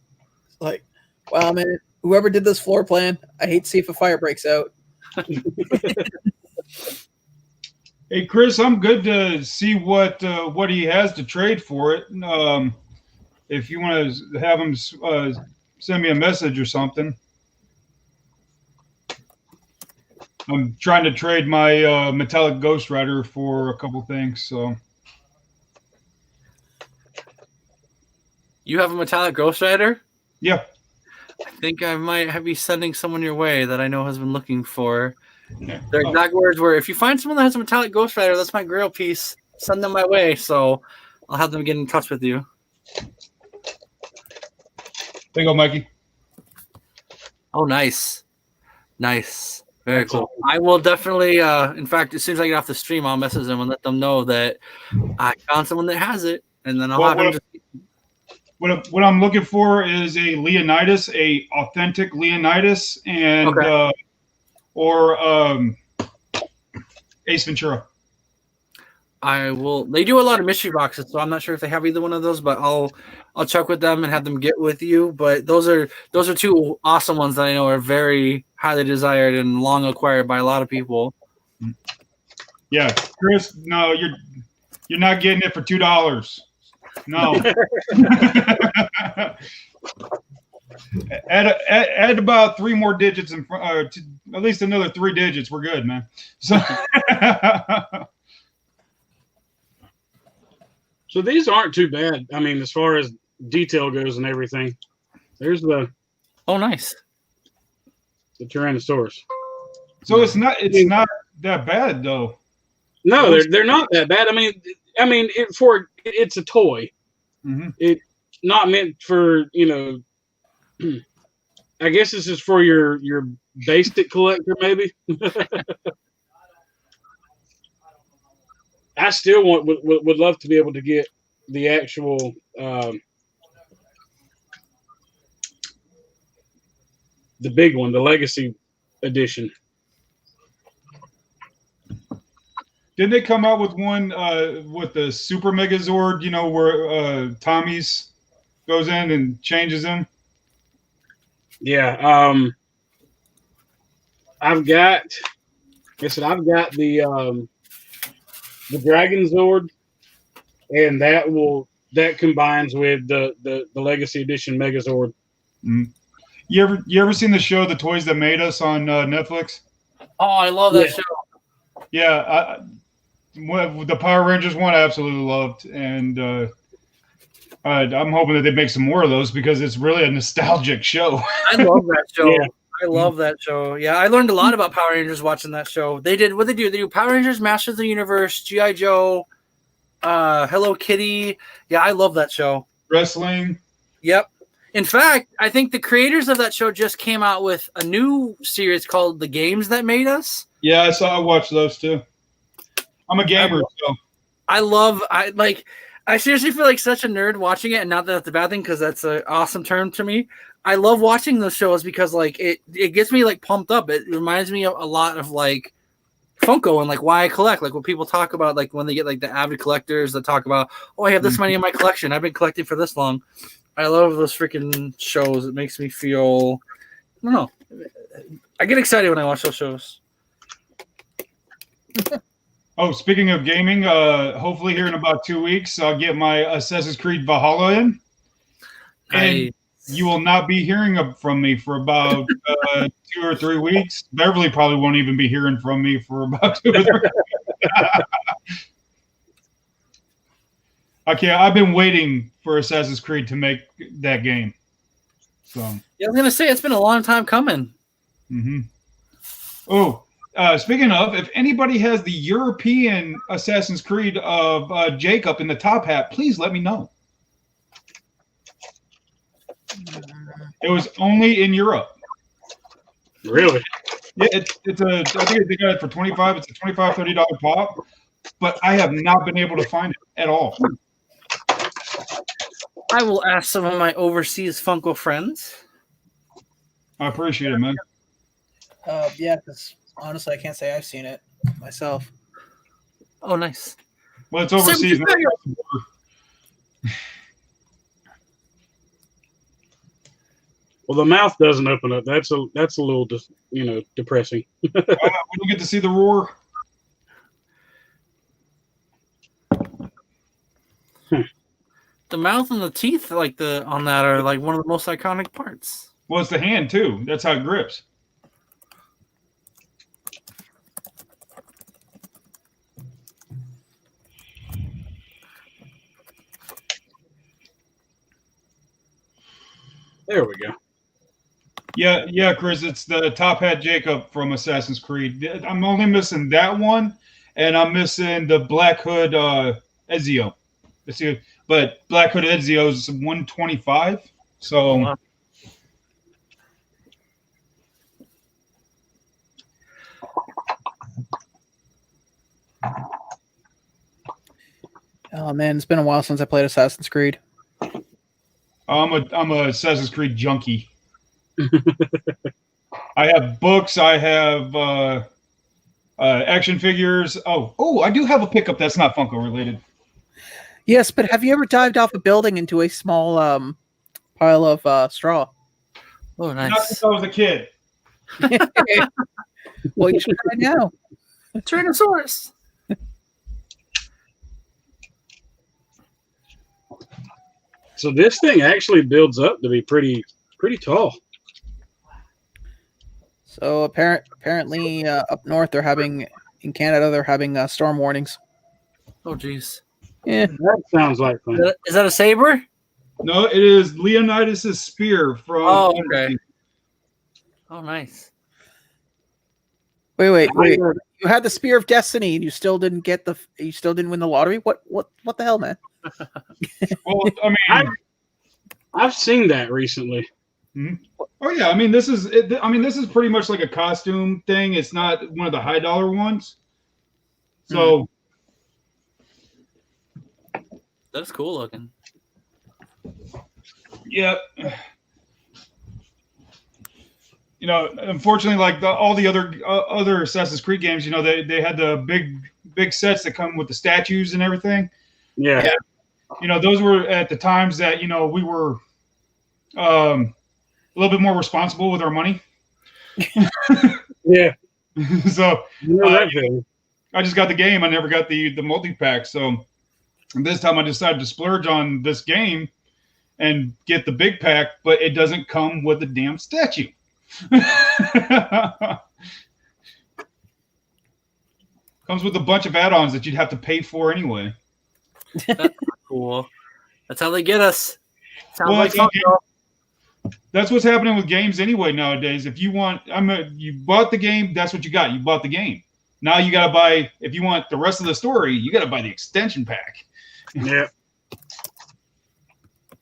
Like, wow, man, whoever did this floor plan, I hate to see if a fire breaks out. Hey, Chris, I'm good to see what he has to trade for it. If you want to have him send me a message or something. I'm trying to trade my metallic Ghost Rider for a couple things. So you have a metallic Ghost Rider? Yeah. I think I might be sending someone your way that I know has been looking for. Yeah. Their exact words were, if you find someone that has a metallic Ghost Rider, that's my grail piece. Send them my way. So I'll have them get in touch with you. There you go, Mikey. Oh, nice. Nice. Very cool. I will definitely, in fact, as soon as I get off the stream, I'll message them and let them know that I found someone that has it. And then I'll have them what I'm looking for is a Leonidas, a authentic Leonidas, and or Ace Ventura. I will. They do a lot of mystery boxes, so I'm not sure if they have either one of those, but I'll check with them and have them get with you. But those are two awesome ones that I know are very highly desired and long acquired by a lot of people. Yeah, Chris, no, you're not getting it for $2. No. add about 3 more digits in front, at least another 3 digits. We're good, man. So. So these aren't too bad. I mean, as far as detail goes and everything. There's the nice. The Tyrannosaurus. So it's not that bad though. No, they're not that bad. I mean, it's a toy. Mm-hmm. It's not meant for, I guess this is for your basic collector, maybe. I still would love to be able to get the actual the big one, the Legacy Edition. Didn't they come out with one with the Super Megazord? Where Tommy's goes in and changes him. Yeah, I've got the Dragon Zord, and that combines with the Legacy Edition Megazord. Mm. You ever seen the show The Toys That Made Us on Netflix? Oh, I love that show. Yeah, the Power Rangers one I absolutely loved, and I'm hoping that they make some more of those because it's really a nostalgic show. I love that show. Yeah. I love that show. Yeah, I learned a lot about Power Rangers watching that show. They do Power Rangers, Masters of the Universe, G.I. Joe, Hello Kitty. Yeah, I love that show. Wrestling. Yep. In fact, I think the creators of that show just came out with a new series called The Games That Made Us. Yeah, I watched those too. I'm a gamer, so I seriously feel like such a nerd watching it, and not that that's a bad thing because that's an awesome term to me. I love watching those shows because it gets me pumped up. It reminds me of a lot of Funko and why I collect, what people talk about, when they get the avid collectors that talk about, I have this many in my collection. I've been collecting for this long. I love those freaking shows. It makes me feel, I don't know. I get excited when I watch those shows. Oh, speaking of gaming, hopefully here in about 2 weeks, I'll get my Assassin's Creed Valhalla in. And you will not be hearing from me for about 2 or 3 weeks. Beverly probably won't even be hearing from me for about 2 or 3 weeks. Okay, I've been waiting for Assassin's Creed to make that game. So yeah, I was going to say, it's been a long time coming. Mm-hmm. Oh, speaking of, if anybody has the European Assassin's Creed of Jacob in the top hat, please let me know. It was only in Europe. Really? Yeah, I think they got it for $25. It's a $25, $30 pop, but I have not been able to find it at all. I will ask some of my overseas Funko friends. I appreciate it, man. Yeah, because Honestly, I can't say I've seen it myself. Oh, nice. Well, it's overseas. Well, the mouth doesn't open up. That's a little depressing. We don't get to see the roar. The mouth and the teeth, on that, are like one of the most iconic parts. Well, it's the hand too. That's how it grips. There we go. Yeah, Chris. It's the Top Hat Jacob from Assassin's Creed. I'm only missing that one, and I'm missing the Black Hood Ezio. But Black Hood Ezio is 125. So. Wow. Oh man, it's been a while since I played Assassin's Creed. I'm a Assassin's Creed junkie. I have books. I have action figures. Oh, I do have a pickup that's not Funko related. Yes, but have you ever dived off a building into a small pile of straw? Oh, nice. Not since I was a kid. Well, you should try now. Tyrannosaurus. So this thing actually builds up to be pretty tall. So apparently up north in Canada they're having storm warnings. Oh jeez. Yeah, that sounds like fun. Is that a saber? No, it is Leonidas' spear from. Oh, okay. Oh, nice. Wait. You had the Spear of Destiny and you still didn't win the lottery? What the hell, man? Well, I mean, I've seen that recently. Mm-hmm. Oh yeah, I mean this is pretty much like a costume thing. It's not one of the high dollar ones. So that's cool looking. Yeah. You know, unfortunately, like all the other Assassin's Creed games, you know, they had the big sets that come with the statues and everything. Yeah. You know, those were at the times that, you know, we were a little bit more responsible with our money. Yeah. So I just got the game. I never got the multi-pack. So this time I decided to splurge on this game and get the big pack, but it doesn't come with a damn statue. Comes with a bunch of add-ons that you'd have to pay for anyway. That's cool. That's how they get us. That's what's happening with games anyway nowadays. If you want, you bought the game, that's what you got. You bought the game. Now you got to buy. If you want the rest of the story, you got to buy the extension pack. Yeah.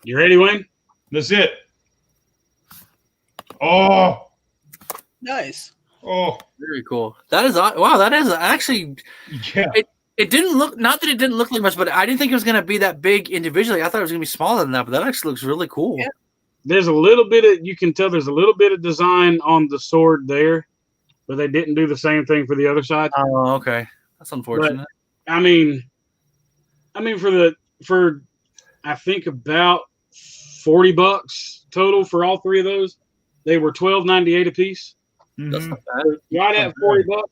You ready, Wayne? That's it. Oh, nice. Oh, very cool. That is wow. That is actually. Yeah. It didn't look. Not that it didn't look like much, but I didn't think it was going to be that big individually. I thought it was going to be smaller than that. But that actually looks really cool. Yeah. There's a little bit of, you can tell there's a little bit of design on the sword there, but they didn't do the same thing for the other side. Oh, okay. That's unfortunate. But, I mean, for I think about $40 total for all three of those. They were $12.98 a piece. That's not bad. Right at $40.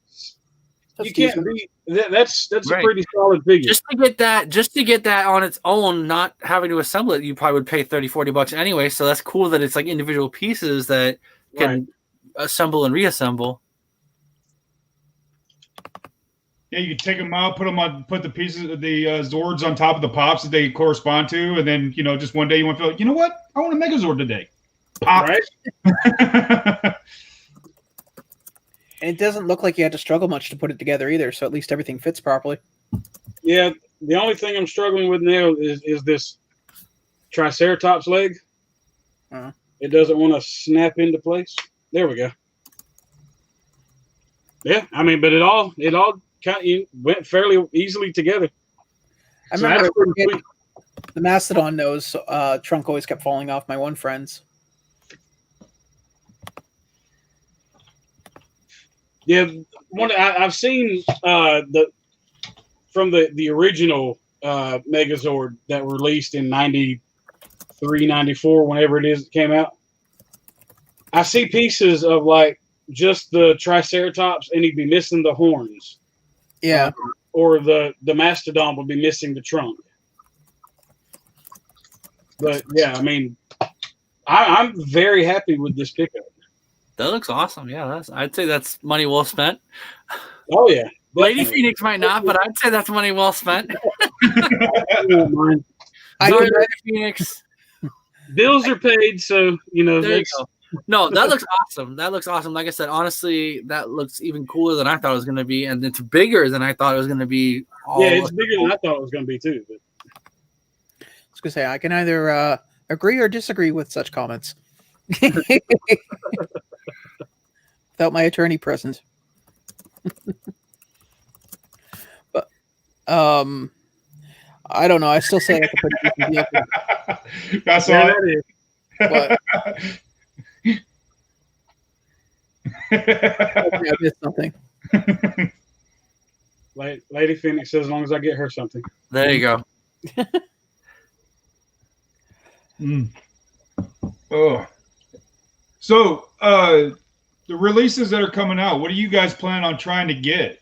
You can't beat that's right. A pretty solid figure. Just to get that on its own, not having to assemble it, you probably would pay $30-$40 anyway. So that's cool that it's like individual pieces that can assemble and reassemble. Yeah, you could take them out, put the pieces of the Zords on top of the pops that they correspond to, and then, you know, just one day you want to feel like, you know what? I want a Megazord today. Pop. Right. And it doesn't look like you had to struggle much to put it together either, so at least everything fits properly. Yeah, the only thing I'm struggling with now is this Triceratops leg. Uh-huh. It doesn't want to snap into place. There we go. Yeah, I mean, but it all kind of went fairly easily together. I remember the Mastodon nose trunk always kept falling off my one friend's. Yeah, I've seen from the original Megazord that were released in 93, 94, whenever it is it came out. I see pieces of like just the Triceratops, and he'd be missing the horns. Yeah. Or the Mastodon would be missing the trunk. But yeah, I mean, I'm very happy with this pickup. That looks awesome. Yeah, I'd say that's money well spent. Oh yeah, Lady Phoenix might not, but I'd say that's money well spent. Sorry, Lady Phoenix. Bills are paid, so you know. There you go. No, that looks awesome. That looks awesome. Like I said, honestly, that looks even cooler than I thought it was going to be, and it's bigger than I thought it was going to be. Yeah, it's bigger than I thought it was going to be too. But. I was going to say I can either agree or disagree with such comments. Without my attorney present. But I don't know. I still say I could put a decent deal. That's all that is. What? I missed something. Lady Phoenix says, as long as I get her something. There you go. Oh. So, the releases that are coming out, what do you guys plan on trying to get?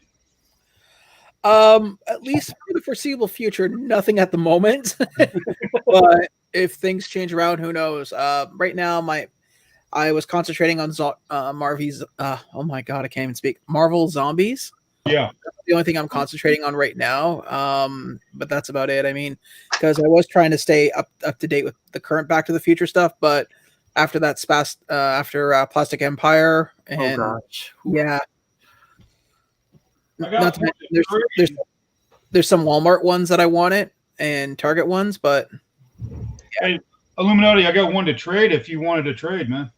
At least for the foreseeable future, nothing at the moment. But if things change around, who knows? Right now, I was concentrating on Marvy's. Oh my god, I can't even speak. Marvel Zombies. Yeah, that's the only thing I'm concentrating on right now. But that's about it. I mean, because I was trying to stay up to date with the current Back to the Future stuff, but after that after Plastic Empire, and yeah. Not to mention, there's some Walmart ones that I wanted and Target ones, but yeah. Hey, Illuminati, I got one to trade if you wanted to trade, man.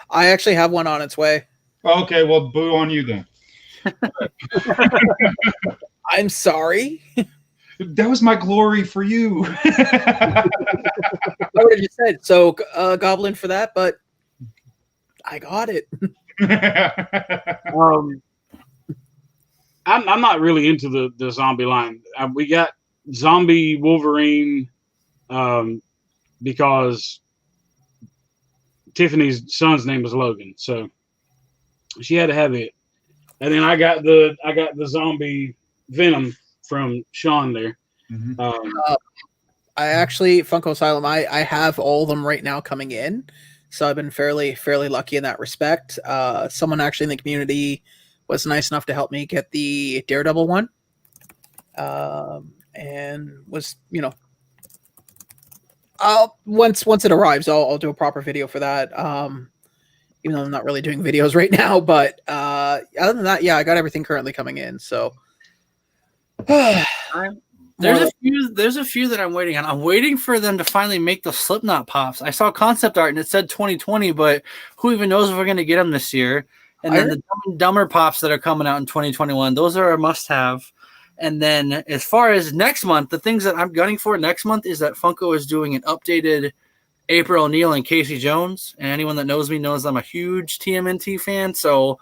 I actually have one on its way. Okay, well, boo on you then. I'm sorry. That was my glory for you. I would have just said so, Goblin for that, but I got it. I'm not really into the zombie line. We got Zombie Wolverine because Tiffany's son's name was Logan, so she had to have it. And then I got the Zombie Venom from Sean there. Mm-hmm. I actually Funko Asylum. I have all of them right now coming in, so I've been fairly lucky in that respect. Someone actually in the community was nice enough to help me get the Daredevil one, and was, you know, once it arrives, I'll do a proper video for that. Even though I'm not really doing videos right now, but other than that, yeah, I got everything currently coming in. So there's a few that I'm waiting on. I'm waiting for them to finally make the Slipknot pops. I saw concept art and it said 2020, but who even knows if we're going to get them this year? And then the Dumb and Dumber pops that are coming out in 2021, those are a must-have. And then as far as next month, the things that I'm gunning for next month is that Funko is doing an updated April O'Neil and Casey Jones. And anyone that knows me knows I'm a huge TMNT fan, so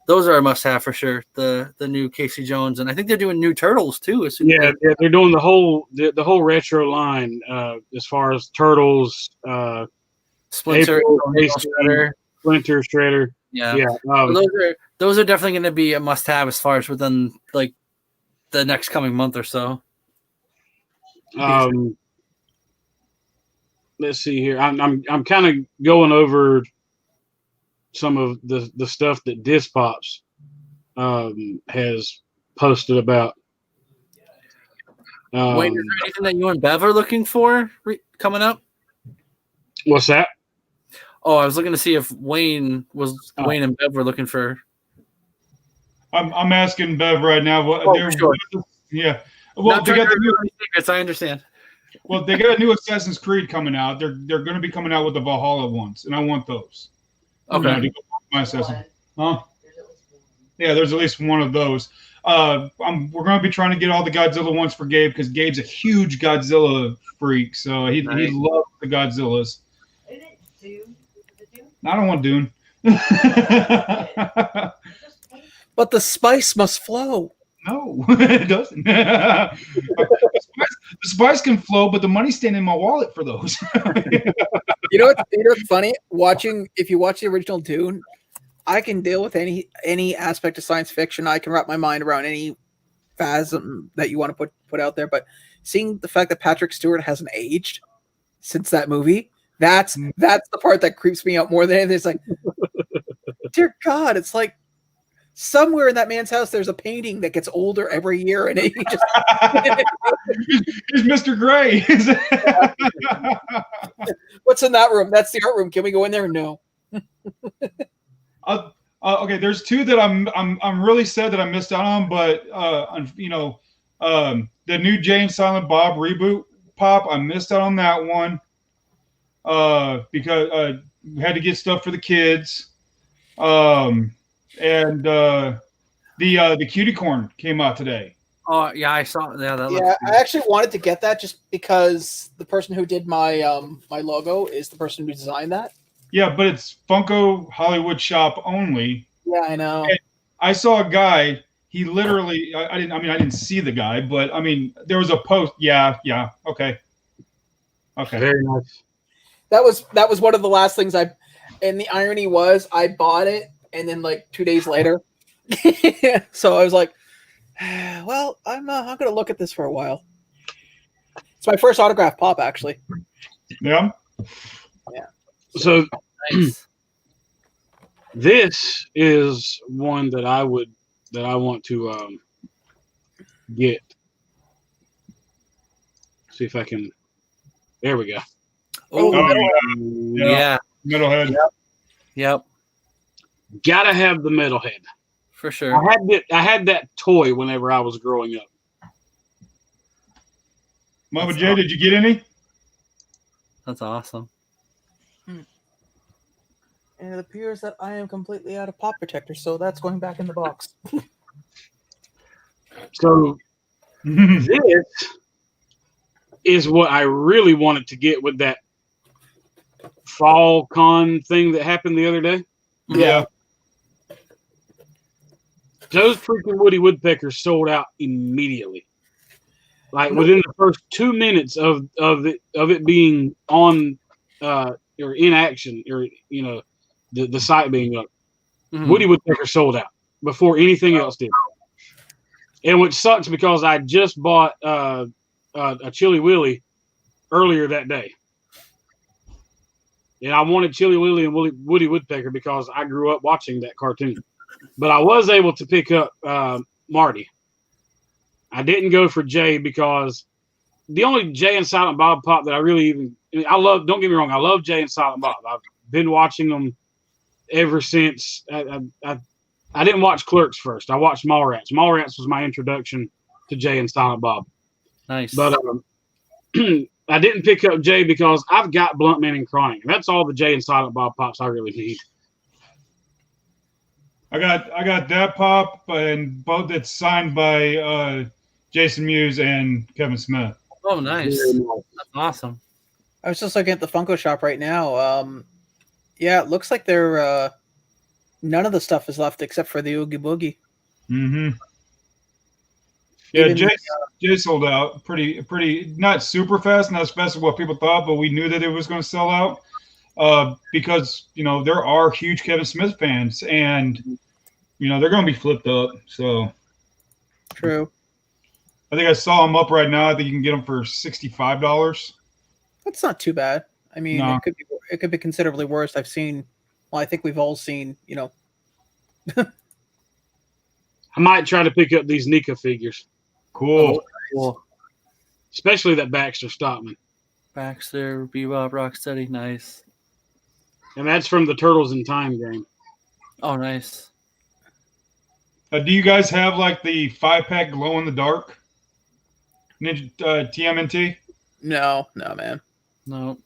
those are a must-have for sure. The new Casey Jones, and I think they're doing new Turtles too. Yeah, they're doing the whole retro line as far as Turtles, Splinter, Splinter, Shredder. Yeah. So those are definitely going to be a must-have as far as within like the next coming month or so. Let's see here. I'm kind of going over some of the stuff that Dispops has posted about. Wayne, is there anything that you and Bev are looking for coming up? What's that? Oh, I was looking to see if Wayne and Bev were looking for. I'm asking Bev right now. Sure. Yeah. Well, they got the new secrets. I understand. Well, they got a new Assassin's Creed coming out. They're going to be coming out with the Valhalla ones, and I want those. Okay. My Assassin. Huh? Yeah, there's at least one of those. We're going to be trying to get all the Godzilla ones for Gabe because Gabe's a huge Godzilla freak, so he loves the Godzillas. Is it Dune? I don't want Dune. But the spice must flow. No, it doesn't. The spice can flow, but the money's staying in my wallet for those. You know what's funny? If you watch the original Dune, I can deal with any aspect of science fiction. I can wrap my mind around any phasm that you want to put out there. But seeing the fact that Patrick Stewart hasn't aged since that movie, that's the part that creeps me out more than anything. It's like, dear God, it's like somewhere in that man's house there's a painting that gets older every year, and he just He's Mr. Gray. What's in that room? That's the art room. Can we go in there? No. Okay, there's two that I'm really sad that I missed out on, but the new Jay and Silent Bob reboot pop, I missed out on that one because we had to get stuff for the kids, and the cutie corn came out today. Oh yeah, I saw. Yeah, Yeah, I actually wanted to get that just because the person who did my my logo is the person who designed that. Yeah, but it's Funko Hollywood Shop only. Yeah, I know. And I saw a guy. He literally. I didn't see the guy, but I mean, there was a post. Yeah. Okay. Very nice. That was one of the last things I. And the irony was, I bought it, and then like 2 days later, so I was like, well, I'm gonna look at this for a while. It's my first autograph pop, actually. Yeah. Yeah. So nice. This is one that I want to get. See if I can. There we go. Oh, yeah. Metalhead. Yep. Gotta have the metalhead. For sure. I had that toy whenever I was growing up. Mama J, did you get any? That's awesome. And it appears that I am completely out of pop protector, so that's going back in the box. So this is what I really wanted to get with that fall con thing that happened the other day. Yeah. Those freaking Woody Woodpeckers sold out immediately. Like within the first 2 minutes of it being on or in action, or the site being up, Woody Woodpecker sold out before anything else did. And which sucks because I just bought a Chili Willy earlier that day. And I wanted Chili Willy and Woody Woodpecker because I grew up watching that cartoon. But I was able to pick up Marty. I didn't go for Jay because the only Jay and Silent Bob pop that I love, don't get me wrong, I love Jay and Silent Bob. I've been watching them ever since. I didn't watch Clerks first. I watched Mallrats. Mallrats was my introduction to Jay and Silent Bob. Nice. But I didn't pick up Jay because I've got Bluntman and Crying. That's all the Jay and Silent Bob pops I really need. I got that pop, and both it's signed by Jason Mewes and Kevin Smith. Oh, nice. That's awesome. I was just looking at the Funko shop right now. Yeah, it looks like they're none of the stuff is left except for the Oogie Boogie. Mm-hmm. Yeah, Jay sold out pretty not super fast, not as fast as what people thought, but we knew that it was going to sell out because there are huge Kevin Smith fans, and they're going to be flipped up. So true. I think I saw them up right now. I think you can get them for $65. That's not too bad. I mean, no. It could be considerably worse. I think we've all seen. I might try to pick up these Nika figures. Cool. Cool. Especially that Baxter Stockman. Baxter, Bebop, Rocksteady, nice. And that's from the Turtles in Time game. Oh, nice. Do you guys have like the 5-pack glow in the dark Ninja TMNT? No, man. No.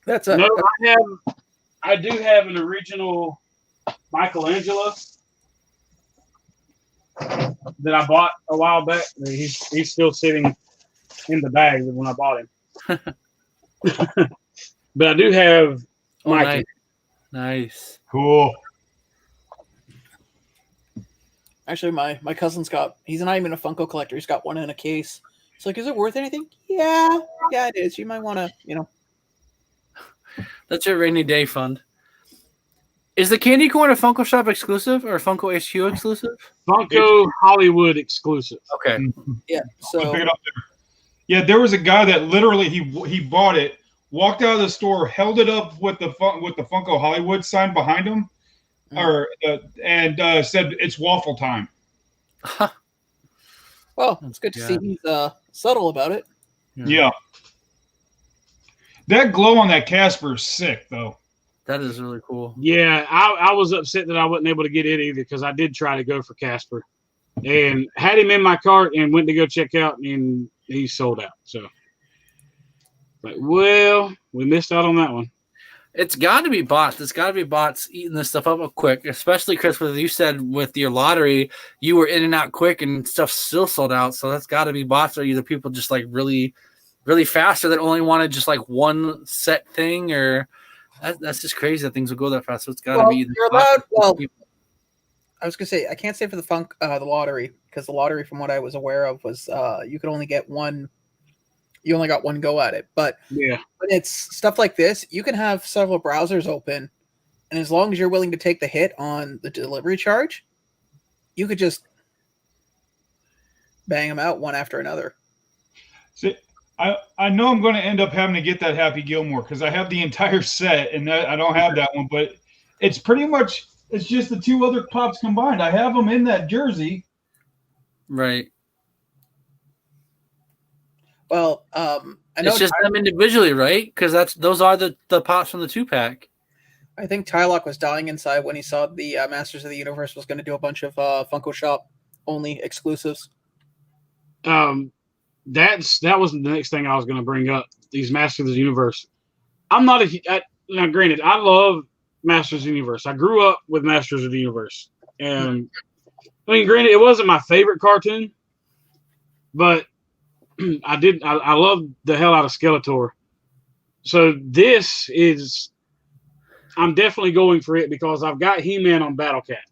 I do have an original Michelangelo that I bought a while back. He's still sitting in the bag when I bought him. But I do have Mikey. Nice. Cool. Actually, my cousin's he's not even a Funko collector. He's got one in a case. He's like, is it worth anything? Yeah, it is. You might want to, That's your rainy day fund. Is the candy corn a Funko Shop exclusive or Funko HQ exclusive? Funko Hollywood exclusive. Okay. Yeah. So Pick it up there. Yeah, there was a guy that literally he bought it, walked out of the store, held it up with the Funko Hollywood sign behind him, and said it's waffle time. Well, it's good to see he's subtle about it. Yeah. That glow on that Casper is sick, though. That is really cool. Yeah, I was upset that I wasn't able to get it either because I did try to go for Casper and had him in my cart and went to go check out, and he sold out. So, well, we missed out on that one. It's got to be bots. It's got to be bots eating this stuff up quick, especially, Chris, what you said with your lottery, you were in and out quick and stuff still sold out. So that's got to be bots, or either people just like really, really fast, or that only wanted just like one set thing, or that's just crazy that things will go that fast. So it's got to be. You're allowed. Well, I was gonna say I can't say for the lottery, because the lottery, from what I was aware of, was you could only get one. You only got one go at it, but yeah, when it's stuff like this, you can have several browsers open, and as long as you're willing to take the hit on the delivery charge, you could just bang them out one after another. See, I know I'm going to end up having to get that Happy Gilmore because I have the entire set, and I don't have that one, but it's pretty much it's just the two other pops combined. I have them in that jersey, right? Well, I know it's just them individually, right? Because those are the pops from the 2-pack. I think Tylock was dying inside when he saw the Masters of the Universe was going to do a bunch of Funko Shop only exclusives. That was the next thing I was going to bring up. These Masters of the Universe. I'm not now. Granted, I love Masters of the Universe. I grew up with Masters of the Universe, and I mean, granted, it wasn't my favorite cartoon, but I love the hell out of Skeletor. So this is, I'm definitely going for it because I've got He-Man on Battle Cat.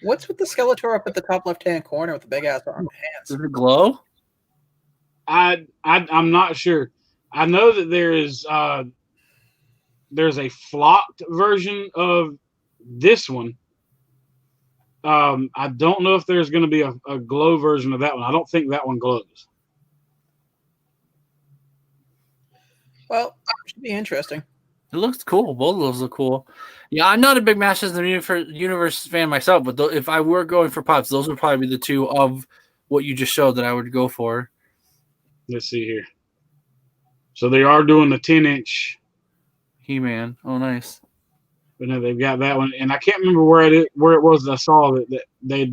What's with the Skeletor up at the top left-hand corner with the big ass arm hands? Does it glow? I'm not sure. I know that there's a flocked version of this one. I don't know if there's going to be a glow version of that one. I don't think that one glows. Well, it should be interesting. It looks cool. Both of those look cool. Yeah, I'm not a big Masters of the Universe fan myself, but if I were going for pops, those would probably be the two of what you just showed that I would go for. Let's see here. So they are doing the 10-inch He-Man. Oh, nice. But no, they've got that one, and I can't remember where it was that I saw that they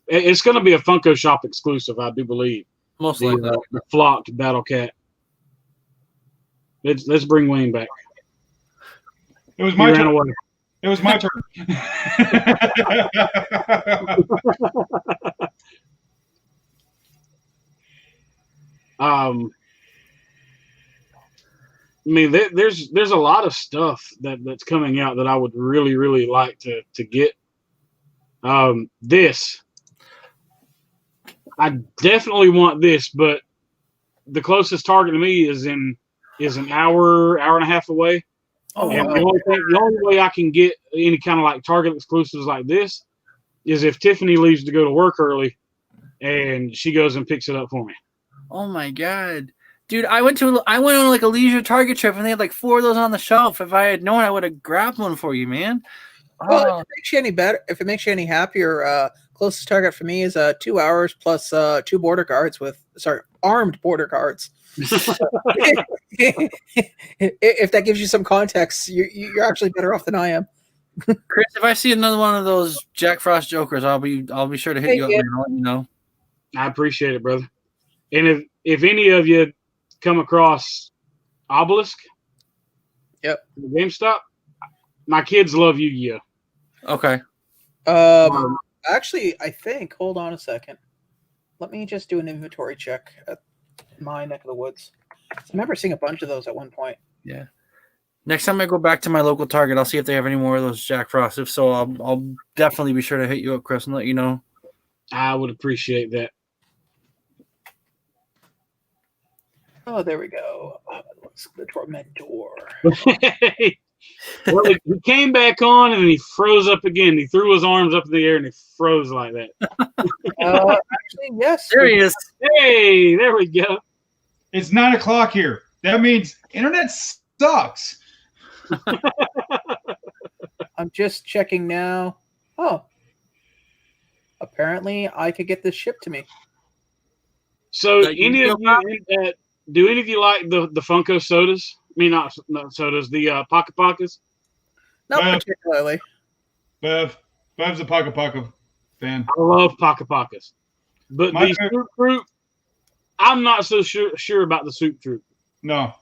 it's going to be a Funko Shop exclusive, I do believe. Most likely the flocked Battle Cat. Let's bring Wayne back. It was my turn. It was my turn. I mean, there's a lot of stuff that's coming out that I would really, really like to get. This, I definitely want this, but the closest Target to me is an hour and a half away. Oh, and the only way I can get any kind of like Target exclusives like this is if Tiffany leaves to go to work early and she goes and picks it up for me. Oh my God. Dude, I went on like a leisure Target trip and they had like 4 of those on the shelf. If I had known, I would have grabbed one for you, man. Well, if it makes you any better, if it makes you any happier, closest Target for me is 2 hours plus 2 border guards armed border guards. If that gives you some context, you're actually better off than I am. Chris, if I see another one of those Jack Frost Jokers, I'll be sure to hit you up, man. I'll let you know. I appreciate it, brother. And if any of you come across Obelisk, yep, GameStop, my kids love Yu-Gi-Oh. Okay. Actually, I think. Hold on a second. Let me just do an inventory check at my neck of the woods. I remember seeing a bunch of those at one point. Yeah. Next time I go back to my local Target, I'll see if they have any more of those Jack Frost. If so, I'll definitely be sure to hit you up, Chris, and let you know. I would appreciate that. Oh, there we go. Looks the Tormentor. Well, he came back on and he froze up again. He threw his arms up in the air and he froze like that. Actually, yes. There he is. Hey, there we go. It's 9 o'clock here. That means internet sucks. I'm just checking now. Oh. Apparently, I could get this shipped to me. So, do any of you like the Funko sodas? I mean, not sodas, the Pocket Pockets? Not particularly. Bev's a Pocket Pocket fan. I love Pocket Pockets. But the Soup Troop, I'm not so sure about the Soup Troop. No.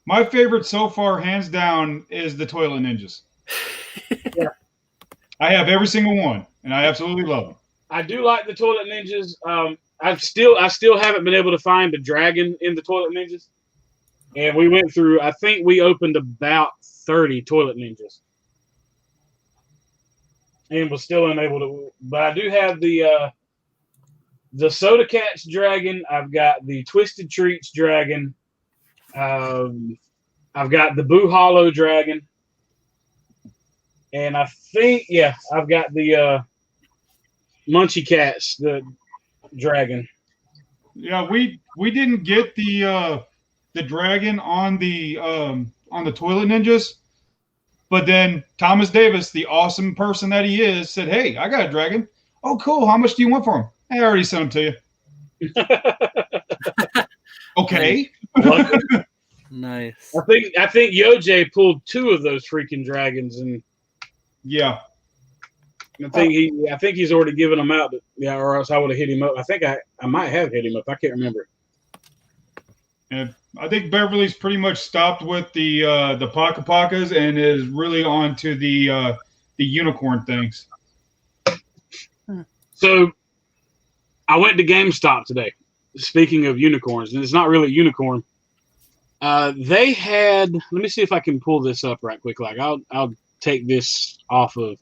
My favorite so far, hands down, is the Toilet Ninjas. Yeah. I have every single one, and I absolutely love them. I do like the Toilet Ninjas. I still haven't been able to find a dragon in the Toilet Ninjas. And we went through, I think we opened about 30 Toilet Ninjas. And was still unable to, but I do have the Soda Cats dragon. I've got the Twisted Treats dragon. I've got the Boo Hollow dragon. And I think, I've got the Munchie Cats, the dragon. Yeah, we didn't get the dragon on the Toilet Ninjas, but then Thomas Davis, the awesome person that he is, said, "Hey, I got a dragon. Oh, cool. How much do you want for him? I already sent him to you." Okay. Nice. I think Yoj pulled 2 of those freaking dragons, and yeah, I think he's already given them out. But, yeah, or else I would have hit him up. I think I might have hit him up. I can't remember. And I think Beverly's pretty much stopped with the Pocket Pockets and is really on to the unicorn things. So I went to GameStop today. Speaking of unicorns, and it's not really a unicorn. They had. Let me see if I can pull this up right quick. Like I'll take this off of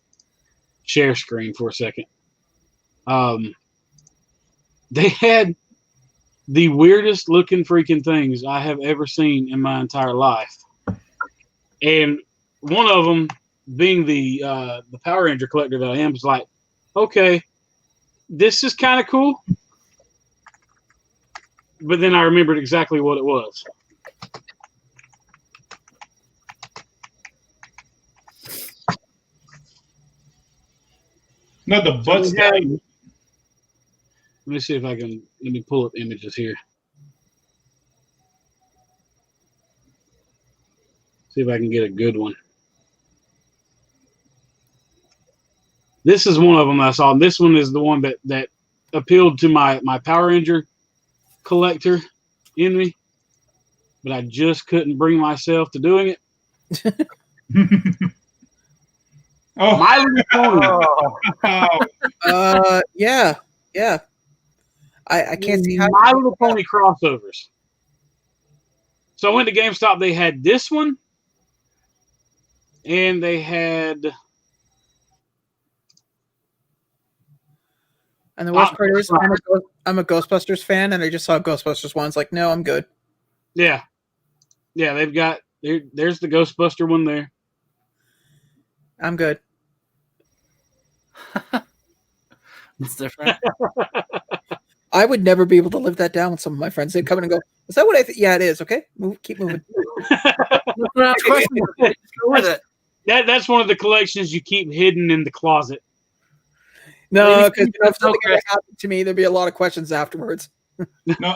share screen for a second. They had the weirdest looking freaking things I have ever seen in my entire life, and one of them being the Power Ranger collector that I am was like, okay, this is kind of cool. But then I remembered exactly what it was. No, the butt stab. Let me see if I can. Let me pull up images here. See if I can get a good one. This is one of them I saw. This one is the one that appealed to my Power Ranger collector in me, but I just couldn't bring myself to doing it. Oh, My Little Pony. Yeah. I can't see how. My Little Pony crossovers. So I went to GameStop. They had this one, and they had. And the worst part is, I'm a Ghostbusters fan, and I just saw Ghostbusters 1. It's like, no, I'm good. Yeah, they've got there's the Ghostbuster one there. I'm good. It's different. I would never be able to live that down with some of my friends. They'd come in and go, "Is that what I think?" Yeah, it is. Okay, keep moving. That's one of the collections you keep hidden in the closet. No, because if something ever happened to me, there'd be a lot of questions afterwards. no,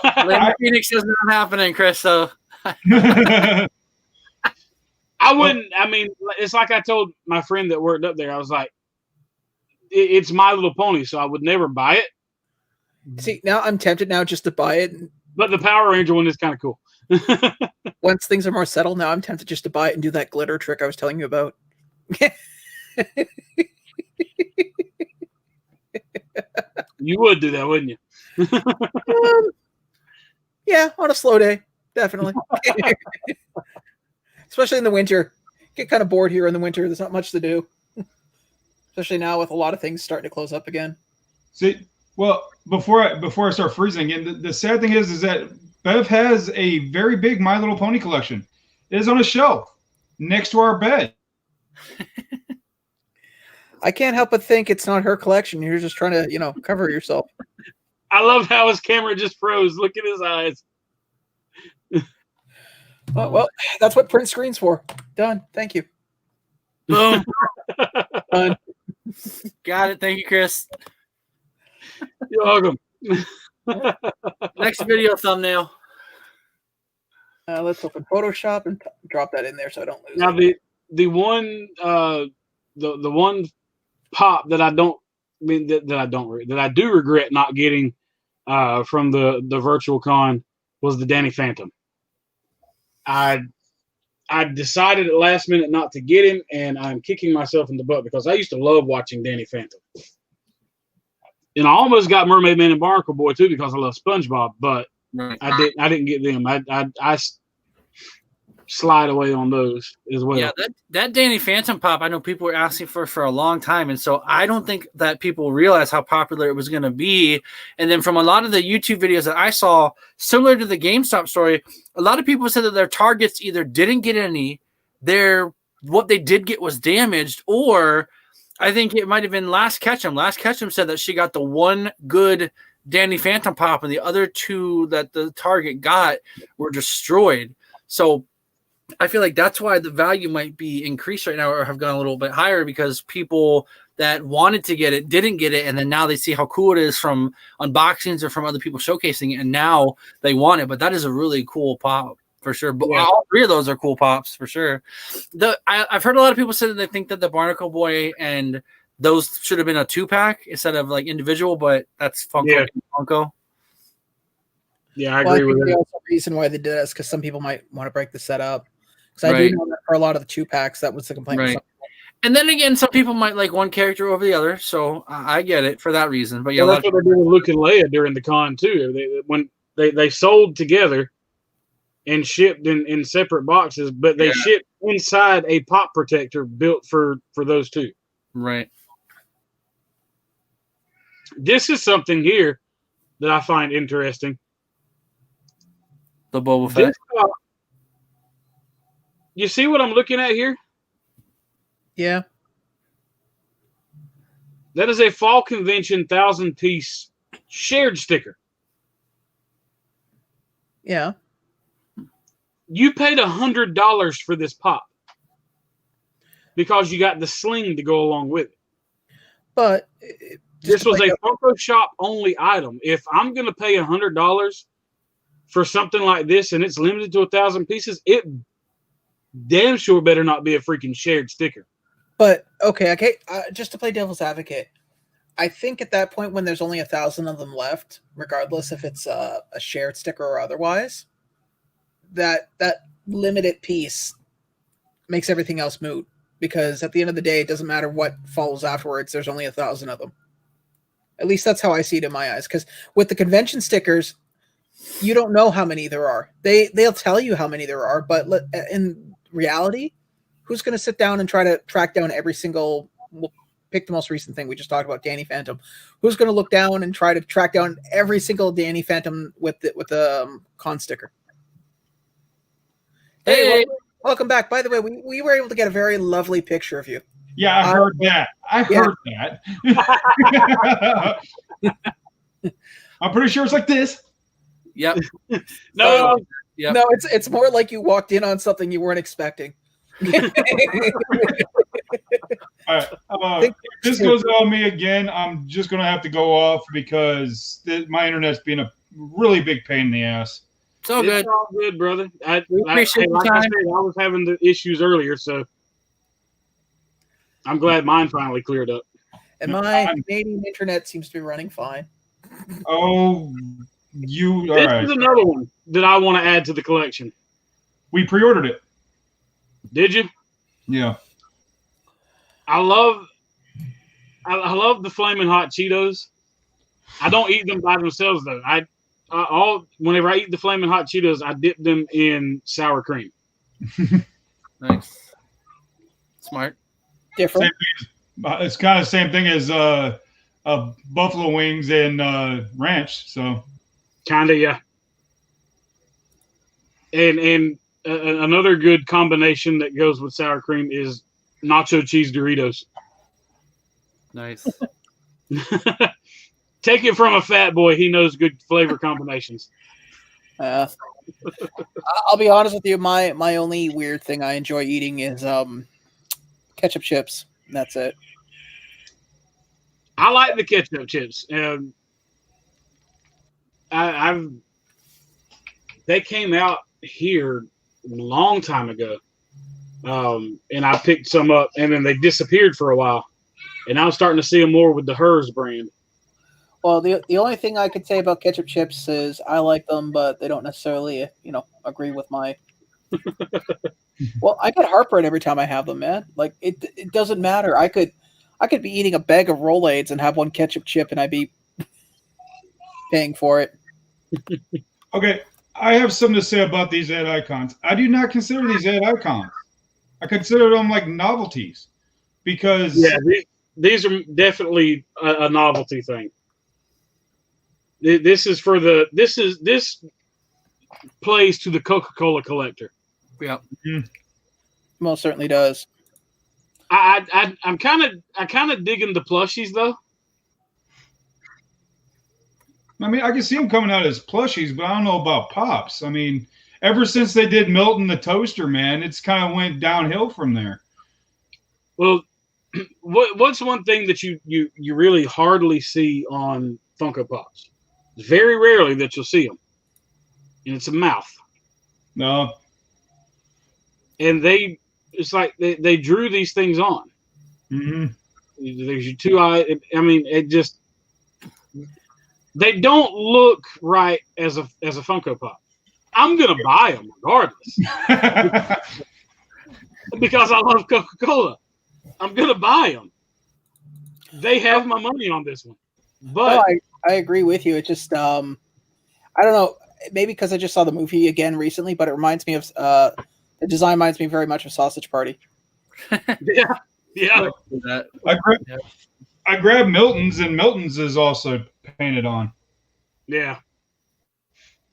Phoenix is not happening, Chris. So I wouldn't. I mean, it's like I told my friend that worked up there. I was like, "It's My Little Pony," so I would never buy it. See, now I'm tempted now just to buy it. But the Power Ranger one is kind of cool. Once things are more settled, now I'm tempted just to buy it and do that glitter trick I was telling you about. You would do that, wouldn't you? Yeah, on a slow day, definitely. Especially in the winter. Get kind of bored here in the winter. There's not much to do. especially now with a lot of things starting to close up again. See, well, before I start freezing again, the sad thing is that Bev has a very big My Little Pony collection. It is on a shelf next to our bed. I can't help but think it's not her collection. You're just trying to, cover yourself. I love how his camera just froze. Look at his eyes. Well, that's what print screen's for. Done. Thank you. Boom. Done. Got it. Thank you, Chris. You're welcome. Next video thumbnail. Let's open Photoshop and drop that in there so I don't lose now it. the one the one pop that I do regret not getting from the virtual con was the Danny Phantom. I decided at last minute not to get him, and I'm kicking myself in the butt because I used to love watching Danny Phantom. And I almost got Mermaid Man and Barnacle Boy too because I love SpongeBob, but I didn't get them. I slide away on those as well. Yeah, that Danny Phantom pop, I know people were asking for a long time, and so I don't think that people realize how popular it was going to be. And then from a lot of the YouTube videos that I saw, similar to the GameStop story, a lot of people said that their targets either didn't get any, what they did get was damaged, or I think it might have been Last Ketchum. Last Ketchum said that she got the one good Danny Phantom pop, and the other two that the target got were destroyed. So I feel like that's why the value might be increased right now or have gone a little bit higher, because people that wanted to get it didn't get it, and then now they see how cool it is from unboxings or from other people showcasing it, and now they want it. But that is a really cool pop for sure. But all three of those are cool pops for sure. I've heard a lot of people say that they think that the Barnacle Boy and those should have been a 2-pack instead of like individual, but that's Funko. Funko. Yeah, I agree with that. The reason why they did that is because some people might want to break the set up. Because I do know that for a lot of the 2-packs, that was the complaint. Right. And then again, some people might like one character over the other, so I get it for that reason. But yeah, that's what they did with Luke and Leia during the con too. When they sold together and shipped in separate boxes, but they shipped inside a pop protector built for those two. Right. This is something here that I find interesting. The Boba Fett. You see what I'm looking at here? Yeah. That is a Fall Convention 1,000-piece shared sticker. Yeah. You paid $100 for this pop because you got the sling to go along with it. But this was a Funko Shop only item. If I'm going to pay $100 for something like this and it's limited to 1,000 pieces, it damn sure better not be a freaking shared sticker. But okay, just to play devil's advocate, I think at that point when there's only 1,000 of them left, regardless if it's a shared sticker or otherwise, that limited piece makes everything else moot, because at the end of the day, it doesn't matter what follows afterwards. There's only 1,000 of them. At least that's how I see it in my eyes. Because with the convention stickers, you don't know how many there are. They'll tell you how many there are, but in reality, who's going to sit down and try to track down every single? We'll pick the most recent thing we just talked about, Danny Phantom. Who's going to look down and try to track down every single Danny Phantom with the con sticker? Hey, welcome back. By the way, we were able to get a very lovely picture of you. Yeah, I heard that. I heard that. I'm pretty sure it's like this. Yep. No. Yep. No, it's more like you walked in on something you weren't expecting. All right. If this goes on me again, I'm just going to have to go off because my internet's being a really big pain in the ass. It's all good. It's all good, brother. I appreciate your like time. I said, I was having the issues earlier, so I'm glad mine finally cleared up. And my Canadian internet seems to be running fine. Oh, all this right. is another one that I want to add to the collection. We pre-ordered it. Did you? Yeah. I love the Flamin' Hot Cheetos. I don't eat them by themselves though. Whenever I eat the Flamin' Hot Cheetos, I dip them in sour cream. Nice. Smart. Different. It's kind of the same thing as buffalo wings and ranch. So kind of, yeah. And another good combination that goes with sour cream is nacho cheese Doritos. Nice. Take it from a fat boy. He knows good flavor combinations. I'll be honest with you. My only weird thing I enjoy eating is ketchup chips. That's it. I like the ketchup chips. They came out here a long time ago, and I picked some up, and then they disappeared for a while, and I'm starting to see them more with the Hers brand. Well, the only thing I could say about ketchup chips is I like them, but they don't necessarily, agree with my. Well, I get heartburn every time I have them, man. Like it doesn't matter. I could be eating a bag of Rolaids and have one ketchup chip, and I'd be paying for it. Okay, I have something to say about these ad icons. I do not consider these ad icons. I consider them like novelties because these are definitely a novelty thing. This plays to the Coca-Cola collector. Yeah, Most certainly does. I'm kind of digging the plushies though. I mean, I can see them coming out as plushies, but I don't know about pops. I mean, ever since they did Milton the Toaster, man, it's kind of went downhill from there. Well, what's one thing that you really hardly see on Funko Pops? It's very rarely that you'll see them, and it's a mouth. No. And it's like they drew these things on. Mm-hmm. There's your two eye. I mean, it just they don't look right as a Funko Pop. I'm gonna buy them regardless because I love Coca-Cola. I'm gonna buy them. They have my money on this one, but I agree with you. It just I don't know. Maybe because I just saw the movie again recently, but it reminds me of the design reminds me very much of Sausage Party. yeah. I grabbed Milton's, and Milton's is also painted on. Yeah.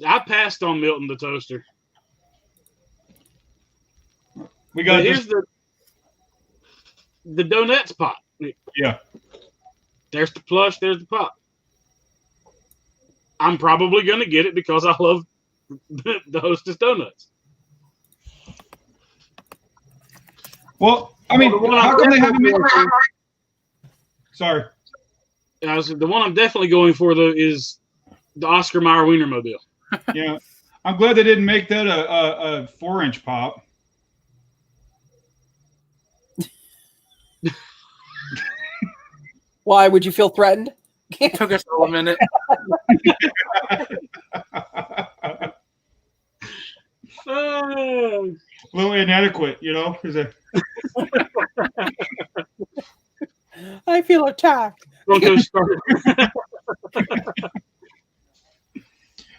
I passed on Milton the Toaster. We got here's the donuts pop. Yeah. There's the plush, there's the pop. I'm probably going to get it because I love the Hostess donuts. Well, I mean, how come they haven't made... Sorry. The one I'm definitely going for, though, is the Oscar Mayer Wienermobile. Yeah. I'm glad they didn't make that a 4-inch pop. Why would you feel threatened? It took us all a minute. A little inadequate, I feel attacked.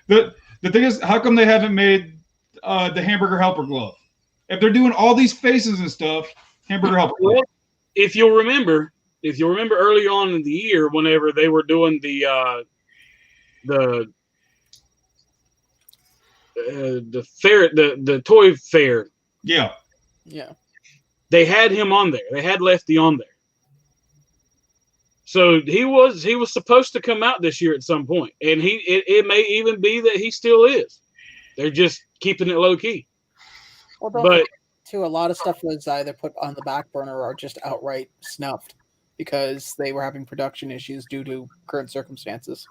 The thing is, how come they haven't made the Hamburger Helper glove? If they're doing all these faces and stuff, Hamburger Helper glove. If you'll remember early on in the year, whenever they were doing the fair, the toy fair. Yeah. They had him on there. They had Lefty on there. So he was supposed to come out this year at some point, and it may even be that he still is. They're just keeping it low key. Well, but too, a lot of stuff was either put on the back burner or just outright snuffed because they were having production issues due to current circumstances.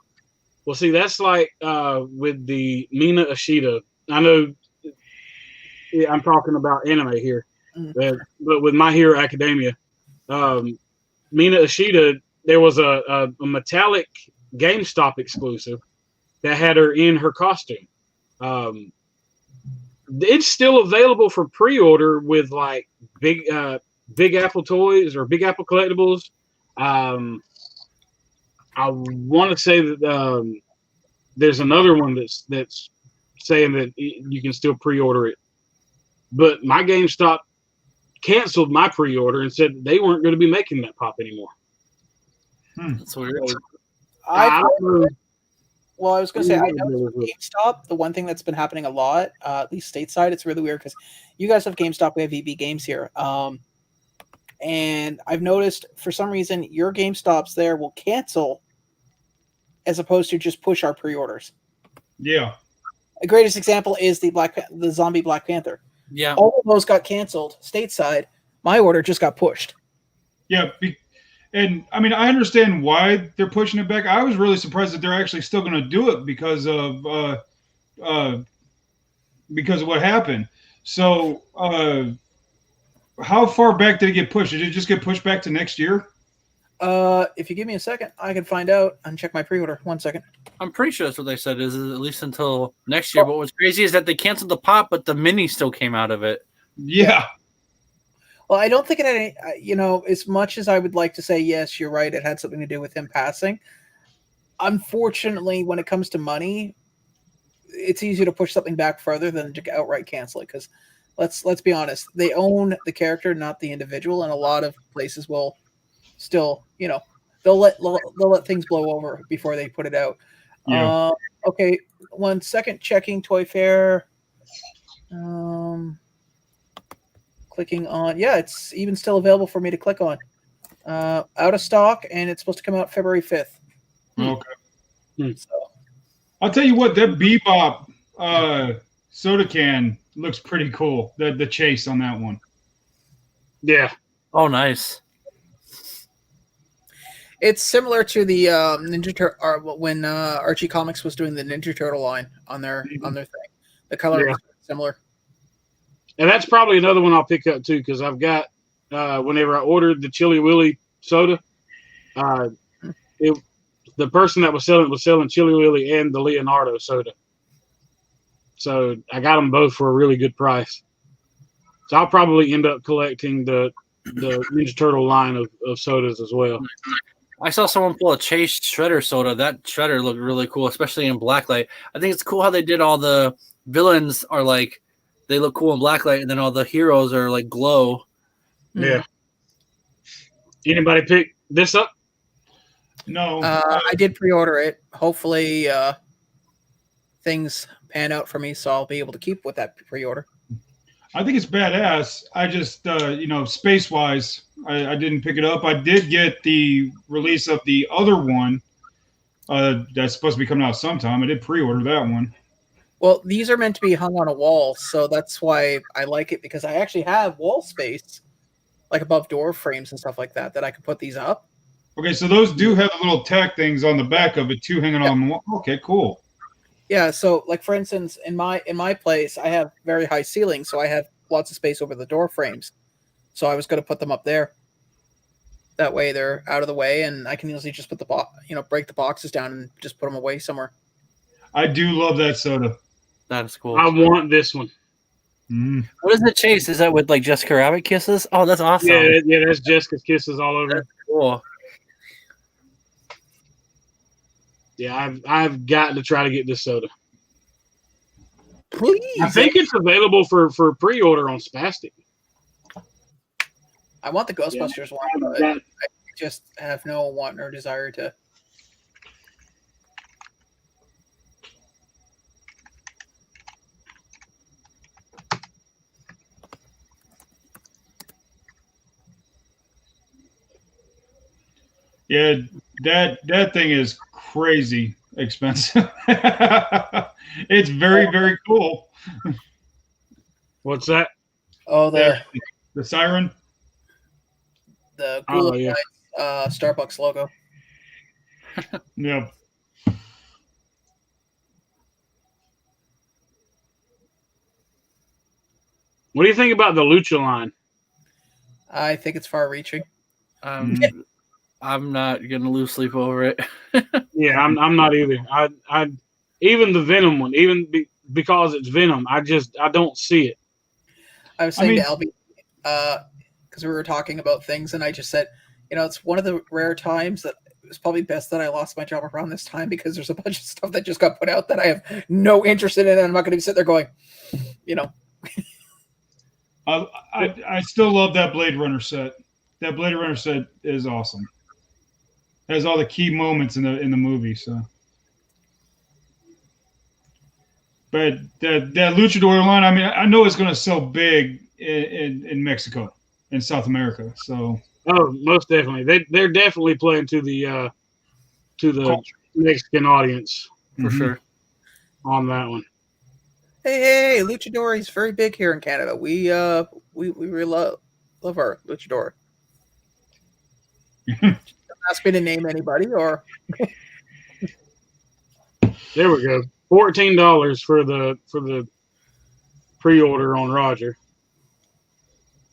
Well, see, that's like with the Mina Ashita. I know I'm talking about anime here, but with My Hero Academia, Mina Ashita, there was a metallic GameStop exclusive that had her in her costume. It's still available for pre-order with like Big Apple Toys or Big Apple Collectibles. I want to say that there's another one that's saying that you can still pre-order it. But my GameStop canceled my pre-order and said they weren't going to be making that pop anymore. That's weird. I was going to say, I know GameStop, the one thing that's been happening a lot, at least stateside, it's really weird because you guys have GameStop, we have EB Games here. And I've noticed for some reason your GameStops there will cancel as opposed to just push our pre-orders. Yeah. The greatest example is the zombie Black Panther. Yeah. All of those got canceled stateside. My order just got pushed. Yeah. And I mean, I understand why they're pushing it back. I was really surprised that they're actually still going to do it because of what happened. So, how far back did it get pushed? Did it just get pushed back to next year? If you give me a second, I can find out and check my pre-order. 1 second. I'm pretty sure that's what they said, is at least until next year. But what's crazy is that they canceled the pop, but the mini still came out of it. Yeah. Well, I don't think it had, as much as I would like to say, yes, you're right, it had something to do with him passing. Unfortunately, when it comes to money, it's easier to push something back further than to outright cancel it. Because let's be honest, they own the character, not the individual, and a lot of places will still, they'll let things blow over before they put it out. Yeah. Okay, 1 second, checking Toy Fair. Clicking on, it's even still available for me to click on. Out of stock, and it's supposed to come out February 5th. Okay. So. I'll tell you what, that Bebop soda can looks pretty cool. The chase on that one. Yeah. Oh, nice. It's similar to the Ninja Turtle when Archie Comics was doing the Ninja Turtle line on their thing. The color is similar. And that's probably another one I'll pick up too, because I've got whenever I ordered the Chili Willy soda, the person that was selling Chili Willy and the Leonardo soda. So I got them both for a really good price. So I'll probably end up collecting the Ninja Turtle line of sodas as well. I saw someone pull a Chase Shredder soda. That Shredder looked really cool, especially in blacklight. I think it's cool how they did all the villains are like, they look cool in blacklight, and then all the heroes are like glow. Yeah. Anybody pick this up? No. I did pre-order it. Hopefully things pan out for me, so I'll be able to keep with that pre-order. I think it's badass. I just, space-wise, I didn't pick it up. I did get the release of the other one that's supposed to be coming out sometime. I did pre-order that one. Well, these are meant to be hung on a wall, so that's why I like it, because I actually have wall space, like above door frames and stuff like that I could put these up. Okay, so those do have the little tack things on the back of it too, hanging on the wall. Okay, cool. Yeah, so like for instance, in my place, I have very high ceilings, so I have lots of space over the door frames. So I was going to put them up there. That way they're out of the way, and I can easily just put break the boxes down and just put them away somewhere. I do love that soda. That is cool. I want this one. What is the Chase? Is that with like Jessica Rabbit kisses? Oh, that's awesome. Yeah, that's Jessica's kisses all over. That's cool. Yeah, I've got to try to get this soda. Please. I think it's available for pre-order on Spastic. I want the Ghostbusters one, but I just have no want or desire to. Yeah, that thing is crazy expensive. It's very, very cool. What's that? Oh, the siren. The Gula Starbucks logo. Yeah. What do you think about the Lucha line? I think it's far-reaching. I'm not gonna lose sleep over it. Yeah, I'm not either. I even the Venom one, because it's Venom, I don't see it. I was saying to Albie, because we were talking about things, and I just said, it's one of the rare times that it was probably best that I lost my job around this time, because there's a bunch of stuff that just got put out that I have no interest in, and I'm not going to be sitting there going, I still love that Blade Runner set. That Blade Runner set is awesome. It has all the key moments in the movie. So, but that luchador line, I mean, I know it's going to sell big in Mexico, in South America. So, most definitely, they're definitely playing to the Mexican audience for sure on that one. Hey, luchador is very big here in Canada. We really love our luchador. Ask me to name anybody, or there we go. $14 for the pre-order on Roger.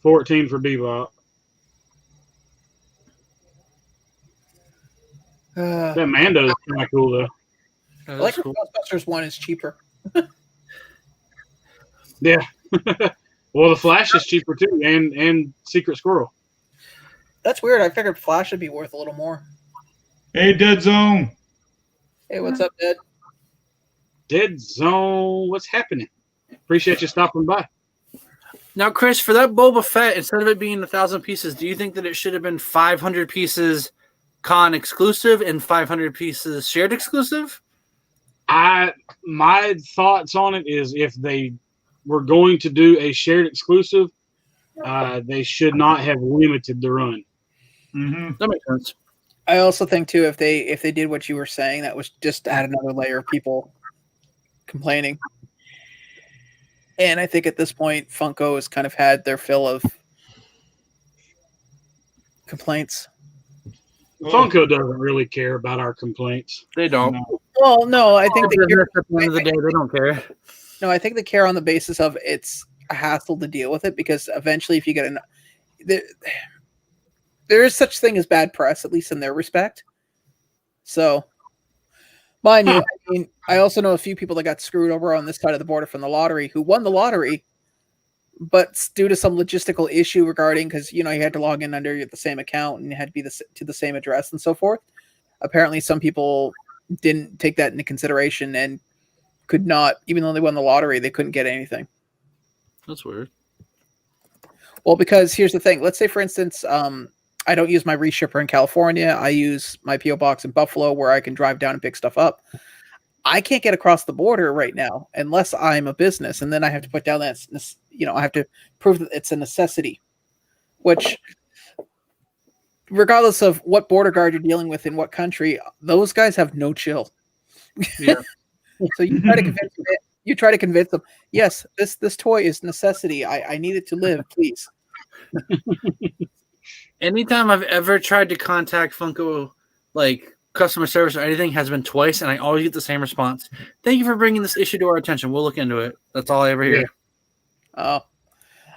14 for Bebop. That Mando is kind of cool though. I like cool. Ghostbusters one is cheaper. Yeah. Well, the Flash is cheaper too, and Secret Squirrel. That's weird. I figured Flash would be worth a little more. Hey, Dead Zone. Hey, what's up, Dead? Dead Zone. What's happening? Appreciate you stopping by. Now, Chris, for that Boba Fett, instead of it being 1,000 pieces, do you think that it should have been 500 pieces con exclusive and 500 pieces shared exclusive? My thoughts on it is if they were going to do a shared exclusive, they should not have limited the run. Mm-hmm. That makes sense. I also think too, if they did what you were saying, that was just add another layer of people complaining. And I think at this point, Funko has kind of had their fill of complaints. Funko doesn't really care about our complaints. They don't. No. Well, no, I think at the end of the day, they don't care. No, I think they care on the basis of it's a hassle to deal with it, because eventually, if you get there is such thing as bad press, at least in their respect. So, mind you, I mean, I also know a few people that got screwed over on this side of the border from the lottery, who won the lottery, but due to some logistical issue regarding, because you had to log in under the same account and it had to be to the same address and so forth. Apparently, some people didn't take that into consideration and could not, even though they won the lottery, they couldn't get anything. That's weird. Well, because here's the thing. Let's say, for instance, I don't use my reshipper in California. I use my P.O. box in Buffalo where I can drive down and pick stuff up. I can't get across the border right now unless I'm a business. And then I have to put down that, I have to prove that it's a necessity, which regardless of what border guard you're dealing with in what country, those guys have no chill. Yeah. So you try to convince them, yes, this toy is necessity. I need it to live, please. Anytime I've ever tried to contact Funko, like customer service or anything, has been twice, and I always get the same response. Thank you for bringing this issue to our attention. We'll look into it. That's all I ever hear.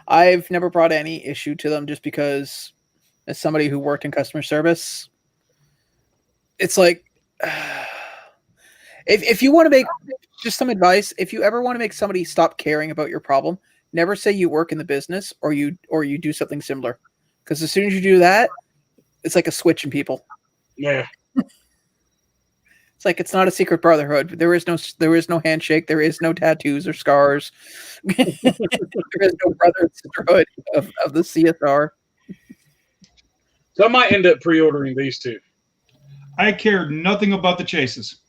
I've never brought any issue to them, just because as somebody who worked in customer service, it's like, if you want to make just some advice, if you ever want to make somebody stop caring about your problem, never say you work in the business or you do something similar. Because as soon as you do that, it's like a switch in people. Yeah. It's like, it's not a secret brotherhood. There is no handshake. There is no tattoos or scars. There is no brother and sisterhood of the CSR. So I might end up pre-ordering these two. I care nothing about the chases.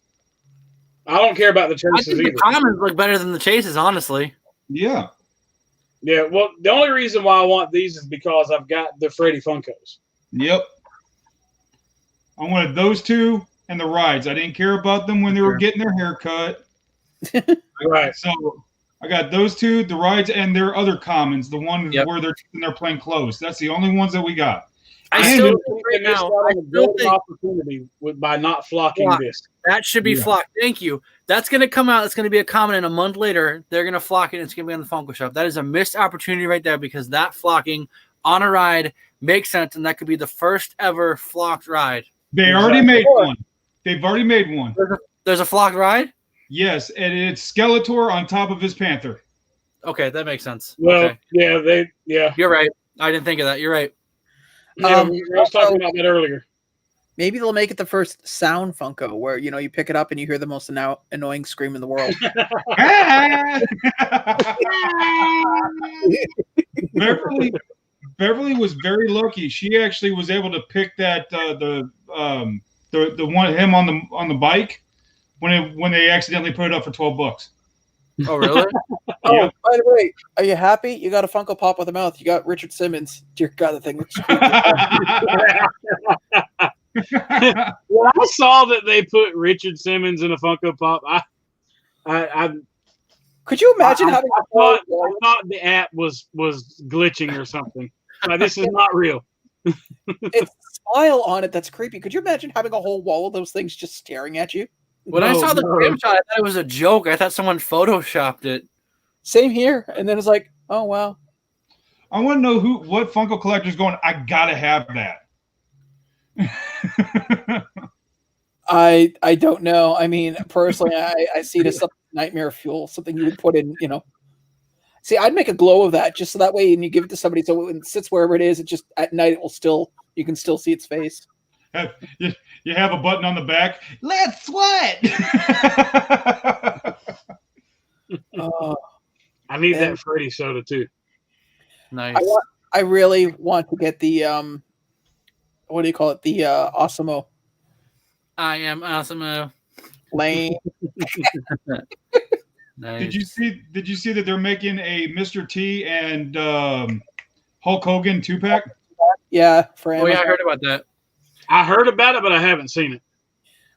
I don't care about the chases I think either. The commons look better than the chases, honestly. Yeah. Yeah, well, the only reason why I want these is because I've got the Freddy Funkos. Yep. I wanted those two and the rides. I didn't care about them when they were getting their hair cut. Right. So I got those two, the rides, and their other commons, the one where they're in their plain clothes. That's the only ones that we got. I still think right now, opportunity by not flocking this. That should be flocked. Thank you. That's going to come out. It's going to be a comment, and a month later, they're going to flock it, and it's going to be on the Funko Shop. That is a missed opportunity right there, because that flocking on a ride makes sense, and that could be the first ever flocked ride. They already made one. They've already made one. There's a flocked ride? Yes, and it's Skeletor on top of his Panther. Okay, that makes sense. Well, okay. Yeah. You're right. I didn't think of that. You're right. Yeah, I was talking about that earlier. Maybe they'll make it the first sound Funko, where you pick it up and you hear the most annoying scream in the world. Beverly was very lucky. She actually was able to pick that the one him on the bike when they accidentally put it up for $12. Oh, really? Oh, by the way, are you happy? You got a Funko Pop with a mouth. You got Richard Simmons. Dear God, the thing looks creepy. When I saw that they put Richard Simmons in a Funko Pop, I could you imagine having? I thought the app was glitching or something. Like, this is not real. It's a smile on it that's creepy. Could you imagine having a whole wall of those things just staring at you? When I saw the screenshot, I thought it was a joke. I thought someone photoshopped it. Same here. And then it's like, oh wow. I want to know what Funko collector's going, I gotta have that. I don't know. I mean, personally, I see it as some nightmare fuel, something you would put in, See, I'd make a glow of that just so that way, and you give it to somebody, so when it sits wherever it is, it just at night you can still see its face. You have a button on the back. Let's sweat. I need that Freddy soda too. Nice. I really want to get the what do you call it? The Osimo. I am Osimo. Lane. Nice. Did you see that they're making a Mr. T and Hulk Hogan 2-pack? Yeah, for Amazon. Oh yeah, I heard about that. I heard about it, but I haven't seen it.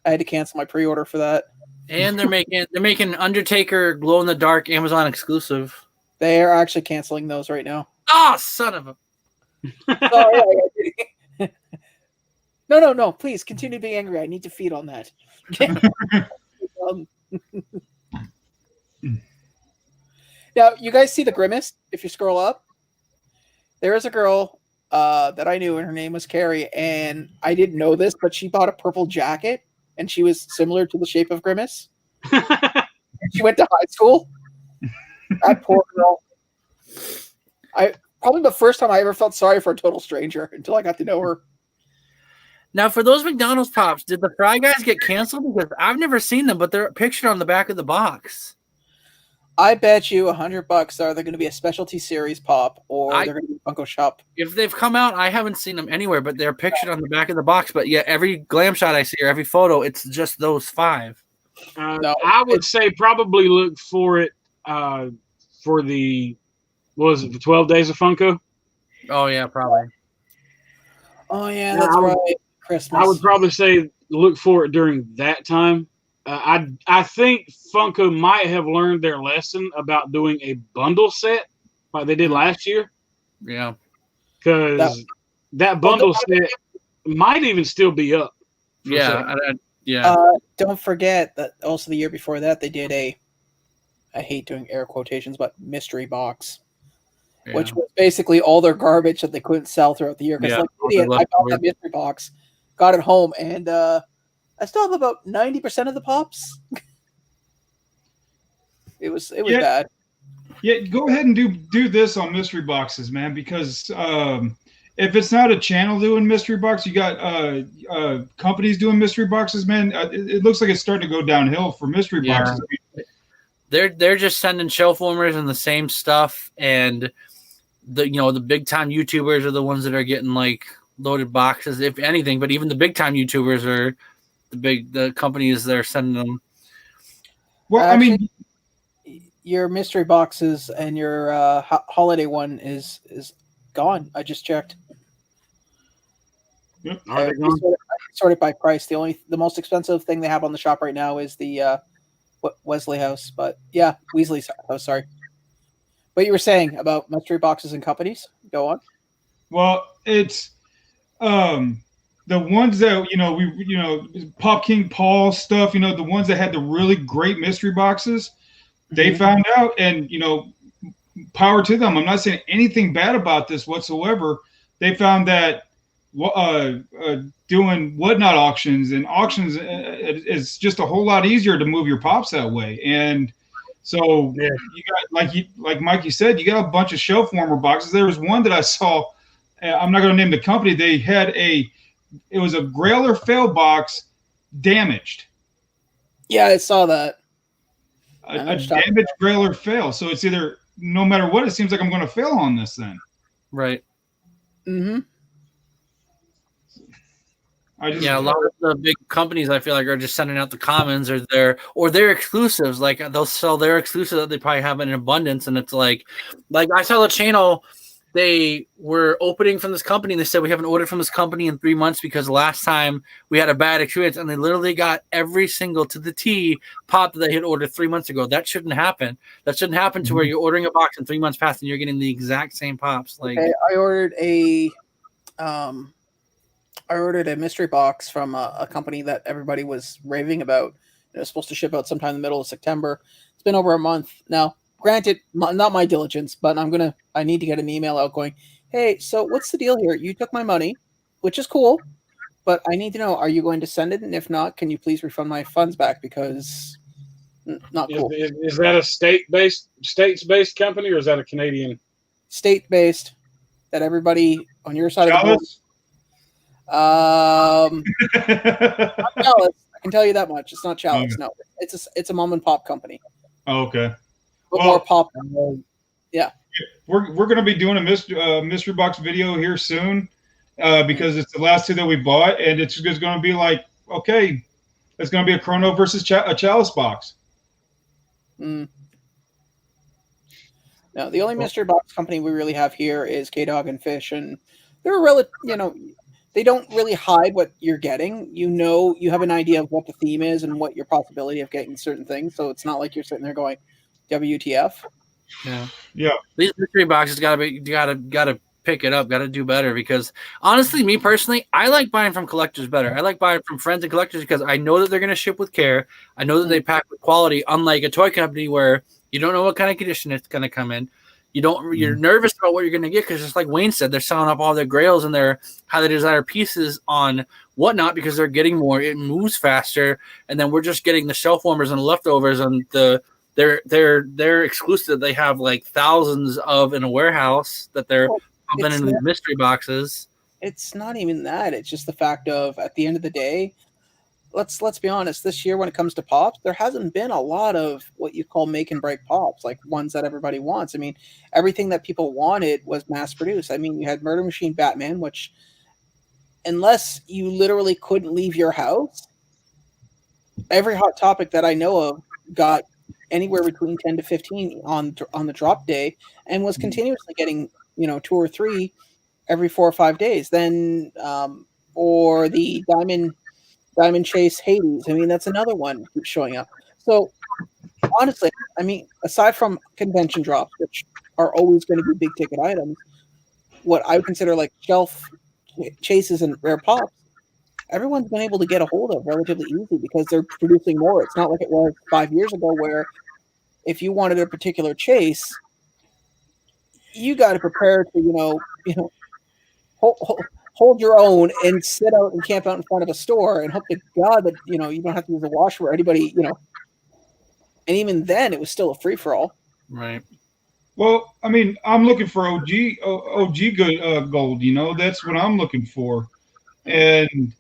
I had to cancel my pre-order for that. And they're making Undertaker glow in the dark Amazon exclusive. They are actually canceling those right now. Oh, son of a! No. Please continue being angry. I need to feed on that. Now, you guys see the Grimace? If you scroll up, there is a girl that I knew, and her name was Carrie, and I didn't know this, but she bought a purple jacket, and she was similar to the shape of Grimace. She went to high school. That poor girl. Probably the first time I ever felt sorry for a total stranger until I got to know her. Now, for those McDonald's pops, did the Fry Guys get canceled? Because I've never seen them, but they're pictured on the back of the box. I bet you $100 are they going to be a specialty series pop, or they're going to be Funko Shop. If they've come out, I haven't seen them anywhere, but they're pictured on the back of the box. But yeah, every glam shot I see or every photo, it's just those 5. No, I would say probably look for it for the 12 Days of Funko? Oh yeah, probably. Oh yeah, that's right. Christmas. I would probably say look for it during that time. I think Funko might have learned their lesson about doing a bundle set like they did last year. Yeah. Because that bundle set might even still be up. Yeah. Don't forget that also the year before that they did I hate doing air quotations, but mystery box. Yeah. Which was basically all their garbage that they couldn't sell throughout the year. Because I bought that mystery box, got it home, and I still have about 90% of the pops. It was bad. Yeah, go ahead and do this on mystery boxes, man, because if it's not a channel doing mystery box, you got companies doing mystery boxes, man. It looks like it's starting to go downhill for mystery boxes. They're just sending shelf warmers and the same stuff, and the big time YouTubers are the ones that are getting like loaded boxes, if anything. But even the big time YouTubers are the companies that are sending them. Well, actually, I mean, your mystery boxes and your holiday one is gone. I just checked. Yep. I sort it by price. The most expensive thing they have on the shop right now is the Wesley House, but yeah, Weasley's house. Sorry, what you were saying about mystery boxes and companies? Go on. Well, it's the ones that Pop King Paul stuff. The ones that had the really great mystery boxes. They found out, and power to them. I'm not saying anything bad about this whatsoever. They found that doing whatnot auctions is just a whole lot easier to move your pops that way. And so you got like Mikey said, you got a bunch of shelf warmer boxes. There was one that I saw. I'm not going to name the company. They had a it was a Grail or Fail box damaged. Yeah, I saw that. A damaged Grail or Fail. So it's either, no matter what, it seems like I'm going to fail on this then. Right. Mm-hmm. A lot of the big companies I feel like are just sending out the commons or their exclusives. Like they'll sell their exclusive that they probably have in abundance, and it's like I saw the channel. They were opening from this company, and they said we haven't ordered from this company in 3 months because last time we had a bad experience, and they literally got every single to the T pop that they had ordered 3 months ago. That shouldn't happen. That shouldn't happen to where you're ordering a box and 3 months past and you're getting the exact same pops. Like I ordered a mystery box from a company that everybody was raving about. It was supposed to ship out sometime in the middle of September. It's been over a month now. Granted, not my diligence, but I need to get an email out going, hey, so what's the deal here? You took my money, which is cool, but I need to know, are you going to send it? And if not, can you please refund my funds back? Because not cool. Is that a states-based company, or is that a Canadian? State-based, that everybody on your side Chalice? of the board. Not Chalice. I can tell you that much. It's not Chalice. Okay. No, it's a mom and pop company. Oh, okay. But more pop. Yeah. We're going to be doing a mystery box video here soon because it's the last two that we bought, and it's just going to be like, okay, it's going to be a Chrono versus a Chalice box. Now, the only mystery box company we really have here is K-Dog and Fish, and they're they don't really hide what you're getting. You have an idea of what the theme is and what your possibility of getting certain things, so it's not like you're sitting there going, WTF? Yeah. These mystery boxes gotta pick it up, gotta do better, because honestly, me personally, I like buying from collectors better. I like buying from friends and collectors because I know that they're gonna ship with care. I know that they pack with quality, unlike a toy company where you don't know what kind of condition it's gonna come in. You're nervous about what you're gonna get because just like Wayne said, they're selling up all their grails and their how they desire pieces on whatnot because they're getting more, it moves faster, and then we're just getting the shelf warmers and the leftovers and they're exclusive. They have like thousands of in a warehouse that they're pumping into these mystery boxes. It's not even that. It's just the fact of, at the end of the day, let's be honest. This year, when it comes to pops, there hasn't been a lot of what you call make and break pops, like ones that everybody wants. I mean, everything that people wanted was mass produced. I mean, you had Murder Machine Batman, which, unless you literally couldn't leave your house, every Hot Topic that I know of got anywhere between 10 to 15 on the drop day, and was continuously getting 2 or 3 every 4 or 5 days. Then or the Diamond Chase Hades, I mean, that's another one keeps showing up. So honestly, I mean, aside from convention drops, which are always going to be big ticket items, what I would consider like shelf chases and rare pops, everyone's been able to get a hold of relatively easy because they're producing more. It's not like it was 5 years ago where if you wanted a particular chase, you got to prepare to, hold your own and sit out and camp out in front of a store and hope to God that, you don't have to use a washer or anybody, and even then it was still a free for all. Right. Well, I mean, I'm looking for OG good gold, that's what I'm looking for. And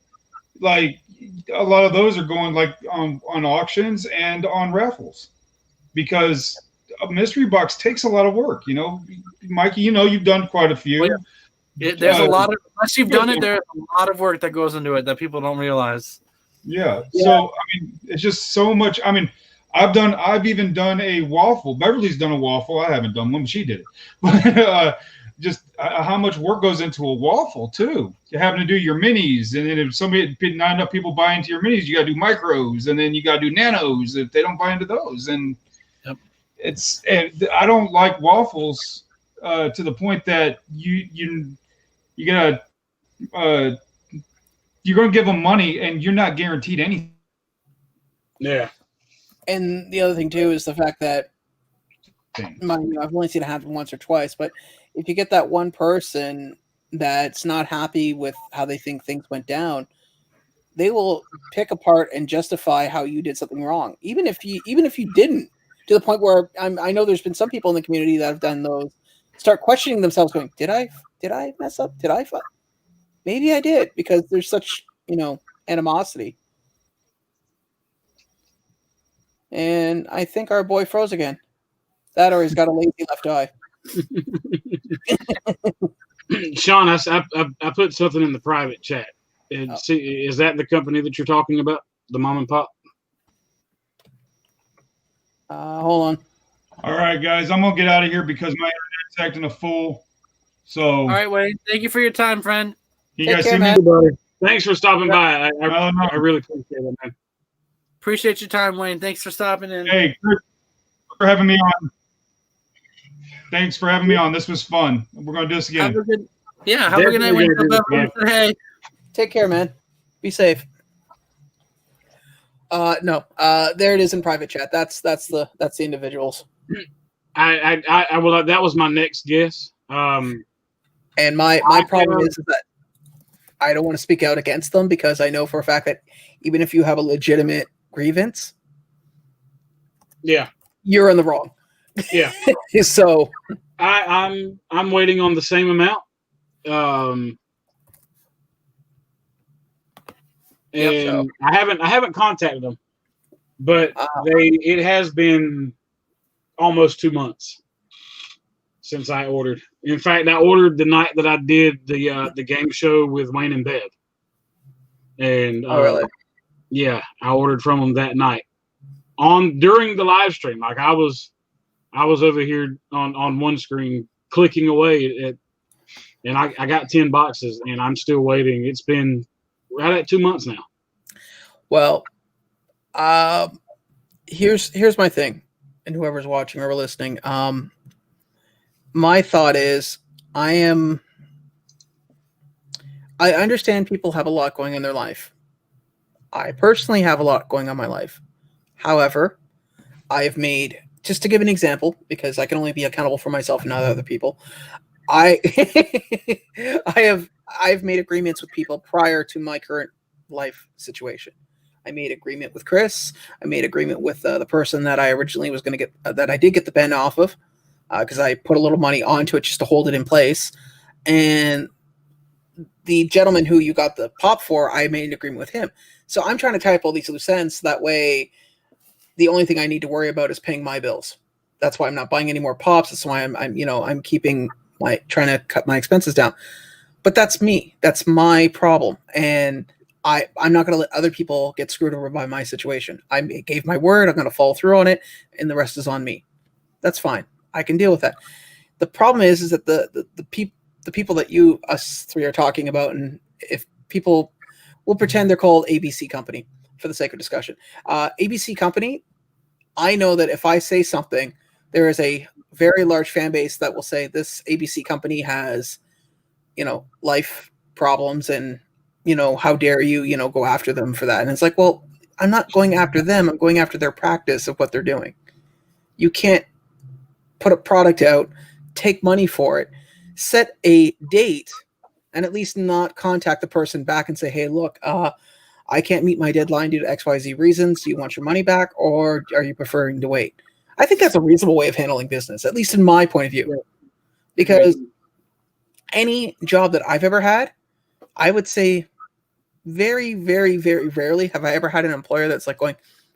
like a lot of those are going like on auctions and on raffles because a mystery box takes a lot of work. Mikey, you've done quite a few. Well, yeah. There's a lot of, unless you've done it, there's a lot of work that goes into it that people don't realize. Yeah. So, I mean, it's just so much. I mean, I've even done a waffle. Beverly's done a waffle. I haven't done one, but she did it. But just how much work goes into a waffle too. You're having to do your minis, and then if not enough people buy into your minis, you got to do micros, and then you got to do nanos if they don't buy into those. And and I don't like waffles to the point that you're gonna give them money and you're not guaranteed anything. Yeah. And the other thing too is the fact that I've only seen it happen once or twice, but if you get that one person that's not happy with how they think things went down, they will pick apart and justify how you did something wrong, even if you didn't. To the point where I know there's been some people in the community that have done those, start questioning themselves, going, "Did I mess up? Did I fuck?" Maybe I did because there's such, animosity. And I think our boy froze again. That or he's got a lazy left eye. Sean, I put something in the private chat. See, is that the company that you're talking about? The mom and pop? Hold on. All right, guys, I'm gonna get out of here because my internet's acting a fool. So, all right, Wayne. Thank you for your time, friend. You Take guys care, see man. me? Thanks for stopping by. I really appreciate it, man. Appreciate your time, Wayne. Thanks for stopping in. Hey, Chris, for having me on. Thanks for having me on. This was fun. We're gonna do this again. Have a good night, Wayne. Hey, take care, man. Be safe. No. There it is in private chat. That's the individuals. Well, that was my next guess. And my problem is that I don't want to speak out against them because I know for a fact that even if you have a legitimate grievance, you're in the wrong. Yeah. So I'm waiting on the same amount. And I haven't contacted them, but it has been almost 2 months since I ordered. In fact, I ordered the night that I did the game show with Wayne and Bev. And really? Yeah, I ordered from them that night during the live stream. Like I was over here on one screen clicking away and I got 10 boxes and I'm still waiting. It's been right at 2 months now. Well, here's my thing, and whoever's watching or listening, my thought is I understand people have a lot going on in their life. I personally have a lot going on in my life. However, I have made, just to give an example, because I can only be accountable for myself and not other people, I've made agreements with people prior to my current life situation. I made agreement with Chris. I made agreement with the person that I originally was going to get, that I did get the pen off of, because I put a little money onto it just to hold it in place. And the gentleman who you got the pop for, I made an agreement with him. So I'm trying to tie up all these loose ends. That way, the only thing I need to worry about is paying my bills. That's why I'm not buying any more pops. That's why I'm keeping trying to cut my expenses down. But that's me. That's my problem. And I'm not going to let other people get screwed over by my situation. I gave my word. I'm going to follow through on it, and the rest is on me. That's fine. I can deal with that. The problem is that the people that us three are talking about, and if people will pretend they're called ABC Company for the sake of discussion. ABC Company, I know that if I say something, there is a very large fan base that will say this ABC Company has, life problems and, how dare you, go after them for that. And it's like, well, I'm not going after them. I'm going after their practice of what they're doing. You can't put a product out, take money for it, set a date, and at least not contact the person back and say, hey, look, I can't meet my deadline due to XYZ reasons. Do you want your money back, or are you preferring to wait? I think that's a reasonable way of handling business, at least in my point of view. Because any job that I've ever had, I would say very, very, very rarely have I ever had an employer that's like going,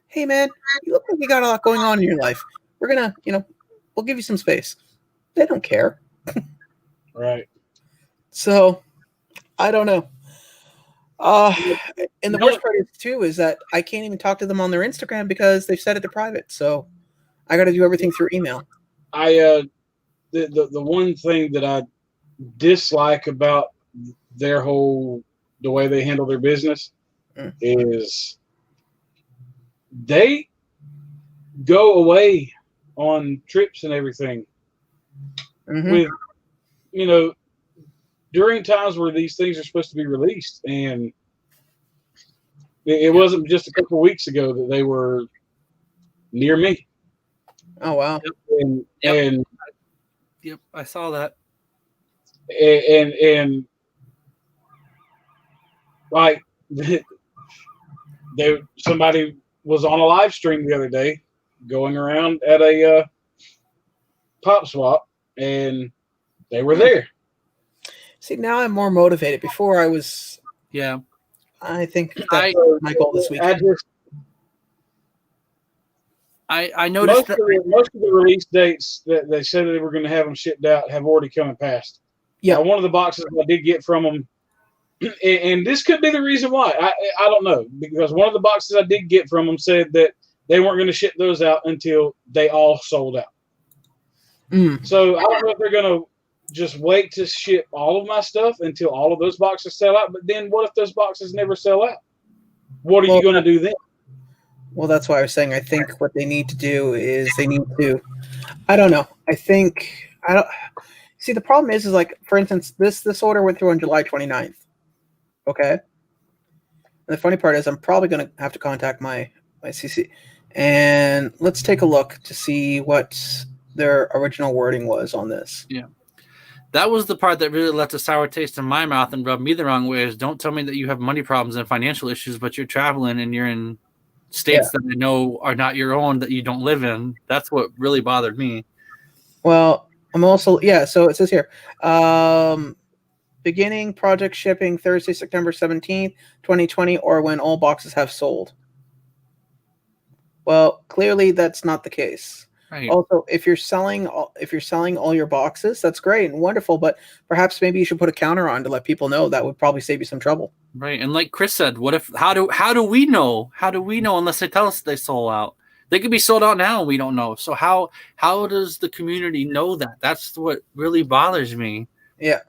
hey, man, you look like you got a lot going on in your life. We're going to, we'll give you some space. They don't care. Right. So, I don't know. And the worst part is, too, is that I can't even talk to them on their Instagram because they've set it to private. So, I got to do everything through email. The one thing that I dislike about the way they handle their business is they go away on trips and everything with, during times where these things are supposed to be released. And it wasn't just a couple of weeks ago that they were near me. Oh, wow. And I saw that. And like somebody was on a live stream the other day going around at a pop swap, and they were there. See, now I'm more motivated. Before I was. Yeah. I think that's my goal this weekend. I noticed most of the release dates that they said they were going to have them shipped out have already come and passed. Yeah. One of the boxes I did get from them, and this could be the reason why. I don't know, because one of the boxes I did get from them said that they weren't going to ship those out until they all sold out. So I don't know if they're going to just wait to ship all of my stuff until all of those boxes sell out. But then what if those boxes never sell out? What are you going to do then? Well, that's why I was saying I think what they need to do is they need to, I don't know. See, the problem is like, for instance, this order went through on July 29th. Okay. And the funny part is I'm probably going to have to contact my CC. And let's take a look to see what their original wording was on this. Yeah. That was the part that really left a sour taste in my mouth and rubbed me the wrong way. Is don't tell me that you have money problems and financial issues, but you're traveling and you're in states that I know are not your own, that you don't live in. That's what really bothered me. Well, I'm also, so it says here, beginning project shipping Thursday, September 17th, 2020, or when all boxes have sold. Well, clearly that's not the case. Right. Also, if you're selling all your boxes, that's great and wonderful, but perhaps maybe you should put a counter on to let people know. That would probably save you some trouble. Right. And like Chris said, what if how do we know? How do we know unless they tell us they sold out? They could be sold out now and we don't know. So how does the community know that? That's what really bothers me. Yeah.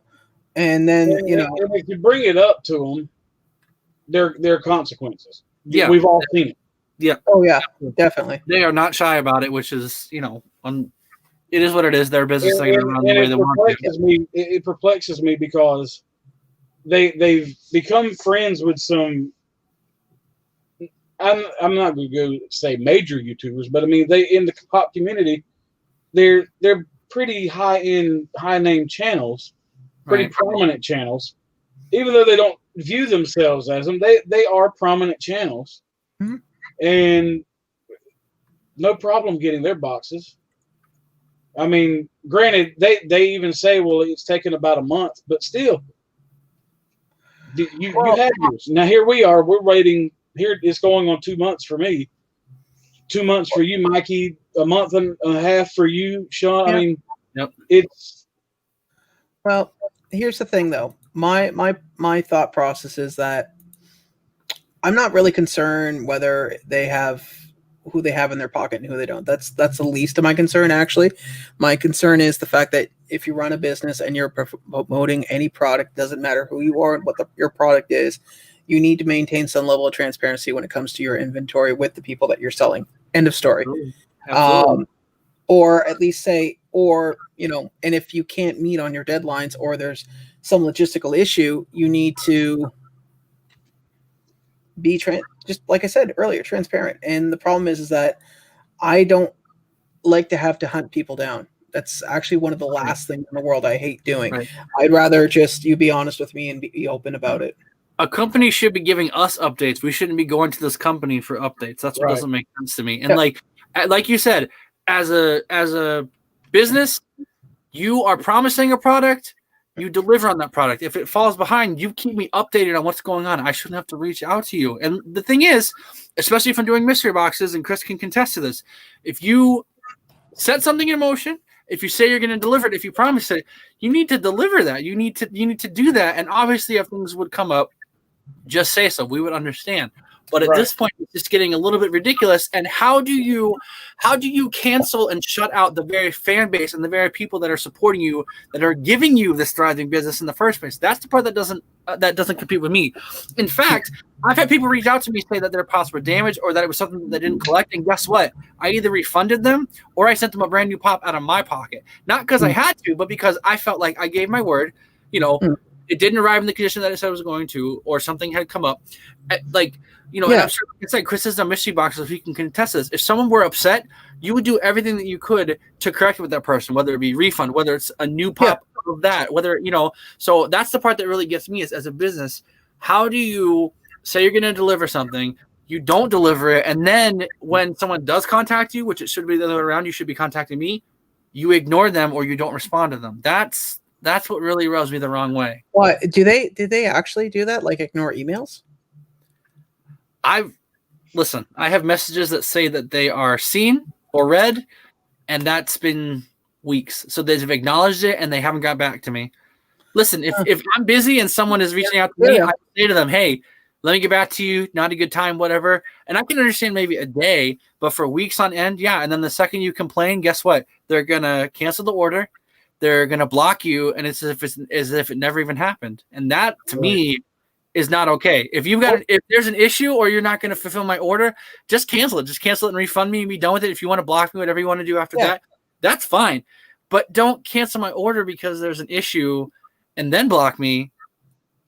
And then and if you bring it up to them, there are consequences. Yeah. We've all seen it. Yeah. Oh yeah, definitely. They are not shy about it, which is, it is what it is. Their business. They're going to run the way they want to. It perplexes me because they've become friends with some. I'm not going to go say major YouTubers, but I mean they in the pop community, they're pretty high name channels, pretty prominent channels, even though they don't view themselves as them. They are prominent channels. Mm-hmm. And no problem getting their boxes. I mean, granted, they even say, well, it's taken about a month, but still, you have yours. Now here we are. We're waiting. Here it's going on 2 months for me. 2 months for you, Mikey. A month and a half for you, Sean. Yep. I mean, it's. Well, here's the thing, though. My thought process is that I'm not really concerned whether they have who they have in their pocket and who they don't. That's the least of my concern, actually. My concern is the fact that if you run a business and you're promoting any product, doesn't matter who you are and what your product is, you need to maintain some level of transparency when it comes to your inventory with the people that you're selling. End of story. Absolutely. Or at least say, and if you can't meet on your deadlines or there's some logistical issue, you need to be just like I said earlier, transparent. And the problem is that I don't like to have to hunt people down. That's actually one of the last things in the world I hate doing. Right. I'd rather just you be honest with me and be open about it. A company should be giving us updates. We shouldn't be going to this company for updates. That's what doesn't make sense to me. And like you said, as a business, you are promising a product, you deliver on that product. If it falls behind, you keep me updated on what's going on. I shouldn't have to reach out to you. And the thing is, especially if I'm doing mystery boxes, and Chris can contest to this, if you set something in motion, if you say you're going to deliver it, if you promise it, you need to deliver that. You need to do that. And obviously, if things would come up, just say so. We would understand. But at this point, it's just getting a little bit ridiculous. And how do you cancel and shut out the very fan base and the very people that are supporting you, that are giving you this thriving business in the first place? That's the part that doesn't compete with me. In fact, I've had people reach out to me, say that they're possible damage or that it was something that they didn't collect. And guess what? I either refunded them or I sent them a brand new pop out of my pocket. Not because I had to, but because I felt like I gave my word. It didn't arrive in the condition that it said it was going to, or something had come up. And I'm sure it's like Chris is a mystery box, so he can contest this. If someone were upset, you would do everything that you could to correct it with that person, whether it be refund, whether it's a new pop of that, whether, so that's the part that really gets me is as a business, how do you say you're going to deliver something, you don't deliver it, and then when someone does contact you, which it should be the other way around, you should be contacting me, you ignore them or you don't respond to them. That's That's what really rubs me the wrong way. What do they actually do that? Like ignore emails? I have messages that say that they are seen or read, and that's been weeks. So they've acknowledged it and they haven't got back to me. Listen, if I'm busy and someone is reaching out to me, I say to them, hey, let me get back to you. Not a good time, whatever. And I can understand maybe a day, but for weeks on end, yeah. And then the second you complain, guess what? They're going to cancel the order. They're going to block you. And it's as if it never even happened. And that to me is not okay. If there's an issue or you're not going to fulfill my order, just cancel it. Just cancel it and refund me and be done with it. If you want to block me, whatever you want to do after that, that's fine. But don't cancel my order because there's an issue and then block me.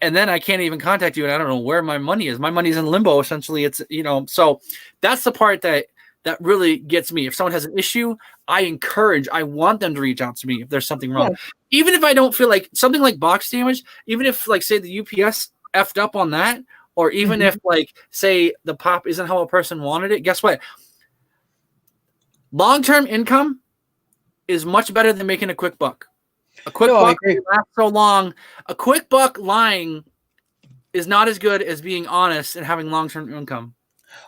And then I can't even contact you. And I don't know where my money is. My money's in limbo. Essentially, it's, so that's the part that really gets me. If someone has an issue, I want them to reach out to me if there's something wrong. Yeah. Even if I don't feel like something like box damage, even if like, say the UPS effed up on that, or even if like, say the pop isn't how a person wanted it, guess what? Long-term income is much better than making a quick buck. A quick buck lasts so long. A quick buck lying is not as good as being honest and having long-term income.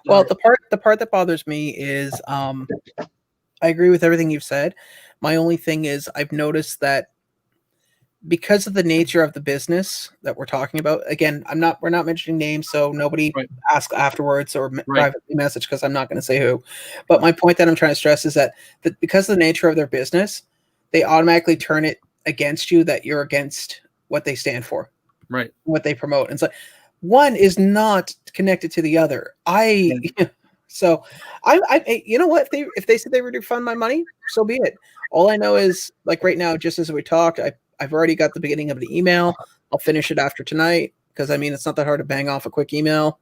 Well, the part that bothers me is I agree with everything you've said. My only thing is I've noticed that because of the nature of the business that we're talking about, again, we're not mentioning names, so nobody ask afterwards or privately message because I'm not going to say who. But my point that I'm trying to stress is that because of the nature of their business, they automatically turn it against you, that you're against what they stand for, right? What they promote. And it's like one is not connected to the other. So I you know what, if they said they would refund my money, so be it. All I know is, like right now, just as we talked, I've already got the beginning of the email. I'll finish it after tonight because I mean it's not that hard to bang off a quick email,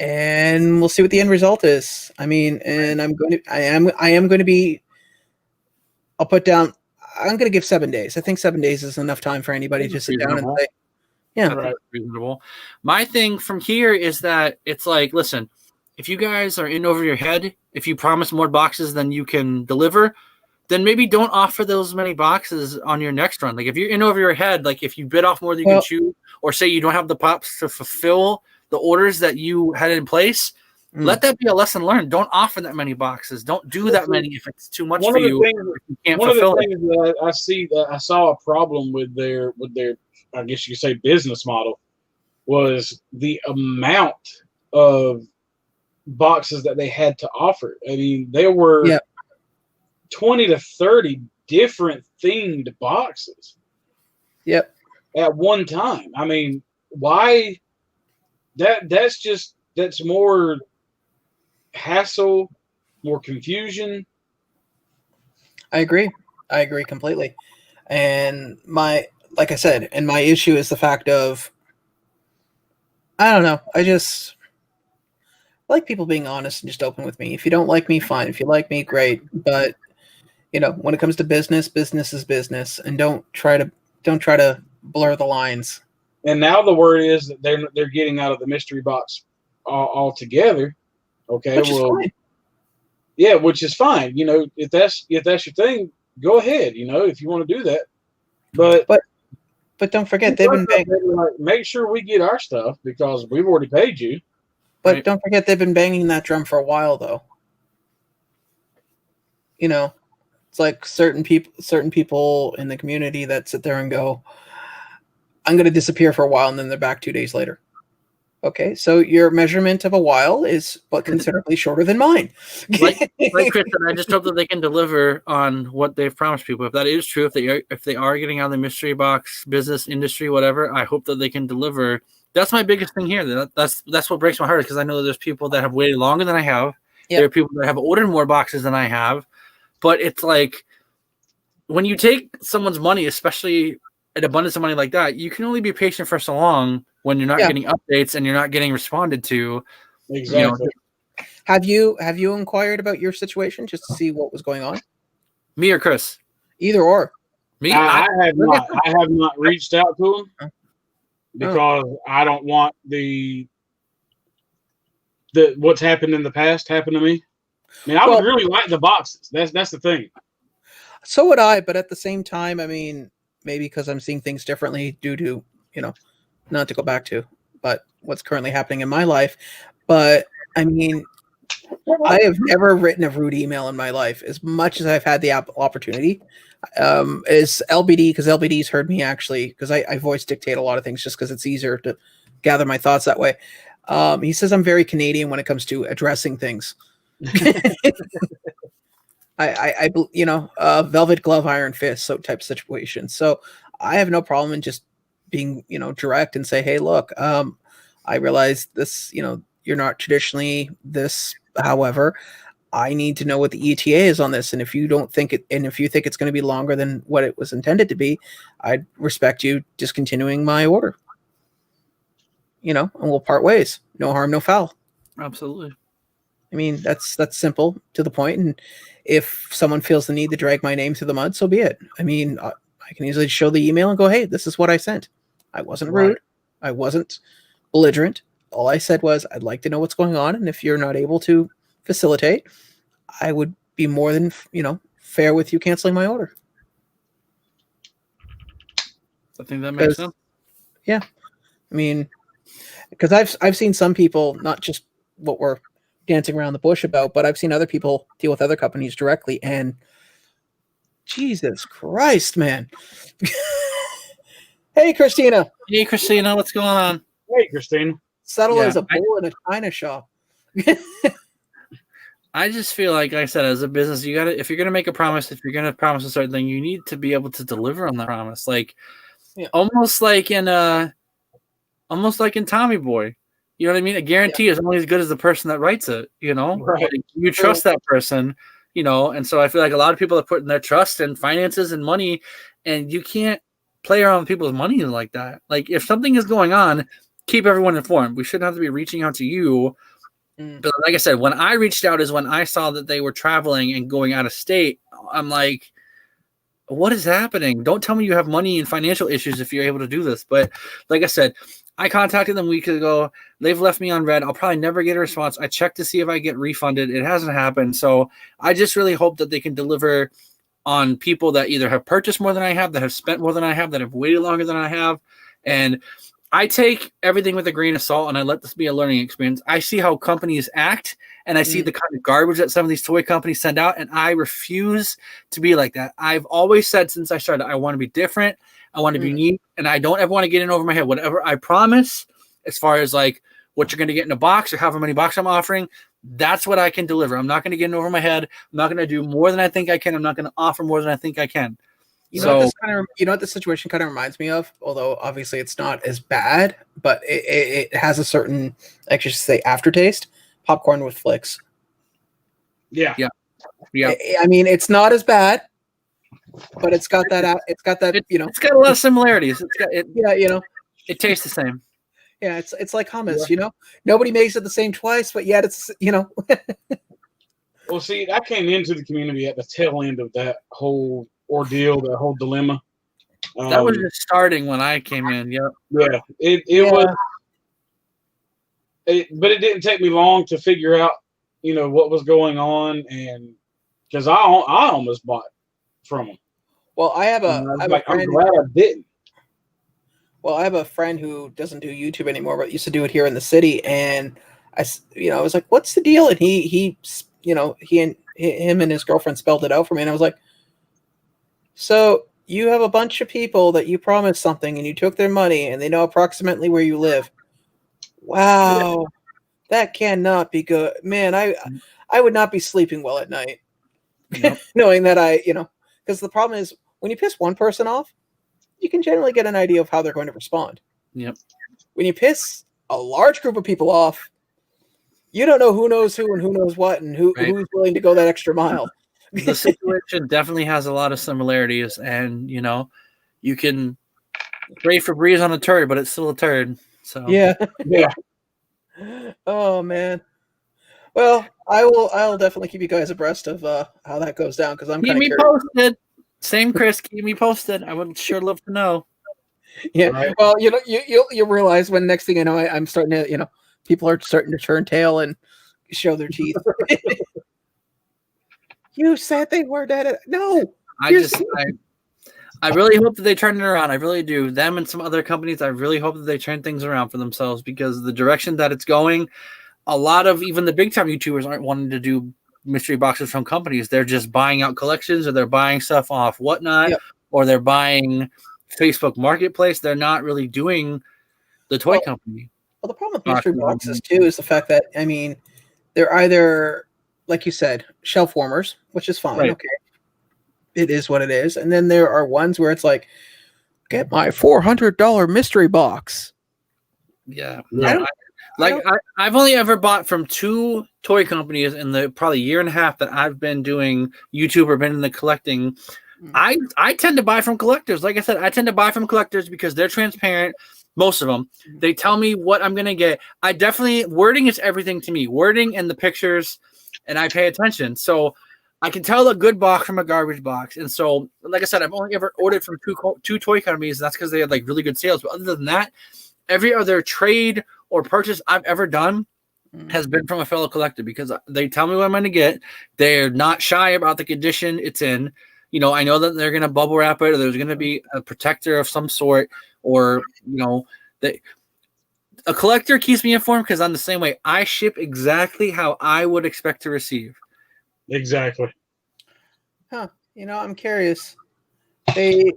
and we'll see what the end result is. I mean, and I am going to be. I'll put down. I'm going to give 7 days. I think 7 days is enough time for anybody to sit down and say, yeah, right. Reasonable. My thing from here is that it's like, listen, if you guys are in over your head, if you promise more boxes than you can deliver, then maybe don't offer those many boxes on your next run. Like if you're in over your head, like if you bid off more than you can chew, or say you don't have the pops to fulfill the orders that you had in place, let that be a lesson learned. Don't offer that many boxes. Don't do that many if it's too much for you. One of the things that I saw a problem with their, I guess you could say, business model was the amount of boxes that they had to offer. I mean, there were 20 to 30 different themed boxes. Yep. At one time. I mean, why? That's more hassle, more confusion. I agree completely. And like I said, and my issue is the fact of, I don't know, I just like people being honest and just open with me. If you don't like me, fine. If you like me, great. But when it comes to business, business is business, and don't try to blur the lines. And now the word is that they're getting out of the mystery box altogether. Okay, which is fine. Yeah, which is fine. If that's your thing, go ahead. If you want to do that, but don't forget they've been make sure we get our stuff because we've already paid you. But don't forget they've been banging that drum for a while, though. It's like certain people in the community that sit there and go, "I'm going to disappear for a while," and then they're back 2 days later. Okay, so your measurement of a while is considerably shorter than mine. like Chris said, I just hope that they can deliver on what they've promised people. If that is true, if they are getting out of the mystery box business industry, whatever, I hope that they can deliver. That's my biggest thing here. That's what breaks my heart, because I know that there's people that have waited longer than I have. Yep. There are people that have ordered more boxes than I have. But it's like when you take someone's money, especially an abundance of money like that, you can only be patient for so long when you're not getting updates and you're not getting responded to. Exactly. Have you inquired about your situation just to see what was going on? Me or Chris? Either or. Me? I have not. I have not reached out to him because I don't want the what's happened in the past happen to me. I mean, I would really like the boxes. That's the thing. So would I, but at the same time, I mean, maybe because I'm seeing things differently due to, not to go back to, but what's currently happening in my life. But I mean, I have never written a rude email in my life as much as I've had the opportunity. Is LBD, because LBD's heard me actually, because I voice dictate a lot of things just because it's easier to gather my thoughts that way. He says I'm very Canadian when it comes to addressing things. Velvet glove, iron fist, so type situation. So I have no problem in just being, direct and say, hey, look, I realize this, you're not traditionally this. However, I need to know what the ETA is on this. And if you don't think it, and if you think it's going to be longer than what it was intended to be, I'd respect you discontinuing my order. And we'll part ways. No harm, no foul. Absolutely. I mean, that's simple to the point. And if someone feels the need to drag my name through the mud, so be it. I mean, I can easily show the email and go, hey, this is what I sent. I wasn't rude. I wasn't belligerent. All I said was, I'd like to know what's going on. And if you're not able to facilitate, I would be more than, fair with you canceling my order. I think that makes sense. Yeah. I mean, because I've seen some people, not just what we're dancing around the bush about, but I've seen other people deal with other companies directly, and Jesus Christ, man. Hey, Christina. Hey, Christina, what's going on? Hey, Christina. Subtle as a bull in a china shop. I just feel like I said, as a business, you gotta, if you're gonna make a promise, if you're gonna promise a certain thing, you need to be able to deliver on that promise. Like, almost like in Tommy Boy. You know what I mean? A guarantee is only as good as the person that writes it, Right. Like, you trust that person, and so I feel like a lot of people are putting their trust in finances and money, and you can't play around with people's money like that. Like, if something is going on, keep everyone informed. We shouldn't have to be reaching out to you. But like I said, when I reached out is when I saw that they were traveling and going out of state. I'm like, what is happening? Don't tell me you have money and financial issues if you're able to do this. But like I said, I contacted them weeks ago. They've left me on red. I'll probably never get a response. I checked to see if I get refunded. It hasn't happened. So I just really hope that they can deliver on people that either have purchased more than I have, that have spent more than I have, that have waited longer than I have. And I take everything with a grain of salt, and I let this be a learning experience. I see how companies act, and I see the kind of garbage that some of these toy companies send out, and I refuse to be like that. I've always said since I started, I want to be different. I want to be unique, and I don't ever want to get in over my head. Whatever I promise, as far as like what you're going to get in a box or however many boxes I'm offering, that's what I can deliver. I'm not going to get in over my head. I'm not going to do more than I think I can. I'm not going to offer more than I think I can. You know what this situation kind of reminds me of? Although obviously it's not as bad, but it has a certain, I should say, aftertaste. Popcorn with flicks. Yeah. I mean, it's not as bad, but it's got that. It's got that. It's got a lot of similarities. It's got it. Yeah. It tastes the same. Yeah, it's like hummus. Nobody makes it the same twice, but yet it's Well, see, I came into the community at the tail end of that whole ordeal, that whole dilemma. That was just starting when I came in. Yep. Yeah. It was. But it didn't take me long to figure out, what was going on, and because I almost bought from them. Well, I have a friend. I'm glad I didn't. Well, I have a friend who doesn't do YouTube anymore, but used to do it here in the city, and I was like, "What's the deal?" And he him and his girlfriend spelled it out for me, and I was like, "So you have a bunch of people that you promised something, and you took their money, and they know approximately where you live. Wow, that cannot be good, man. I would not be sleeping well at night, knowing that because the problem is when you piss one person off, you can generally get an idea of how they're going to respond. Yep. When you piss a large group of people off, you don't know who knows who and who knows what and who's willing to go that extra mile. The situation definitely has a lot of similarities, and you can spray Febreze on a turd, but it's still a turd. So yeah. Oh man. Well, I'll definitely keep you guys abreast of how that goes down, because I'm keep me posted. Same, Chris. Keep me posted. I would sure love to know. Yeah. Right. Well, you'll realize when next thing I know, I'm starting to people are starting to turn tail and show their teeth. You said they were dead. No. I really hope that they turn it around. I really do. Them and some other companies, I really hope that they turn things around for themselves, because the direction that it's going, a lot of even the big time YouTubers aren't wanting to do mystery boxes from companies. They're just buying out collections, or they're buying stuff off Whatnot, or they're buying Facebook Marketplace. They're not really doing the toy company. Well, the problem with mystery boxes too is the fact that, I mean, they're either, like you said, shelf warmers, which is fine. Right. Okay. It is what it is. And then there are ones where it's like, get my $400 mystery box. Yeah. I've only ever bought from 2 toy companies in the probably year and a half that I've been doing YouTube or been in the collecting. I tend to buy from collectors. Like I said, I tend to buy from collectors because they're transparent. Most of them, they tell me what I'm going to get. Wording is everything to me. Wording and the pictures, and I pay attention. So I can tell a good box from a garbage box. And so, like I said, I've only ever ordered from two toy companies. And that's because they had like really good sales. But other than that, every other trade or purchase I've ever done has been from a fellow collector, because they tell me what I'm going to get. They're not shy about the condition it's in. You know, I know that they're going to bubble wrap it, or there's going to be a protector of some sort, or, you know, a collector keeps me informed, because I'm the same way. I ship exactly how I would expect to receive. Exactly. Huh. You know, I'm curious. I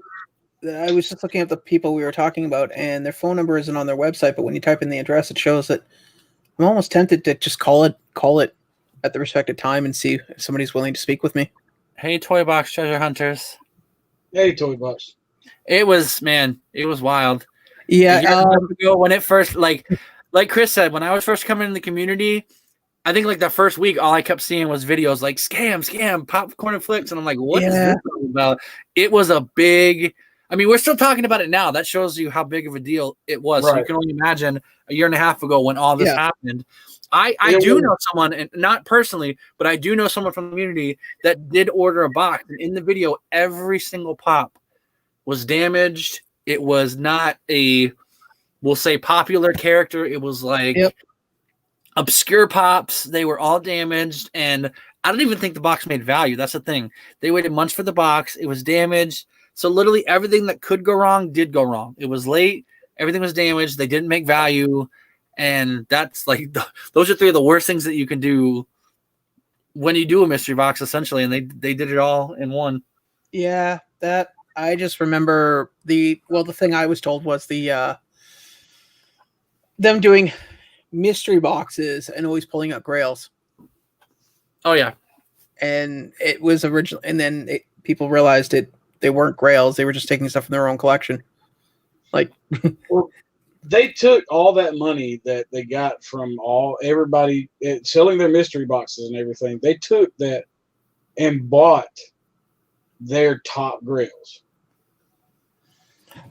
was just looking at the people we were talking about, and their phone number isn't on their website, but when you type in the address, it shows it. I'm almost tempted to just call it at the respective time and see if somebody's willing to speak with me. Hey, Toy Box Treasure Hunters. Hey, Toy Box. It was wild. Yeah. When it first, like Chris said, when I was first coming in the community, I think like the first week, all I kept seeing was videos like scam, popcorn and flicks. And I'm like, what is this all about? It was a big, I mean, we're still talking about it now. That shows you how big of a deal it was. Right. So you can only imagine a year and a half ago when all this happened. I do know someone, and not personally, but I do know someone from the community that did order a box. And in the video, every single pop was damaged. It was not we'll say, popular character. It was like obscure pops. They were all damaged. And I don't even think the box made value. That's the thing. They waited months for the box. It was damaged. So literally everything that could go wrong did go wrong. It was late. Everything was damaged. They didn't make value. And that's like, those are 3 of the worst things that you can do when you do a mystery box, essentially. And they did it all in one. Yeah, that I just remember the thing I was told was them doing mystery boxes and always pulling out grails. Oh yeah. And it was original. And then people realized they weren't grails. They were just taking stuff from their own collection. Like, well, they took all that money that they got from everybody selling their mystery boxes and everything. They took that and bought their top grails.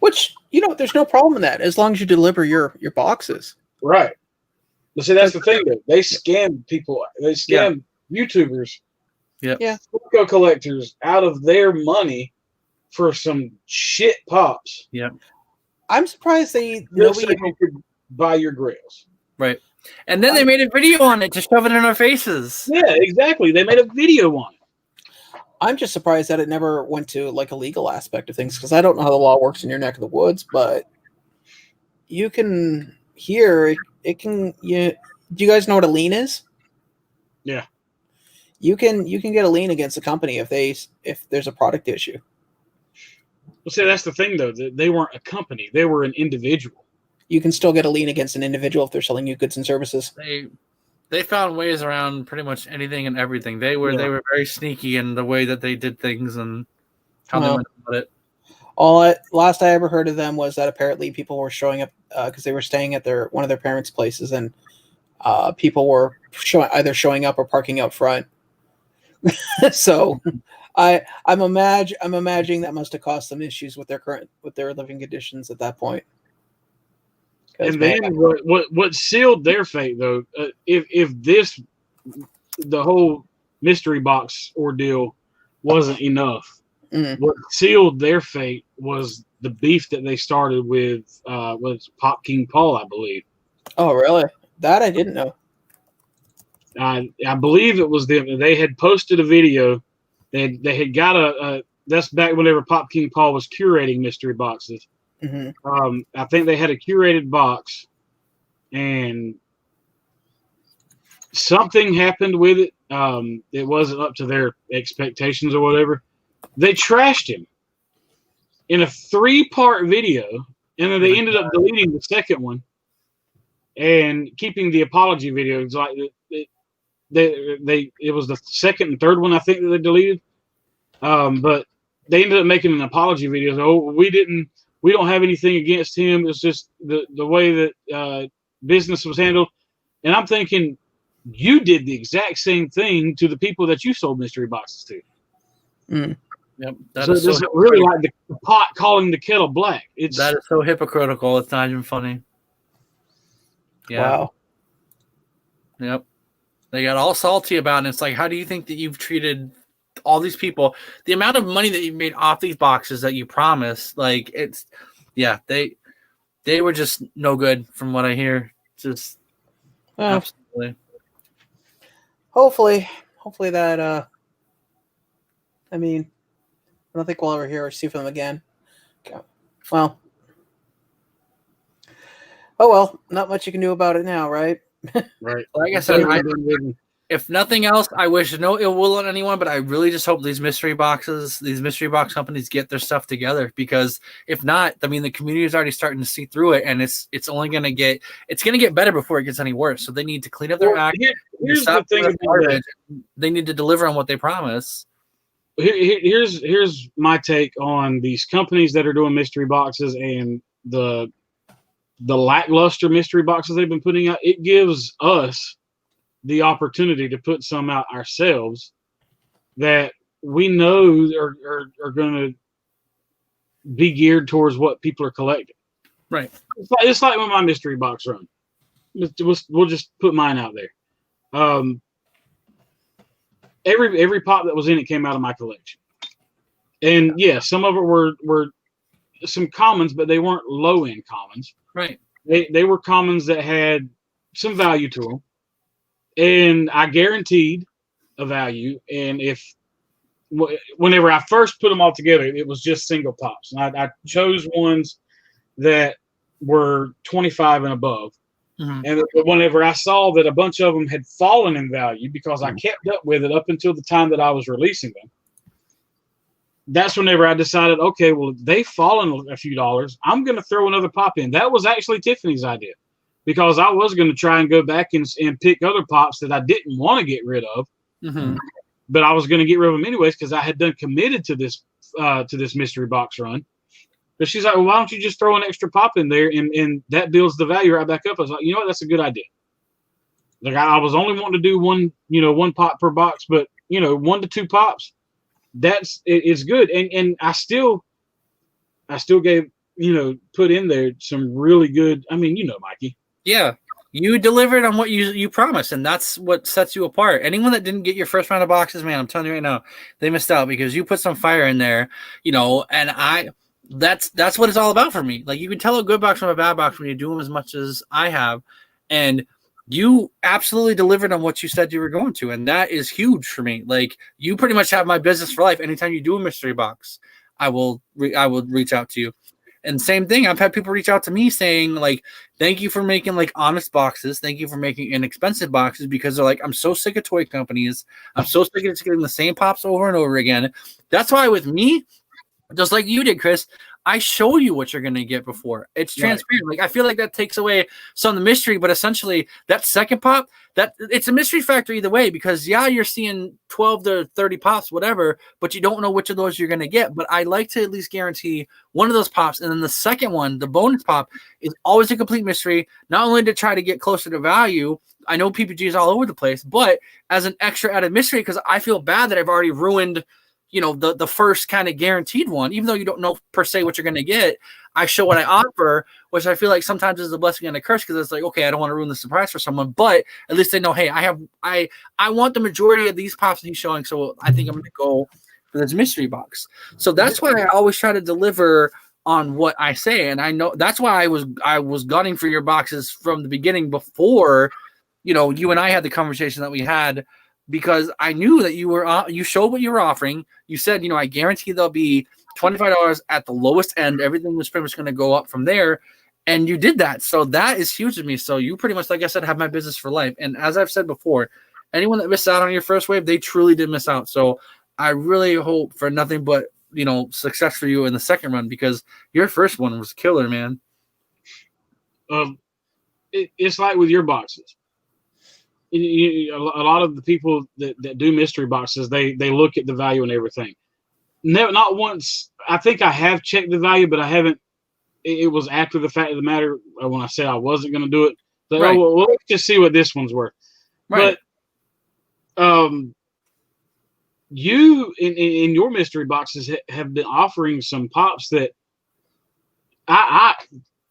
Which, you know, there's no problem in that as long as you deliver your boxes. Right. But see, that's the thing, though. They scam people. They scam YouTubers, Funko collectors out of their money for some shit pops. Yeah. I'm surprised nobody could buy your grails. Right. And then they made a video on it to shove it in our faces. Yeah, exactly. They made a video on it. I'm just surprised that it never went to like a legal aspect of things, because I don't know how the law works in your neck of the woods, but you can hear it can. Do you guys know what a lien is? Yeah. You can get a lien against a company if there's a product issue. Well, see, that's the thing, though. They weren't a company. They were an individual. You can still get a lien against an individual if they're selling you goods and services. They found ways around pretty much anything and everything. They were very sneaky in the way that they did things and how they went about it. Last I ever heard of them was that apparently people were showing up because they were staying at one of their parents' places, and people were either showing up or parking out front. So I'm imagining that must have caused some issues with their living conditions at that point. And then what sealed their fate, though, if the whole mystery box ordeal wasn't enough, what sealed their fate was the beef that they started with was Pop King Paul, I believe. Oh, really? That I didn't know. I believe it was them. They had posted a video. They had got that's back whenever Pop King Paul was curating mystery boxes. Mm-hmm. I think they had a curated box, and something happened with it. It wasn't up to their expectations or whatever. They trashed him in a 3-part video, and then they ended up deleting the second one and keeping the apology videos. Like it was the second and third one I think that they deleted. But they ended up making an apology video. Oh, we don't have anything against him. It's just the way that business was handled. And I'm thinking, you did the exact same thing to the people that you sold mystery boxes to. Mm. Yep. So this is really like the pot calling the kettle black. That is so hypocritical. It's not even funny. Yeah. Wow. Yep. They got all salty about it. And it's like, how do you think that you've treated all these people? The amount of money that you've made off these boxes that you promised, like they were just no good from what I hear. Just absolutely. Hopefully that I mean, I don't think we'll ever hear or see from them again. Okay. Well, not much you can do about it now, right? Right. Like I said, if nothing else, I wish no ill will on anyone, but I really just hope these mystery box companies get their stuff together, because if not, I mean, the community is already starting to see through it, and it's only going to get better before it gets any worse. So they need to clean up their act. Here's the thing. They need to deliver on what they promise. Here's my take on these companies that are doing mystery boxes and the lackluster mystery boxes they've been putting out. It gives us the opportunity to put some out ourselves that we know are going to be geared towards what people are collecting. Right. It's like with my mystery box run. We'll just put mine out there. Every pop that was in it came out of my collection. And yeah, some of it were some commons, but they weren't low end commons. Right. They were commons that had some value to them. And I guaranteed a value. And whenever I first put them all together, it was just single pops. And I chose ones that were 25 and above. Mm-hmm. And whenever I saw that a bunch of them had fallen in value because I kept up with it up until the time that I was releasing them, that's whenever I decided, okay, well, they've fallen a few dollars. I'm going to throw another pop in. That was actually Tiffany's idea, because I was going to try and go back and pick other pops that I didn't want to get rid of, but I was going to get rid of them anyways because I had committed to this mystery box run. But she's like, well, why don't you just throw an extra pop in there and that builds the value right back up? I was like, you know what, that's a good idea. Like I was only wanting to do one pop per box, but 1 to 2 pops. It's good. And I still gave, put in there some really good, Mikey. Yeah. You delivered on what you promised, and that's what sets you apart. Anyone that didn't get your first round of boxes, man, I'm telling you right now, they missed out, because you put some fire in there, and that's what it's all about for me. Like, you can tell a good box from a bad box when you do them as much as I have, and you absolutely delivered on what you said you were going to, and that is huge for me. Like, you pretty much have my business for life. Anytime you do a mystery box, I will reach out to you. And same thing, I've had people reach out to me saying, like, thank you for making, like, honest boxes. Thank you for making inexpensive boxes, because they're like, I'm so sick of toy companies. I'm so sick of getting the same pops over and over again. That's why with me, just like you did, Chris, I show you what you're going to get before. It's transparent. Right. Like, I feel like that takes away some of the mystery, but essentially that second pop, that it's a mystery factor either way, because you're seeing 12 to 30 pops, whatever, but you don't know which of those you're going to get. But I like to at least guarantee one of those pops. And then the second one, the bonus pop, is always a complete mystery, not only to try to get closer to value. I know PPG is all over the place, but as an extra added mystery, because I feel bad that I've already ruined the first kind of guaranteed one. Even though you don't know per se what you're going to get, I show what I offer, which I feel like sometimes is a blessing and a curse, because it's like, okay, I don't want to ruin the surprise for someone, but at least they know, hey, I want the majority of these pops that he's showing, so I think I'm going to go for this mystery box. So that's why I always try to deliver on what I say, and I know that's why I was gunning for your boxes from the beginning, before you and I had the conversation that we had because I knew that you showed what you were offering. You said, I guarantee there'll be $25 at the lowest end. Everything was pretty much going to go up from there. And you did that. So that is huge to me. So you pretty much, like I said, have my business for life. And as I've said before, anyone that missed out on your first wave, they truly did miss out. So I really hope for nothing but, success for you in the second run, because your first one was killer, man. It's like with your boxes. A lot of the people that do mystery boxes, they look at the value and everything. Never, not once. I think I have checked the value, but I haven't. It was after the fact of the matter when I said I wasn't going to do it. So, right. well, let's just see what this one's worth. Right. But you in your mystery boxes have been offering some pops that I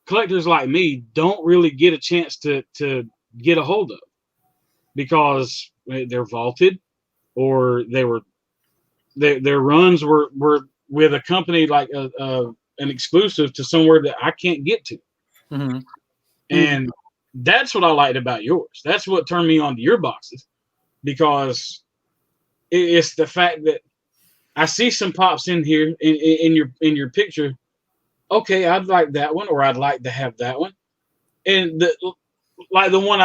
collectors like me don't really get a chance to get a hold of, because they're vaulted, or their runs were with a company like an exclusive to somewhere that I can't get to. Mm-hmm. And that's what I liked about yours. That's what turned me on to your boxes, because it's the fact that I see some pops in here in your picture. Okay, I'd like that one, or I'd like to have that one. And the one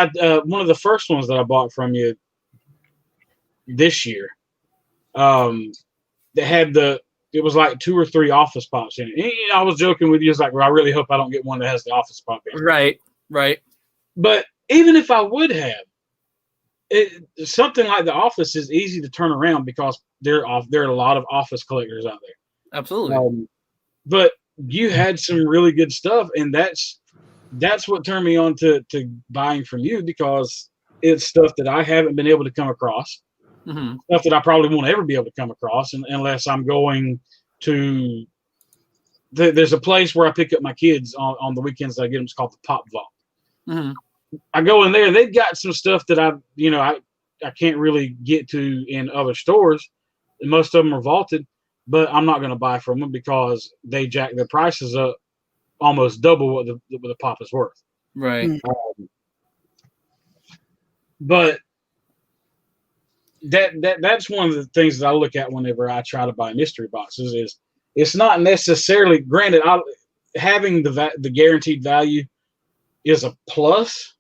one of the first ones that I bought from you this year, that had it was like 2 or 3 office pops in it. And I was joking with you. It's like, well, I really hope I don't get one that has the office pop in it. Right. But even if I would have, something like the office is easy to turn around, because there are a lot of office collectors out there. Absolutely. But you had some really good stuff, and that's what turned me on to buying from you, because it's stuff that I haven't been able to come across. Mm-hmm. Stuff that I probably won't ever be able to come across unless I'm going to. There's a place where I pick up my kids on the weekends that I get them. It's called the Pop Vault. Mm-hmm. I go in there. They've got some stuff that I can't really get to in other stores. And most of them are vaulted, but I'm not going to buy from them because they jack their prices up almost double what the pop is worth. Right. But that's one of the things that I look at whenever I try to buy mystery boxes. Is it's not necessarily, granted, having the guaranteed value is a plus,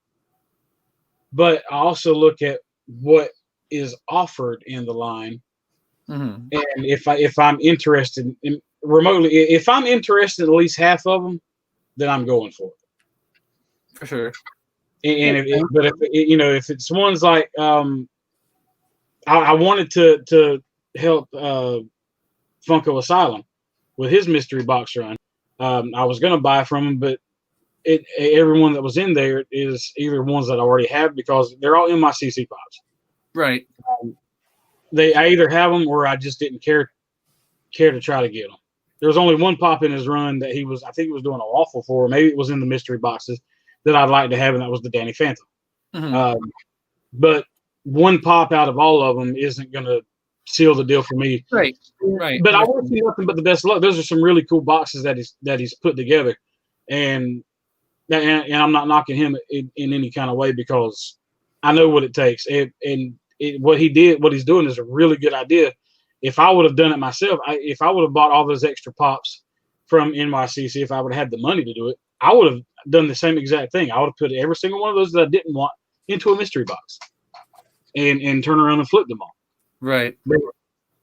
but I also look at what is offered in the line. Mm-hmm. And if I'm interested in remotely, if I'm interested in at least half of them, then I'm going for it. For sure. And if it's ones like I wanted to help Funko Asylum with his mystery box run. I was going to buy from him, but everyone that was in there is either ones that I already have, because they're all NYCC pops. Right. I either have them, or I just didn't care to try to get them. There was only one pop in his run that I think he was doing a waffle for. Maybe it was in the mystery boxes that I'd like to have, and that was the Danny Phantom. Mm-hmm. But one pop out of all of them isn't going to seal the deal for me. Right. But I wish you nothing but the best of luck. Those are some really cool boxes that he's put together, and I'm not knocking him in any kind of way, because I know what it takes. What he's doing is a really good idea. If I would have done it myself, if I would have bought all those extra pops from NYCC, if I would have had the money to do it, I would have done the same exact thing. I would have put every single one of those that I didn't want into a mystery box and turn around and flip them all. Right. But,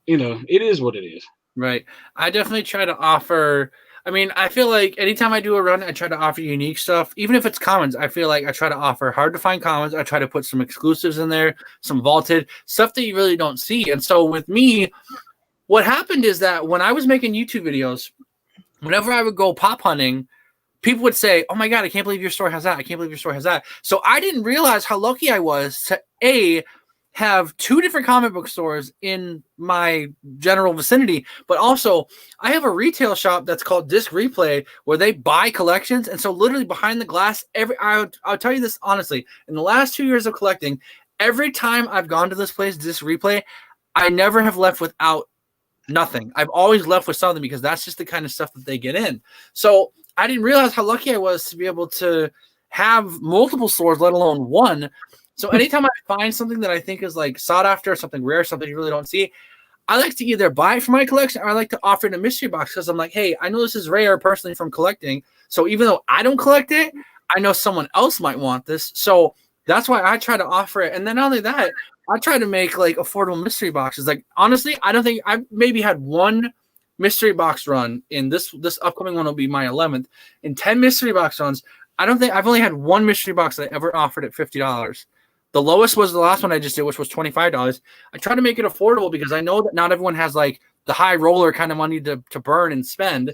it is what it is. Right. I definitely try to offer. I mean, I feel like anytime I do a run, I try to offer unique stuff. Even if it's commons, I feel like I try to offer hard to find commons. I try to put some exclusives in there, some vaulted stuff that you really don't see. And so with me, what happened is that when I was making YouTube videos, whenever I would go pop hunting, people would say, "Oh my God, I can't believe your store has that. I can't believe your store has that." So I didn't realize how lucky I was to have 2 different comic book stores in my general vicinity, but also I have a retail shop that's called Disc Replay, where they buy collections. And so literally behind the glass, I'll tell you this honestly, in the last 2 years of collecting, every time I've gone to this place, Disc Replay, I never have left without nothing. I've always left with something, because that's just the kind of stuff that they get in. So I didn't realize how lucky I was to be able to have multiple stores, let alone one. So anytime I find something that I think is like sought after, something rare, something you really don't see, I like to either buy it for my collection or I like to offer it in a mystery box because I'm like, hey, I know this is rare personally from collecting. So even though I don't collect it, I know someone else might want this. So that's why I try to offer it. And then not only that, I try to make like affordable mystery boxes. Like honestly, I don't think I've maybe had one mystery box run in this upcoming one will be my 11th. In 10 mystery box runs, I don't think I've only had one mystery box that I ever offered at $50. The lowest was the last one I just did, which was $25. I try to make it affordable because I know that not everyone has like the high roller kind of money to burn and spend.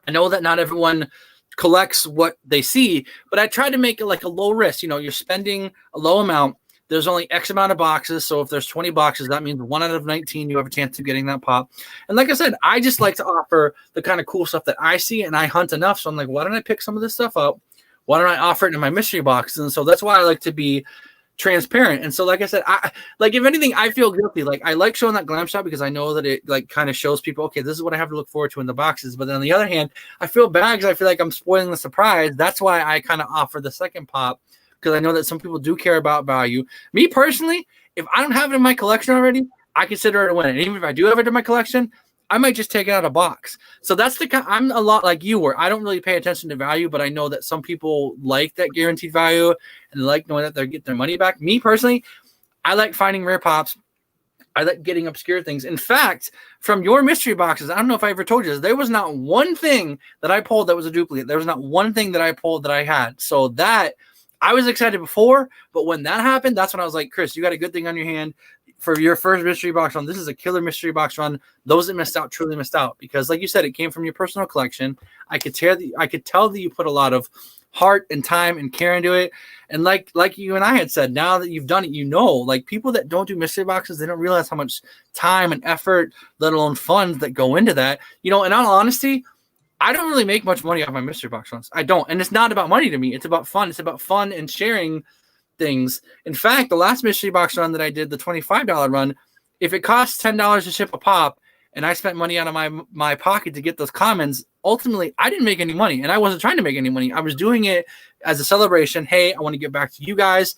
I know that not everyone collects what they see, but I try to make it like a low risk. You know, you're spending a low amount. There's only X amount of boxes. So if there's 20 boxes, that means 1 out of 19, you have a chance of getting that pop. And like I said, I just like to offer the kind of cool stuff that I see and I hunt enough. So I'm like, why don't I pick some of this stuff up? Why don't I offer it in my mystery boxes? And so that's why I like to be transparent. And so like I said, I like, if anything, I feel guilty. Like I like showing that glam shot because I know that it like kind of shows people, okay, this is what I have to look forward to in the boxes. But then on the other hand, I feel bad because I feel like I'm spoiling the surprise. That's why I kind of offer the second pop, because I know that some people do care about value. Me personally, if I don't have it in my collection already, I consider it a win. And even if I do have it in my collection, I might just take it out of box. So that's the kind. I'm a lot like you, where I don't really pay attention to value, but I know that some people like that guaranteed value and they like knowing that they're getting their money back. Me personally, I like finding rare pops. I like getting obscure things. In fact, from your mystery boxes, I don't know if I ever told you this, there was not one thing that I pulled that was a duplicate. There was not one thing that I pulled that I had. So that I was excited before, but when that happened, that's when I was like, Chris, you got a good thing on your hand. For your first mystery box run, this is a killer mystery box run. Those that missed out truly missed out because, like you said, it came from your personal collection. I could tell that you put a lot of heart and time and care into it. And like you and I had said, now that you've done it, you know, like people that don't do mystery boxes, they don't realize how much time and effort, let alone funds that go into that. You know, in all honesty, I don't really make much money off my mystery box runs. I don't, and it's not about money to me. It's about fun. It's about fun and sharing things. In fact, the last mystery box run that I did, the $25 run, if it costs $10 to ship a pop and I spent money out of my pocket to get those commons, ultimately I didn't make any money, and I wasn't trying to make any money. I was doing it as a celebration. Hey, I want to get back to you guys.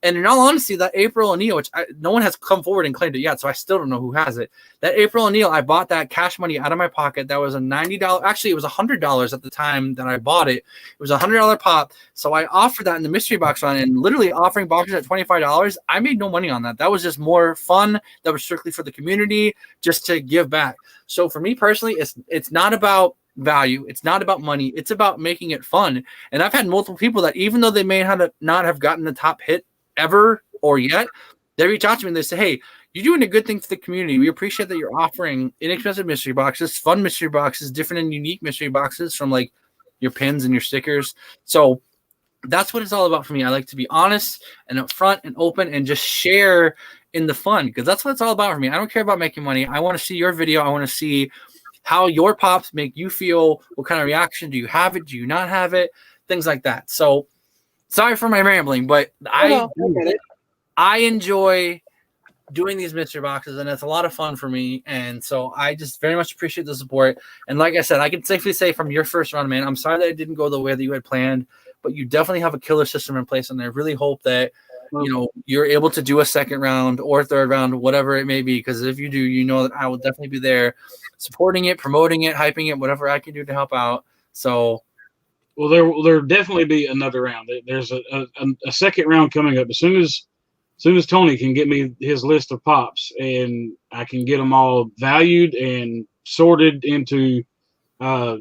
And in all honesty, that April O'Neil, which no one has come forward and claimed it yet, so I still don't know who has it. That April O'Neil, I bought that cash money out of my pocket. That was a $90. Actually, it was $100 at the time that I bought it. It was a $100 pop. So I offered that in the mystery box run, and literally offering boxes at $25. I made no money on that. That was just more fun. That was strictly for the community, just to give back. So for me personally, it's not about value. It's not about money. It's about making it fun. And I've had multiple people that, even though they may not have gotten the top hit ever or yet, they reach out to me and they say, hey, you're doing a good thing for the community. We appreciate that you're offering inexpensive mystery boxes, fun mystery boxes, different and unique mystery boxes from like your pins and your stickers. So that's what it's all about for me. I like to be honest and upfront and open and just share in the fun, because that's what it's all about for me. I don't care about making money. I want to see your video. I want to see how your pops make you feel. What kind of reaction do you have it? Do you not have it? Things like that. So sorry for my rambling, but I enjoy doing these mystery boxes, and it's a lot of fun for me. And so I just very much appreciate the support. And like I said, I can safely say from your first run, man, I'm sorry that it didn't go the way that you had planned, but you definitely have a killer system in place. And I really hope that, you know, you're able to do a second round or third round, whatever it may be. Because if you do, you know that I will definitely be there supporting it, promoting it, hyping it, whatever I can do to help out. So, well, there'll definitely be another round. There's a second round coming up as soon as Tony can get me his list of pops, and I can get them all valued and sorted into how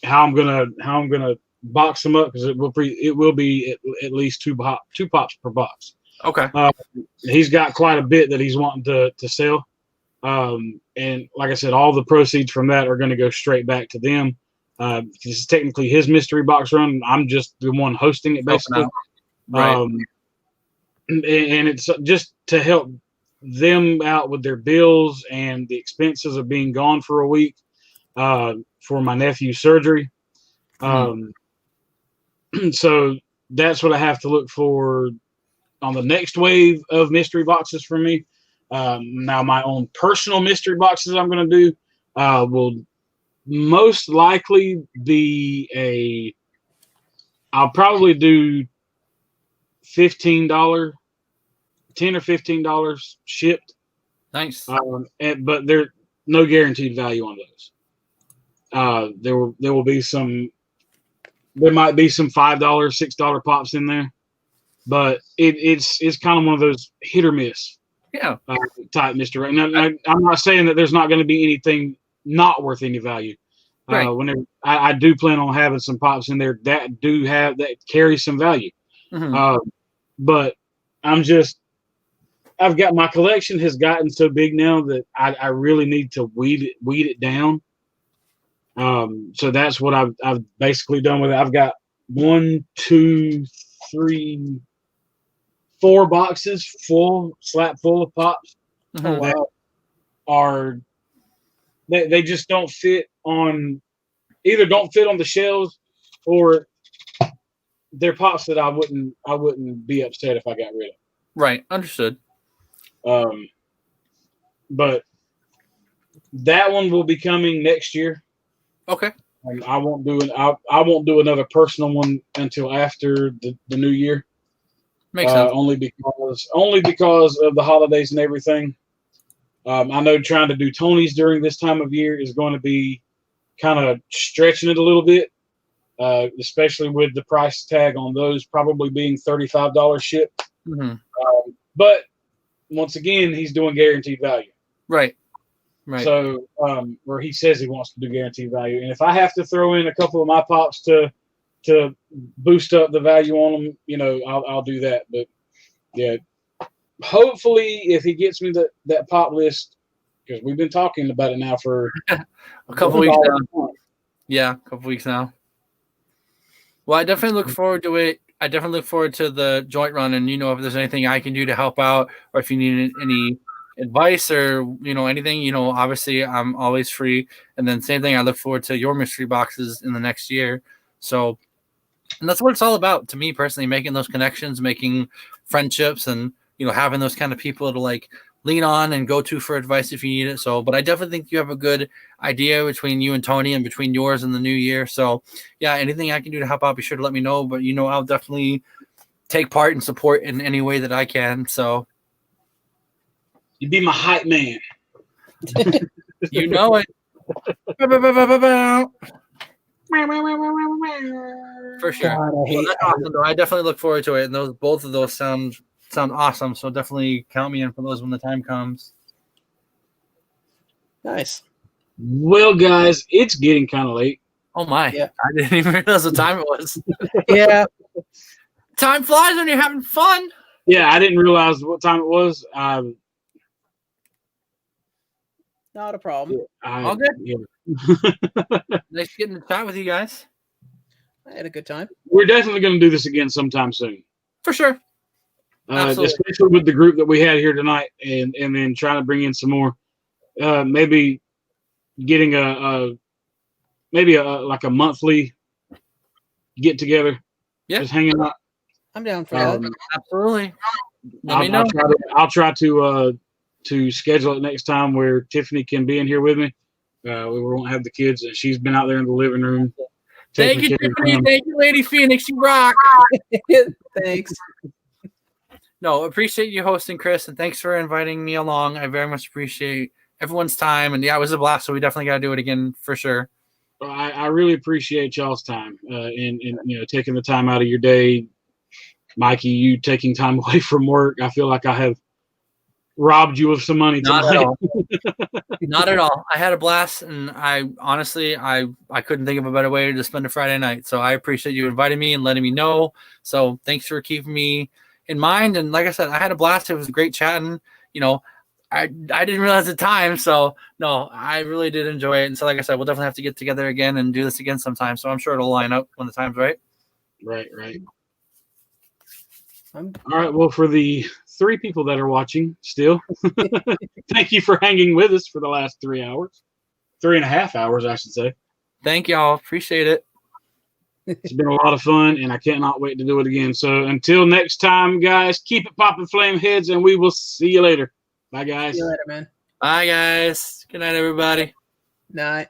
I'm gonna box them up, because it will be at least two pops per box. Okay. He's got quite a bit that he's wanting to sell, and like I said, all the proceeds from that are going to go straight back to them. This is technically his mystery box run. I'm just the one hosting it, basically. Right. And it's just to help them out with their bills and the expenses of being gone for a week for my nephew's surgery. So that's what I have to look for on the next wave of mystery boxes for me. Now, my own personal mystery boxes I'm going to do will most likely be I'll probably do $15 $10 or $15 shipped. Nice. But there's no guaranteed value on those. There will be some. There might be some $5, $6 pops in there, but it's kind of one of those hit or miss. Yeah. Type mystery. Now, I'm not saying that there's not going to be anything not worth any value. Right. Whenever I do plan on having some pops in there that carry some value. Mm-hmm. But I've got, my collection has gotten so big now that I really need to weed it down. So that's what I've basically done with it. I've got 1, 2, 3, 4 boxes slap full of pops. Mm-hmm. That they just don't fit on, either don't fit on the shelves, or they're pops that I wouldn't be upset if I got rid of. Right. Understood. But that one will be coming next year. Okay. I won't do another personal one until after the new year. Makes sense. Only because of the holidays and everything. I know trying to do Tony's during this time of year is going to be kind of stretching it a little bit, especially with the price tag on those probably being $35 shipped. Mm-hmm. But once again, he's doing guaranteed value. Right. Right. So, or he says he wants to do guaranteed value, and if I have to throw in a couple of my pops to boost up the value on them, you know, I'll do that. But yeah, hopefully, if he gets me that pop list, because we've been talking about it now for a couple weeks now. Yeah, a couple weeks now. Well, I definitely look forward to it. I definitely look forward to the joint run, and if there's anything I can do to help out, or if you need any advice or anything, obviously I'm always free. And then same thing, I look forward to your mystery boxes in the next year. So, and that's what it's all about to me personally, making those connections, making friendships, and having those kind of people to like lean on and go to for advice if you need it. So, but I definitely think you have a good idea between you and Tony, and between yours and the new year. So yeah, anything I can do to help out, be sure to let me know. But I'll definitely take part and support in any way that I can. So you'd be my hype man. You know it. For sure. God, that's awesome, though. I definitely look forward to it. And both of those sound awesome. So definitely count me in for those when the time comes. Nice. Well, guys, it's getting kind of late. Oh my. Yeah. I didn't even realize what time it was. Yeah. Time flies when you're having fun. Yeah, I didn't realize what time it was. Not a problem. All good. Yeah. Nice getting to chat with you guys. I had a good time. We're definitely going to do this again sometime soon. For sure. Especially with the group that we had here tonight, and then trying to bring in some more. Maybe getting a monthly get together. Yeah. Just hanging out. I'm down for that. Absolutely. I'll try to schedule it next time where Tiffany can be in here with me. We won't have the kids, and she's been out there in the living room. Thank you, Tiffany. Thank you, Lady Phoenix. You rock. Thanks. No, appreciate you hosting, Chris, and thanks for inviting me along. I very much appreciate everyone's time, and yeah, it was a blast. So we definitely got to do it again for sure. Well, I really appreciate y'all's time, and taking the time out of your day. Mikey, you taking time away from work. I feel like I have robbed you of some money tonight. Not at all. I had a blast, and I honestly couldn't think of a better way to spend a Friday night. So I appreciate you inviting me and letting me know. So thanks for keeping me in mind. And like I said, I had a blast. It was great chatting. I didn't realize the time. So no, I really did enjoy it. And so like I said, we'll definitely have to get together again and do this again sometime. So I'm sure it'll line up when the time's right. Right. All right. Well, for the 3 people that are watching still, thank you for hanging with us for the last 3 hours. 3.5 hours, I should say. Thank y'all. Appreciate it. It's been a lot of fun, and I cannot wait to do it again. So until next time, guys, keep it popping, flame heads, and we will see you later. Bye, guys. See you later, man. Bye, guys. Good night, everybody. Night.